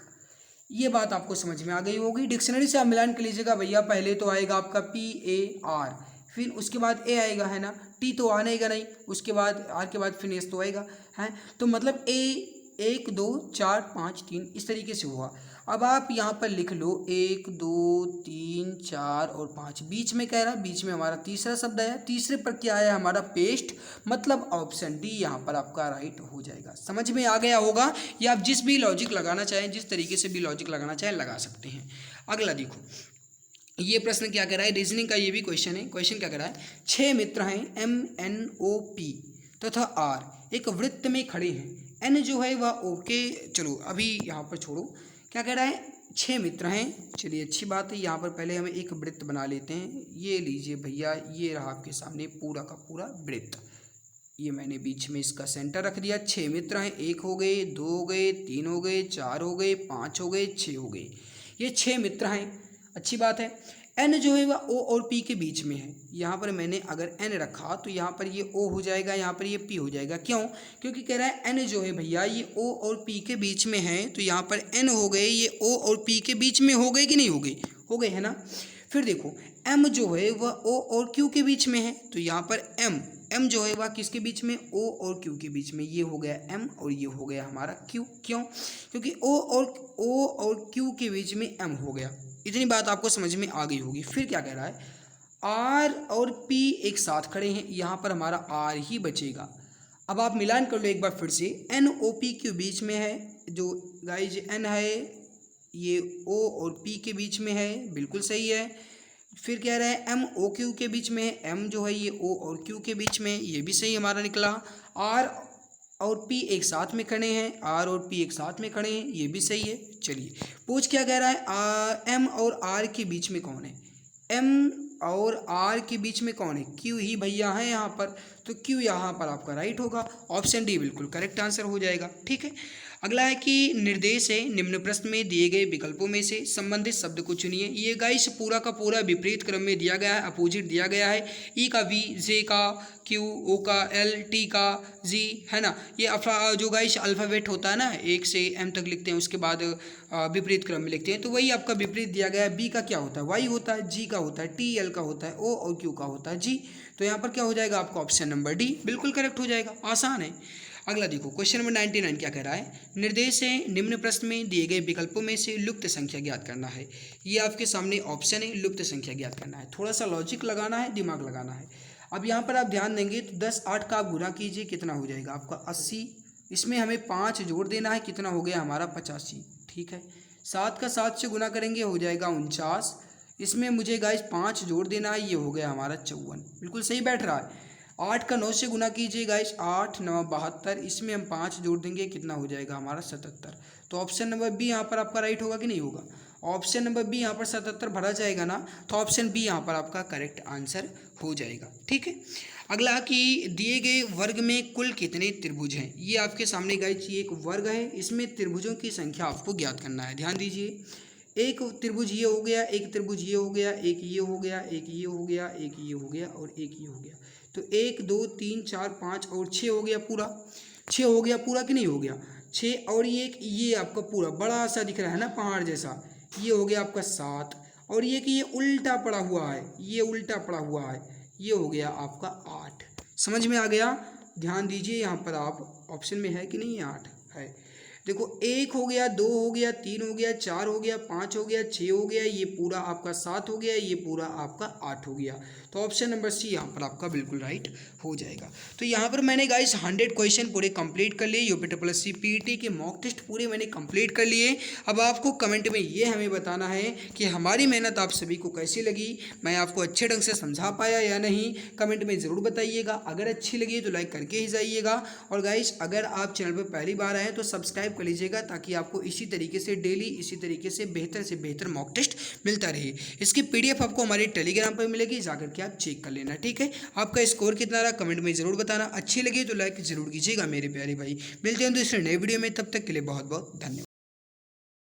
ये बात आपको समझ में आ गई होगी। डिक्शनरी से आप मिलान कर लीजिएगा भैया, पहले तो आएगा आपका PAR, फिर उसके बाद ए आएगा, है ना, टी तो आनेगा नहीं, उसके बाद आर के बाद फिर एस तो आएगा, है, तो मतलब ए 1 2 4 5 3 इस तरीके से हुआ। अब आप यहाँ पर लिख लो 1 2 3 4 और 5, बीच में कह रहा, बीच में हमारा तीसरा शब्द आया, तीसरे पर क्या आया हमारा, पेस्ट, मतलब ऑप्शन डी यहाँ पर आपका राइट हो जाएगा। समझ में आ गया होगा, या आप जिस भी लॉजिक लगाना चाहें, जिस तरीके से भी लॉजिक लगाना चाहें लगा सकते हैं। अगला देखो, ये प्रश्न क्या कह रहा है, रीजनिंग का ये भी क्वेश्चन है। क्वेश्चन क्या कह रहा है, 6 मित्र हैं MNOP तथा R एक वृत्त में खड़े हैं, N जो है वह O के, चलो अभी यहाँ पर छोड़ो, क्या कह रहा है, 6 मित्र हैं, चलिए अच्छी बात है। यहाँ पर पहले हमें एक वृत्त बना लेते हैं, ये लीजिए भैया, ये रहा आपके सामने पूरा का पूरा वृत्त, ये मैंने बीच में इसका सेंटर रख दिया। 6 मित्र हैं, 1 हो गए, 2 हो गए, 3 हो गए, 4 हो गए, 5 हो गए, 6 हो गए, ये 6 मित्र हैं, अच्छी बात है। एन जो है वह ओ और पी के बीच में है, यहाँ पर मैंने अगर एन रखा तो यहाँ पर ये ओ हो जाएगा, यहाँ पर ये पी हो जाएगा। क्यों, क्योंकि कह रहा है एन जो है भैया ये ओ और पी के बीच में है, तो यहाँ पर एन हो गए, ये ओ और पी के बीच में हो गए कि नहीं हो गए, हो गए, है ना। फिर देखो एम जो है वह ओ और क्यू के बीच में है, तो यहाँ पर एम जो है वह किसके बीच में, ओ और क्यू के बीच में, ये हो गया एम और ये हो गया हमारा क्यू। क्यों, क्योंकि ओ और क्यू के बीच में एम हो गया। इतनी बात आपको समझ में आ गई होगी। फिर क्या कह रहा है, आर और पी एक साथ खड़े हैं, यहाँ पर हमारा आर ही बचेगा। अब आप मिलान कर लो एक बार फिर से, एन ओ पी के बीच में है, जो गाइज एन है ये ओ और पी के बीच में है, बिल्कुल सही है। फिर कह रहा है एम ओ क्यू के बीच में है, एम जो है ये ओ और क्यू के बीच में, ये भी सही हमारा निकला। आर और पी एक साथ में खड़े हैं, आर और पी एक साथ में खड़े हैं, ये भी सही है। चलिए पूछ क्या कह रहा है, एम और आर के बीच में कौन है, एम और आर के बीच में कौन है, क्यू ही भैया है यहाँ पर, तो क्यू यहाँ पर आपका राइट होगा, ऑप्शन डी बिल्कुल करेक्ट आंसर हो जाएगा। ठीक है, अगला है कि निर्देश है, निम्न प्रश्न में दिए गए विकल्पों में से संबंधित शब्द को चुनिए। ये गाइस पूरा का पूरा विपरीत क्रम में दिया गया है, अपोजिट दिया गया है। ई का वी, जे का क्यू, ओ का एल, टी का जी, है ना। ये जो गाइस अल्फ़ाबेट होता है ना, 1 से M तक लिखते हैं, उसके बाद विपरीत क्रम में लिखते हैं, तो वही आपका विपरीत दिया गया है। बी का क्या होता है, वाई होता है, जी का होता है टी, एल का होता है ओ, और क्यू का होता है जी। तो यहाँ पर क्या हो जाएगा आपका ऑप्शन नंबर डी बिल्कुल करेक्ट हो जाएगा, आसान है। अगला देखो क्वेश्चन नंबर 99 क्या कह रहा है, निर्देश है, निम्न प्रश्न में दिए गए विकल्पों में से लुप्त संख्या ज्ञात करना है। ये आपके सामने ऑप्शन है, लुप्त संख्या ज्ञात करना है, थोड़ा सा लॉजिक लगाना है, दिमाग लगाना है। अब यहाँ पर आप ध्यान देंगे तो 10 8 का आप गुना कीजिए, कितना हो जाएगा आपका 80, इसमें हमें 5 जोड़ देना है, कितना हो गया हमारा 85। ठीक है, 7 का 7 से गुना करेंगे हो जाएगा 49, इसमें मुझे गाइस 5 जोड़ देना है, ये हो गया हमारा 54, बिल्कुल सही बैठ रहा है। 8 का 9 से गुना कीजिए गाइस, 8 9 72, इसमें हम 5 जोड़ देंगे, कितना हो जाएगा हमारा 77। तो ऑप्शन नंबर बी यहाँ पर आपका राइट होगा कि नहीं होगा? ऑप्शन नंबर बी यहाँ पर 77 भरा जाएगा ना, तो ऑप्शन बी यहाँ पर आपका करेक्ट आंसर हो जाएगा। ठीक है, अगला कि दिए गए वर्ग में कुल कितने त्रिभुज हैं। ये आपके सामने गाइस ये एक वर्ग है, इसमें त्रिभुजों की संख्या आपको ज्ञात करना है। ध्यान दीजिए, एक त्रिभुज ये हो गया, एक त्रिभुज ये हो गया, एक ये हो गया, एक ये हो गया, एक ये हो गया और एक ये हो गया। तो 1 2 3 4 5 और 6 हो गया पूरा, 6 हो गया पूरा कि नहीं हो गया? 6 और ये आपका पूरा बड़ा सा दिख रहा है ना पहाड़ जैसा, ये हो गया आपका 7। और ये कि ये उल्टा पड़ा हुआ है, ये उल्टा पड़ा हुआ है, ये हो गया आपका 8। समझ में आ गया? ध्यान दीजिए यहाँ पर, आप ऑप्शन में है कि नहीं? 8 है। देखो 1 हो गया, 2 हो गया, 3 हो गया, 4 हो गया, 5 हो गया, 6 हो गया, ये पूरा आपका 7 हो गया, ये पूरा आपका 8 हो गया। तो ऑप्शन नंबर सी यहाँ पर आपका बिल्कुल राइट हो जाएगा। तो यहाँ पर मैंने गाइस 100 क्वेश्चन पूरे कंप्लीट कर लिए, यूपी पीटी के मॉक टेस्ट पूरे मैंने कंप्लीट कर लिए। अब आपको कमेंट में ये हमें बताना है कि हमारी मेहनत आप सभी को कैसी लगी, मैं आपको अच्छे ढंग से समझा पाया या नहीं, कमेंट में ज़रूर बताइएगा। अगर अच्छी लगी तो लाइक करके ही जाइएगा। और गाइस अगर आप चैनल पर पहली बार आए तो सब्सक्राइब कर लीजिएगा, ताकि आपको इसी तरीके से डेली इसी तरीके से बेहतर मॉक टेस्ट मिलता रहे। इसकी पीडीएफ आपको हमारे टेलीग्राम पर मिलेगी, जाकर के आप चेक कर लेना। ठीक है, आपका स्कोर कितना रहा कमेंट में ज़रूर बताना। अच्छी लगी तो लाइक ज़रूर कीजिएगा मेरे प्यारे भाई। मिलते हैं दूसरे नए वीडियो में, तब तक के लिए बहुत बहुत धन्यवाद।